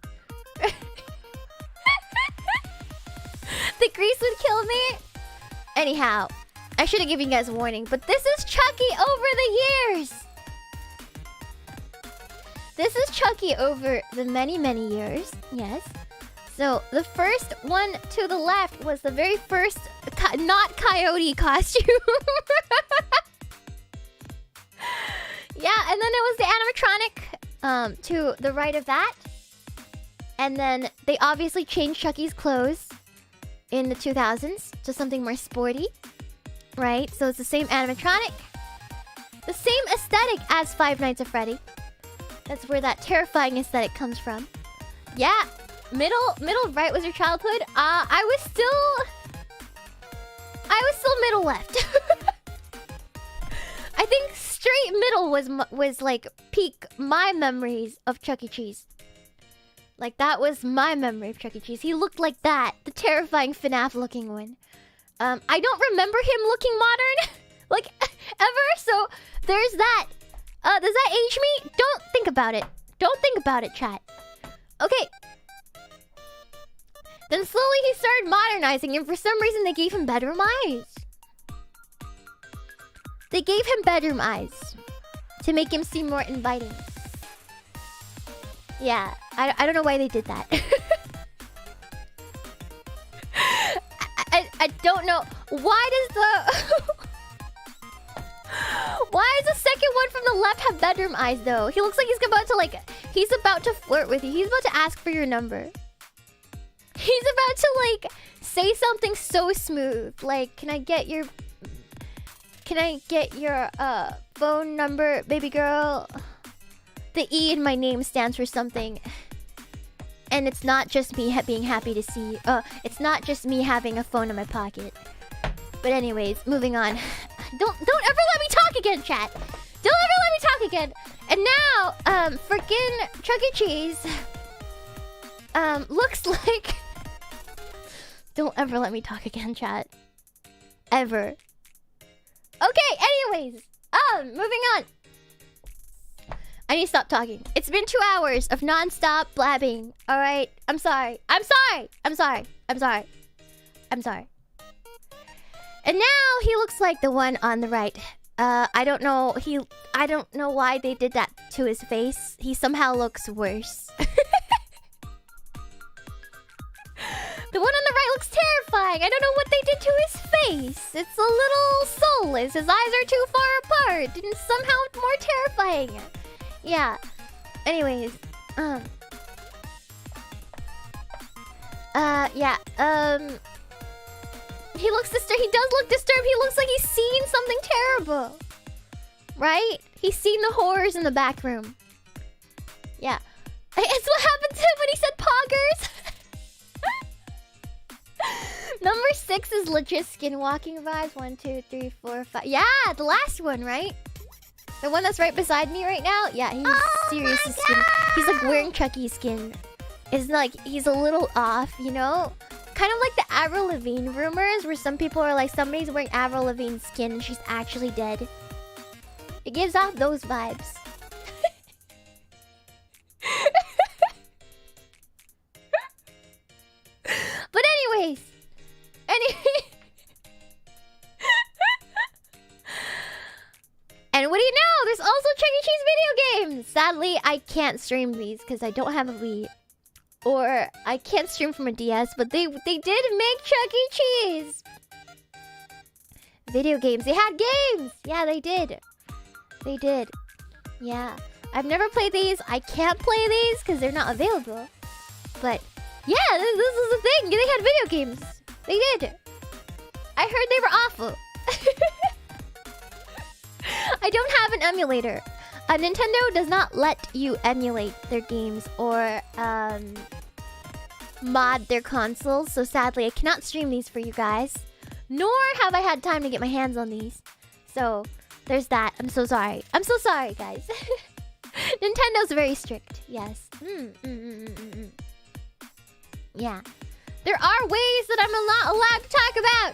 The grease would kill me. Anyhow, I should have given you guys a warning, but this is Chucky over the years. This is Chucky over the many, many years. Yes. So the first one to the left was the very first not coyote costume. Yeah, and then it was the animatronic to the right of that. And then they obviously changed Chucky's clothes in the 2000s to something more sporty. Right? So it's the same animatronic. The same aesthetic as Five Nights at Freddy. That's where that terrifying aesthetic comes from. Yeah, middle right was your childhood. I was still middle left. I think straight middle was like peak my memories of Chuck E. Cheese. Like that was my memory of Chuck E. Cheese. He looked like that, the terrifying FNAF looking one. I don't remember him looking modern, like ever. So there's that. Does that age me? Don't think about it. Don't think about it, chat. Okay. Then slowly he started modernizing, and for some reason they gave him bedroom eyes. They gave him bedroom eyes to make him seem more inviting. Yeah, I don't know why they did that. I don't know. Why does the... Why does the second one from the left have bedroom eyes, though? He looks like he's about to flirt with you. He's about to ask for your number. He's about to like say something so smooth. Like, can I get your phone number, baby girl? The E in my name stands for something. And it's not just me being happy to see you. It's not just me having a phone in my pocket. But anyways, moving on. Don't ever let me talk again, chat. Don't ever let me talk again. And now, freaking Chuck E. Cheese looks like... Don't ever let me talk again, chat. Ever. Okay, anyways. Moving on. I need to stop talking. It's been 2 hours of non-stop blabbing. Alright? I'm sorry. I'm sorry. I'm sorry. I'm sorry. I'm sorry. And now he looks like the one on the right. I don't know why they did that to his face. He somehow looks worse. The one on the right looks terrifying. I don't know what they did to his face. It's a little soulless. His eyes are too far apart and somehow more terrifying. Yeah. Anyways, yeah. He looks disturbed. He does look disturbed. He looks like he's seen something terrible. Right? He's seen the horrors in the back room. Yeah. It's what happened to him when he said poggers. Number 6 is legit skinwalking vibes. 1, 2, 3, 4, 5. Yeah, the last one, right? The one that's right beside me right now? Yeah, he's serious skin. He's like wearing Chucky skin. It's like he's a little off, you know? Kind of like the Avril Lavigne rumors where some people are like, somebody's wearing Avril Lavigne's skin and she's actually dead. It gives off those vibes. But anyways. And what do you know? There's also Chuck E. Cheese video games! Sadly, I can't stream these because I don't have a Wii. Or I can't stream from a DS, but they did make Chuck E. Cheese! Video games. They had games! Yeah, they did. They did. Yeah. I've never played these. I can't play these because they're not available. But yeah, this is the thing. They had video games. They did. I heard they were awful. I don't have an emulator. Nintendo does not let you emulate their games or mod their consoles. So sadly, I cannot stream these for you guys. Nor have I had time to get my hands on these. So there's that. I'm so sorry. I'm so sorry, guys. Nintendo's very strict. Yes. Yeah. There are ways that I'm not allowed to talk about.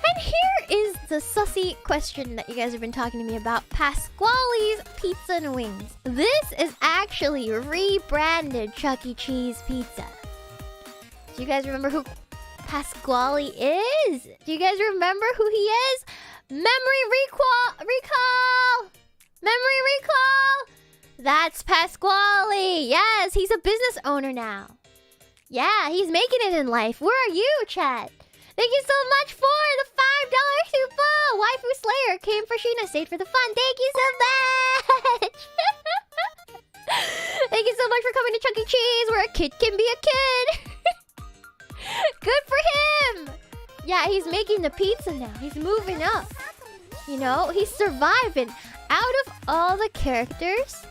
And here is the sussy question that you guys have been talking to me about. Pasquale's Pizza and Wings. This is actually rebranded Chuck E. Cheese Pizza. Do you guys remember who Pasquale is? Do you guys remember who he is? Memory recall! Memory recall! That's Pasquale! Yes, he's a business owner now. Yeah, he's making it in life. Where are you, chat? Thank you so much for the $5 super! Waifu Slayer came for Shiina, stayed for the fun. Thank you so much! Thank you so much for coming to Chuck E. Cheese, where a kid can be a kid! Good for him! Yeah, he's making the pizza now. He's moving up. You know, he's surviving. Out of all the characters...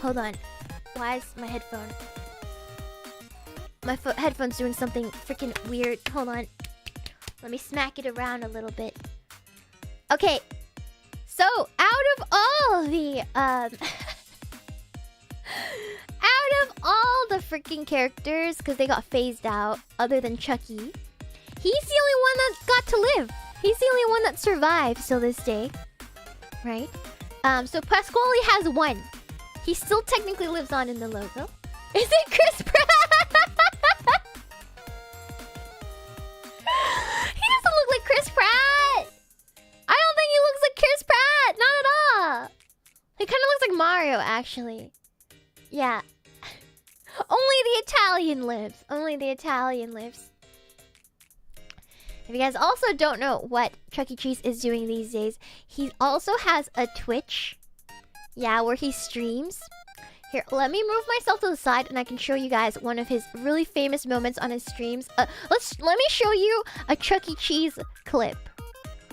hold on. Why is my headphone? My headphone's doing something freaking weird. Hold on. Let me smack it around a little bit. Okay. So, out of all the freaking characters, because they got phased out, other than Chucky, he's the only one that got to live. He's the only one that survived till this day. Right? So Pasquale has one. He still technically lives on in the logo. Is it Chris Pratt? He doesn't look like Chris Pratt. I don't think he looks like Chris Pratt. Not at all. He kind of looks like Mario, actually. Yeah. Only the Italian lives. Only the Italian lives. If you guys also don't know what Chuck E. Cheese is doing these days, he also has a Twitch. Yeah, where he streams. Here, let me move myself to the side and I can show you guys one of his really famous moments on his streams. Let me show you a Chuck E. Cheese clip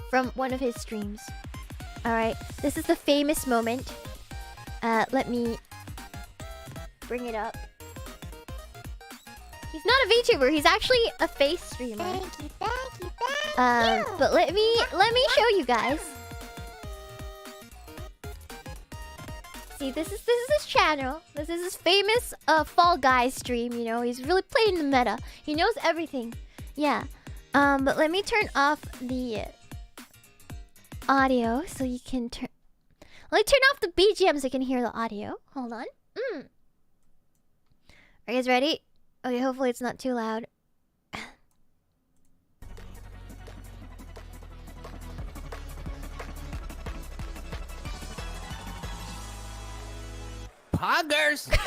from one of his streams. Alright, this is the famous moment. Let me bring it up. He's not a VTuber, he's actually a face streamer. Thank you, thank you, thank you. But let me show you guys. See, this is his channel. This is his famous Fall Guys stream, you know. He's really playing the meta. He knows everything. Yeah. But let me turn off the audio so you can turn... Let me turn off the BGM so you can hear the audio. Hold on. Are you guys ready? Okay, hopefully it's not too loud. Poggers! That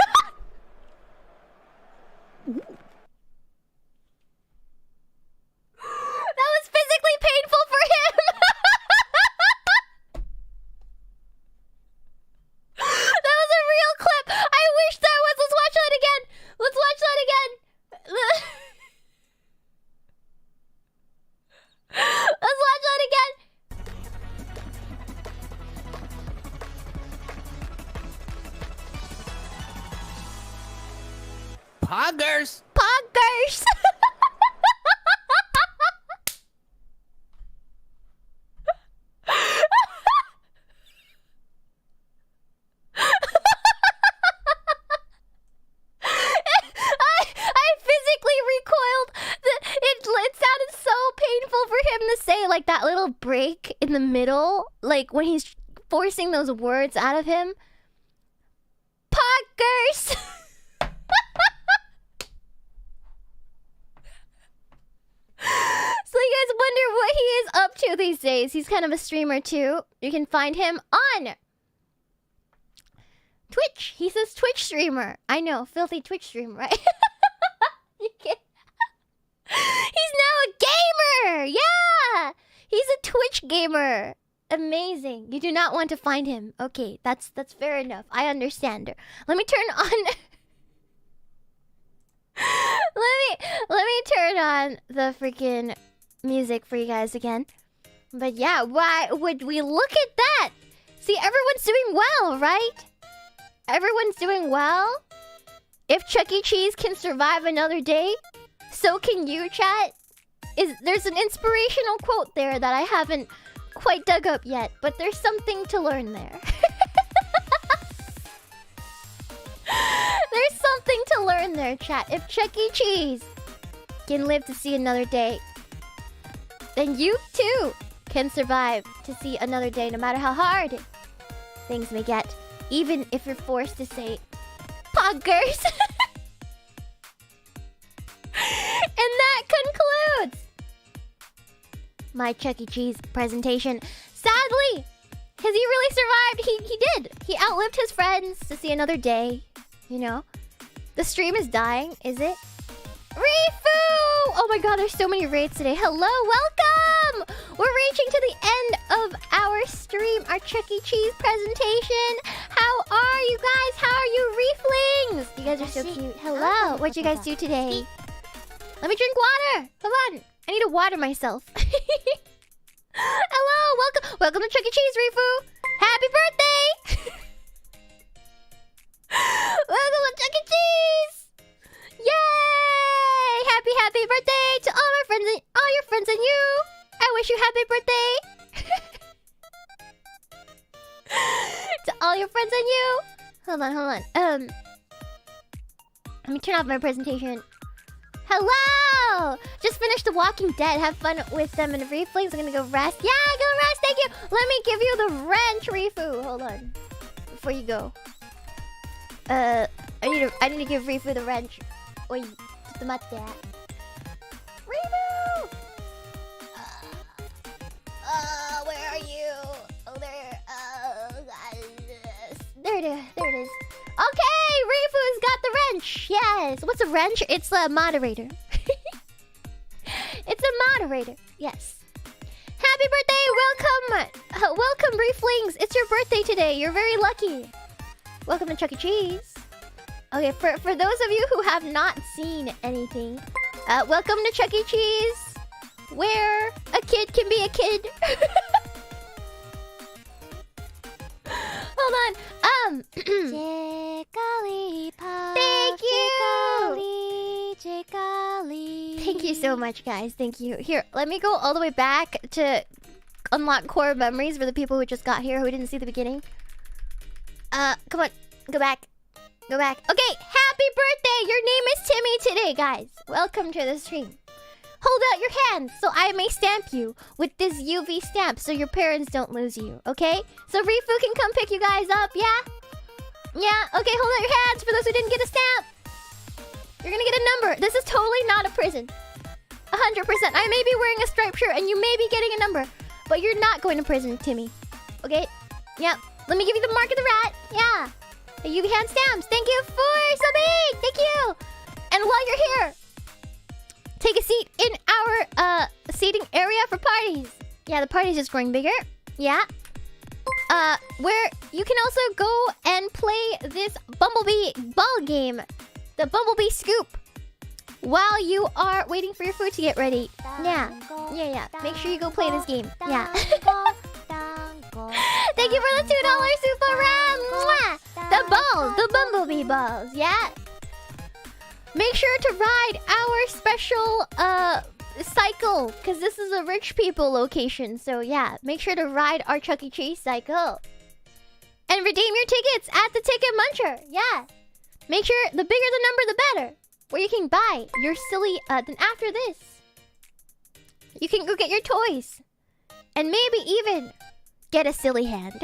was physically painful for him! That was a real clip! I wish that was... Let's watch that again! Let's watch that again! Let's watch that again! Poggers! Poggers! I physically recoiled. It sounded so painful for him to say, like that little break in the middle, like when he's forcing those words out of him. Poggers! So you guys wonder what he is up to these days. He's kind of a streamer too. You can find him on Twitch. He says Twitch streamer. I know, filthy Twitch streamer, right? You can... He's now a gamer! Yeah! He's a Twitch gamer. Amazing. You do not want to find him. Okay, that's fair enough. I understand. Let me turn on... let me turn on the freaking music for you guys again. But yeah, why would we look at that? See, everyone's doing well, right? Everyone's doing well. If Chuck E. Cheese can survive another day, so can you, chat. There's an inspirational quote there that I haven't quite dug up yet, but there's something to learn there. There's something to learn there, chat. If Chuck E. Cheese can live to see another day, then you too can survive to see another day, no matter how hard things may get, even if you're forced to say poggers. And that concludes my Chuck E. Cheese presentation. Sadly, has he really survived? He did. He outlived his friends to see another day. You know? The stream is dying, is it? Rifu! Oh my god, there's so many raids today. Hello, welcome! We're reaching to the end of our stream, our Chuck E. Cheese presentation. How are you guys? How are you, Reeflings? You guys are so cute. Hello, what'd you guys do today? Let me drink water. Come on. I need to water myself. Hello, welcome to Chuck E. Cheese, Rifu. Happy birthday! Welcome to Chuck E. Cheese! Yay! Happy birthday to all my friends and all your friends and you. I wish you happy birthday. To all your friends and you. Hold on. Let me turn off my presentation. Hello! Just finished The Walking Dead. Have fun with them and Reflings. I'm gonna go rest. Yeah, go rest. Thank you. Let me give you the wrench, Rifu. Hold on. Before you go. I need to give Rifu the wrench. Oi, tsumatte. Rifu! Where are you? Oh, there. There it is. Okay, Rifu's got the wrench. Yes. What's a wrench? It's a moderator. It's a moderator. Yes. Happy birthday! Welcome! Welcome, Brieflings! It's your birthday today. You're very lucky. Welcome to Chuck E. Cheese. Okay, for those of you who have not seen anything, welcome to Chuck E. Cheese, where a kid can be a kid. Hold on. Thank you. Thank you so much, guys. Thank you. Here, let me go all the way back to unlock core memories for the people who just got here who didn't see the beginning. Come on, go back. Go back. Okay, happy birthday! Your name is Timmy today, guys. Welcome to the stream. Hold out your hands so I may stamp you with this UV stamp so your parents don't lose you, okay? So Rifu can come pick you guys up, yeah? Yeah, okay, hold out your hands for those who didn't get a stamp. You're gonna get a number. This is totally not a prison. 100%. I may be wearing a striped shirt and you may be getting a number, but you're not going to prison, Timmy. Okay? Yeah. Let me give you the mark of the rat. Yeah. The UV hand stamps. Thank you for subbing. Thank you. And while you're here, take a seat in our seating area for parties. Yeah, the party's just growing bigger. Yeah. Where you can also go and play this Bumblebee ball game, the Bumblebee Scoop, while you are waiting for your food to get ready. Yeah. Make sure you go play this game. Yeah. Thank you for the $2 super ram. Mwah! The balls, the Bumblebee balls. Yeah. Make sure to ride our special cycle, because this is a rich people location. So yeah, make sure to ride our Chuck E. Cheese cycle. And redeem your tickets at the Ticket Muncher. Yeah. Make sure the bigger the number, the better. Where you can buy your silly, then after this, you can go get your toys. And maybe even get a silly hand.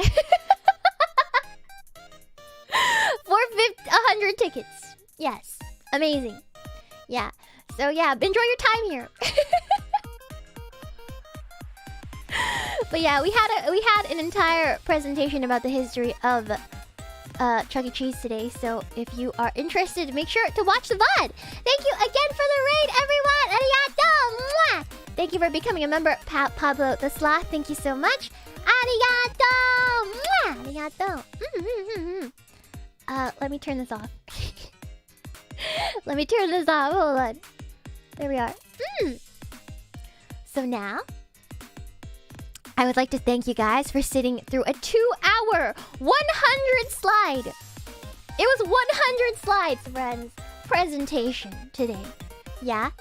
For 100 tickets. Yes. Amazing. Yeah. So yeah, enjoy your time here. But yeah, we had an entire presentation about the history of Chuck E. Cheese today. So if you are interested, make sure to watch the VOD. Thank you again for the raid, everyone. Arigato. Mwah! Thank you for becoming a member, Pablo the Sloth. Thank you so much. Arigato. Mwah! Arigato. Let me turn this off. Let me turn this off. Hold on. There we are. So now, I would like to thank you guys for sitting through a 2-hour, 100 slide. It was 100 slides, friends. Presentation today. Yeah?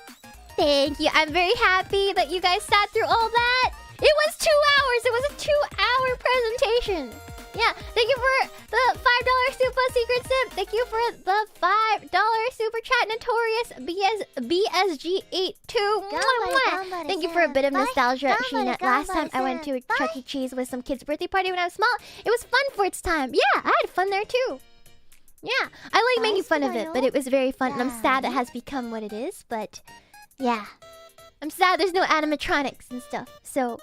Thank you. I'm very happy that you guys sat through all that. It was 2 hours. It was a 2-hour presentation. Yeah, thank you for the $5 Super Secret Sip. Thank you for the $5 Super Chat Notorious BSG82. Thank you for a bit of nostalgia, Sheena. Last time I went to a Chuck E. Cheese with some kids' birthday party when I was small. It was fun for its time. Yeah, I had fun there too. Yeah, I like making fun of it, but it was very fun, and I'm sad it has become what it is, but yeah. I'm sad there's no animatronics and stuff, so,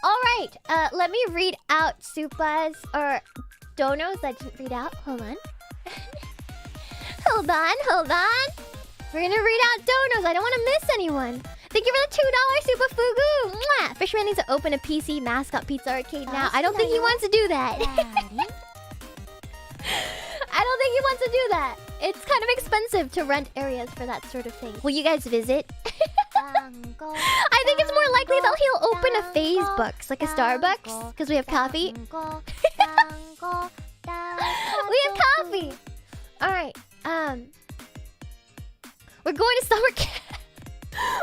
Alright, let me read out Supas or donos that I didn't read out. Hold on. Hold on. We're gonna read out donos. I don't want to miss anyone. Thank you for the $2 Super Fugu. Mwah! Fishman needs to open a PC mascot pizza arcade now. I don't think he wants to do that. I don't think he wants to do that. It's kind of expensive to rent areas for that sort of thing. Will you guys visit? I think it's more likely that he'll open a phase Bucks, like a Starbucks, because we have coffee. We have coffee. All right. We're going to summer camp.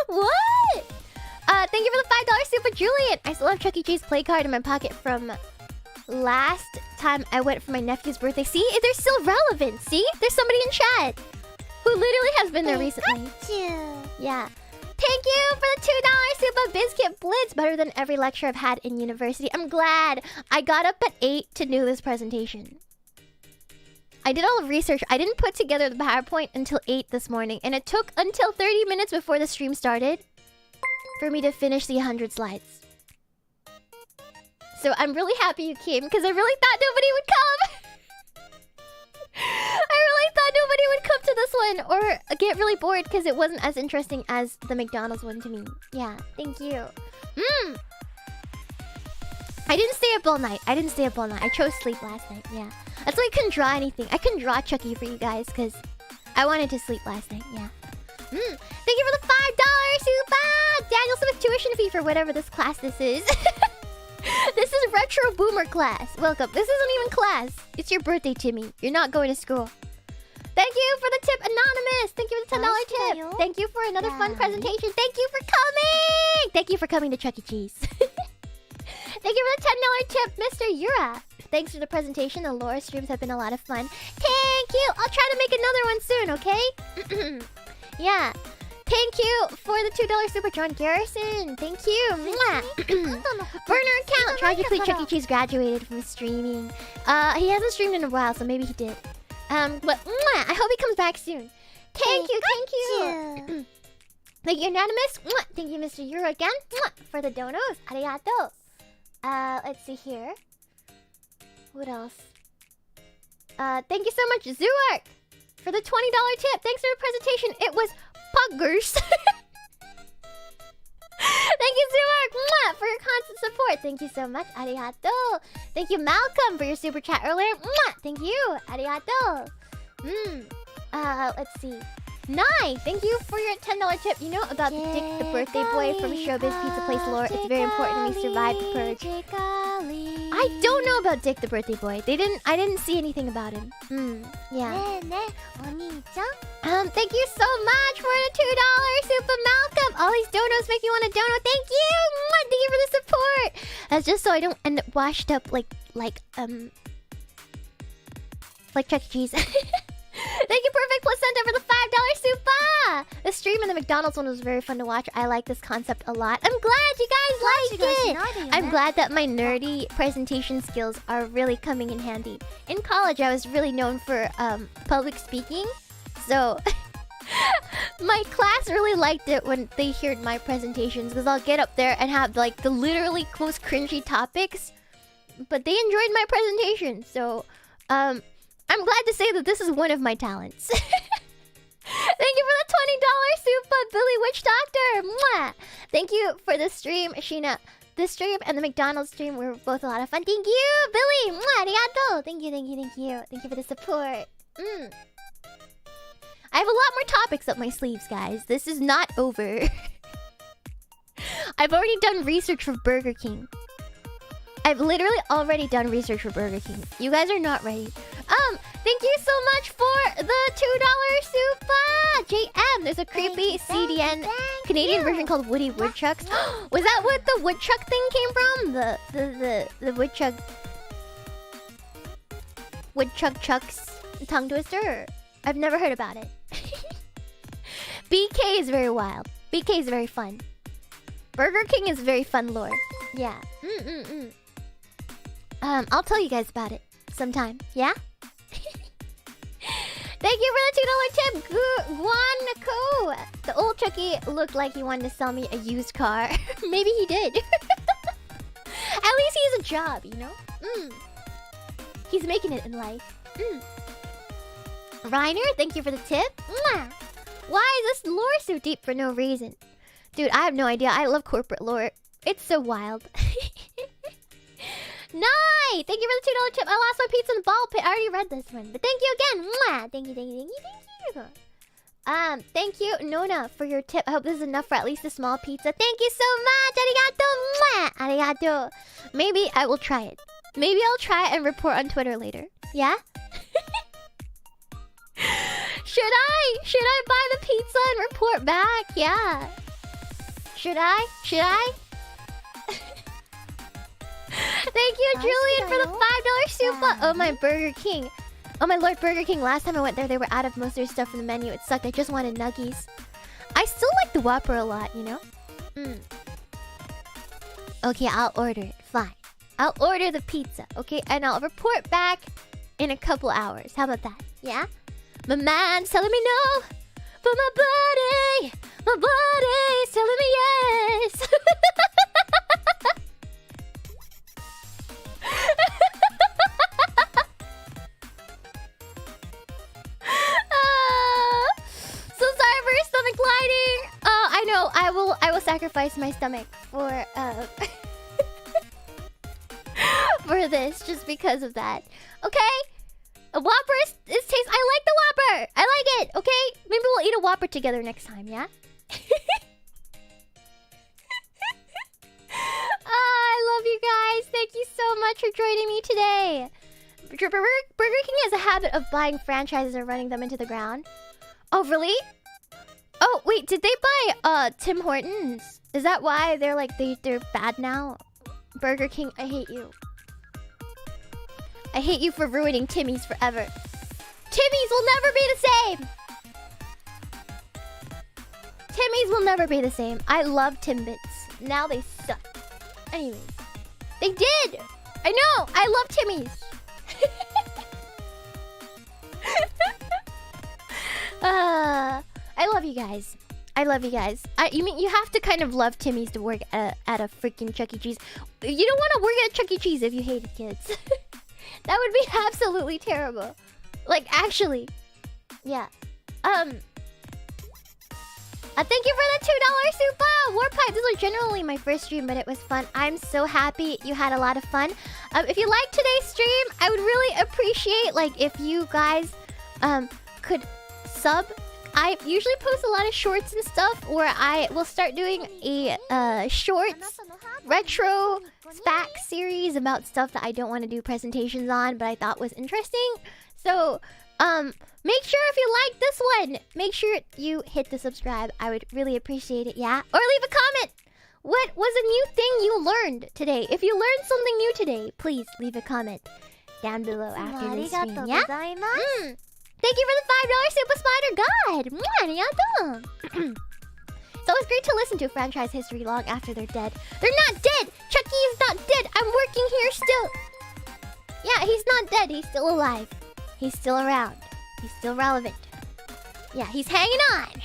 What? Thank you for the $5 Super Julian. I still have Chuck E. Cheese play card in my pocket from last time I went for my nephew's birthday. See, they're still relevant. See, there's somebody in chat who literally has been there recently. Yeah. Thank you for the $2 Super Biscuit Blitz. Better than every lecture I've had in university. I'm glad. I got up at 8 to do this presentation. I did all the research. I didn't put together the PowerPoint until 8 this morning. And it took until 30 minutes before the stream started for me to finish the 100 slides. So I'm really happy you came because I really thought nobody would come. I really thought nobody would come to this one or get really bored because it wasn't as interesting as the McDonald's one to me. Yeah, thank you. I didn't stay up all night. I chose sleep last night. Yeah, that's why I couldn't draw anything. I couldn't draw Chucky for you guys because I wanted to sleep last night. Yeah. Thank you for the $5 super. Daniel Smith tuition fee for whatever this class this is. This is retro boomer class. Welcome. This isn't even class. It's your birthday, Timmy. You're not going to school. Thank you for the tip, Anonymous. Thank you for the $10 tip. Thank you for another fun presentation. Thank you for coming. Thank you for coming to Chuck E. Cheese. Thank you for the $10 tip, Mr. Yura. Thanks for the presentation. The lore streams have been a lot of fun. Thank you. I'll try to make another one soon, okay? Yeah. Thank you for the $2 super, John Garrison. Thank you. Burner account. Tragically, Chuck E. Cheese graduated from streaming. He hasn't streamed in a while, so maybe he did. But I hope he comes back soon. Thank you. Thank you, Anonymous. Thank you, Mr. Euro again, for the donos. Arigato. Let's see here. What else? Thank you so much, Zuark, for the $20 tip. Thanks for the presentation. It was Puggers. Thank you, Zuark, for your constant support. Thank you so much. Arigato. Thank you, Malcolm, for your super chat earlier. Thank you. Arigato. Let's see. Nai, thank you for your $10 tip. You know about Dick the birthday boy from Showbiz Pizza Place lore. It's very important we survived the purge. I don't know about Dick the birthday boy. I didn't see anything about him. Yeah. Thank you so much for the $2 super, Malcolm. All these donos make me want to dono. Thank you. Thank you for the support. That's just so I don't end up washed up like Chuck E. Cheese. Thank you, Perfect Placenta, for the $5 super! The stream and the McDonald's one was very fun to watch. I like this concept a lot. I'm glad you guys liked it! I'm glad that my nerdy presentation skills are really coming in handy. In college, I was really known for public speaking. So, my class really liked it when they heard my presentations. Because I'll get up there and have like the literally most cringy topics. But they enjoyed my presentation. So, I'm glad to say that this is one of my talents. Thank you for the $20 super, Billy Witch Doctor. Mwah! Thank you for the stream, Shiina. This stream and the McDonald's stream were both a lot of fun. Thank you, Billy. Mwah! Arigato. Thank you. Thank you for the support. I have a lot more topics up my sleeves, guys. This is not over. I've already done research for Burger King. I've literally already done research for Burger King. You guys are not ready. Thank you so much for the $2 super! JM, there's a creepy CDN Canadian version called Woody Woodchucks. Was that what the woodchuck thing came from? The woodchuck... Woodchuck Chucks tongue twister? I've never heard about it. BK is very wild. BK is very fun. Burger King is very fun lore. Yeah. I'll tell you guys about it sometime. Yeah? Thank you for the $2 tip, Guanaco. The old Chucky looked like he wanted to sell me a used car. Maybe he did. At least he has a job, you know? He's making it in life. Reiner, thank you for the tip. Why is this lore so deep for no reason? Dude, I have no idea. I love corporate lore. It's so wild. Nice! Thank you for the $2 tip. I lost my pizza in the ball pit. I already read this one. But thank you again. Mwah! Thank you. Thank you, Nona, for your tip. I hope this is enough for at least a small pizza. Thank you so much. Arigato. Mwah! Arigato. Maybe I will try it. Maybe I'll try it and report on Twitter later. Yeah? Should I buy the pizza and report back? Yeah. Should I? Thank you, Julian, for the $5 super. Oh, my Burger King. Oh, my Lord Burger King. Last time I went there, they were out of most of their stuff from the menu. It sucked. I just wanted nuggies. I still like the Whopper a lot, you know? Okay, I'll order it. Fine. I'll order the pizza, okay? And I'll report back in a couple hours. How about that? Yeah? My mind's telling me no, but my body's telling me yes. I will sacrifice my stomach for for this just because of that. Okay? A Whopper is taste. I like the Whopper. I like it. Okay? Maybe we'll eat a Whopper together next time, yeah? I love you guys. Thank you so much for joining me today. Burger King has a habit of buying franchises and running them into the ground. Oh, really? Oh, wait, did they buy Tim Hortons? Is that why they're like they're bad now? Burger King, I hate you. I hate you for ruining Timmy's forever. Timmy's will never be the same. Timmy's will never be the same. I love Timbits. Now they suck. Anyways, they did. I know. I love Timmy's. I love you guys. I love you guys. You mean you have to kind of love Timmy's to work at a freaking Chuck E. Cheese. You don't want to work at Chuck E. Cheese if you hated kids. That would be absolutely terrible. Like, actually. Yeah. Thank you for the $2 super! Warpipe, this was generally my first stream, but it was fun. I'm so happy you had a lot of fun. If you liked today's stream, I would really appreciate, like, if you guys, could sub. I usually post a lot of shorts and stuff, where I will start doing a, shorts, retro, SPAC series about stuff that I don't want to do presentations on, but I thought was interesting. So, make sure if you like this one, make sure you hit the subscribe. I would really appreciate it, yeah? Or leave a comment! What was a new thing you learned today? If you learned something new today, please leave a comment down below after this stream, yeah? Thank you for the $5 Super Spider God! Arigato! It's always great to listen to franchise history long after they're dead. They're not dead! Chucky is not dead! I'm working here still! Yeah, he's not dead. He's still alive. He's still around. He's still relevant. Yeah, he's hanging on.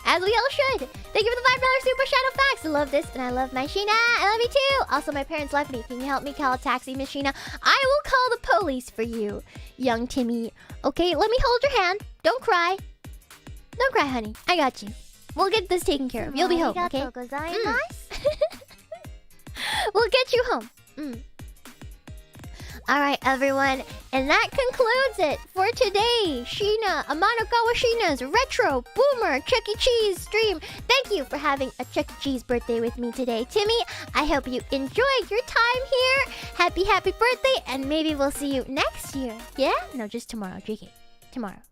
As we all should. Thank you for the $5 Super Shadow Facts. I love this and I love my Shiina. I love you too. Also, my parents left me. Can you help me call a taxi, Miss Shiina? I will call the police for you, young Timmy. Okay, let me hold your hand. Don't cry. Don't cry, honey. I got you. We'll get this taken care of. You'll be home, okay? We'll get you home. Alright, everyone. And that concludes it for today. Shiina, Amanogawa Shiina's Retro Boomer Chuck E. Cheese stream. Thank you for having a Chuck E. Cheese birthday with me today, Timmy. I hope you enjoyed your time here. Happy birthday, and maybe we'll see you next year. Yeah? No, just tomorrow, JK. Tomorrow.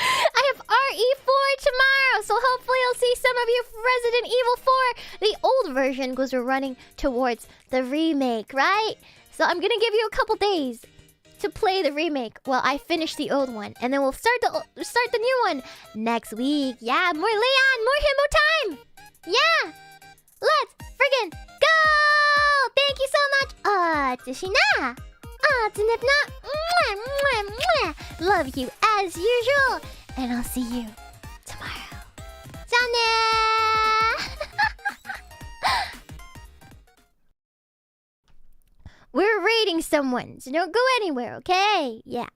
I have RE4 tomorrow, so hopefully I'll see some of you for Resident Evil 4. The old version because we're running towards the remake, right? So I'm gonna give you a couple days to play the remake while I finish the old one, and then we'll start the new one next week. Yeah, more Leon, more Himbo time. Yeah, let's friggin' go! Thank you so much. It's Shiina. It's Nipna. Mwah, mwah, mwah. Love you as usual. And I'll see you tomorrow. Jane! We're raiding someone, so don't go anywhere, okay? Yeah.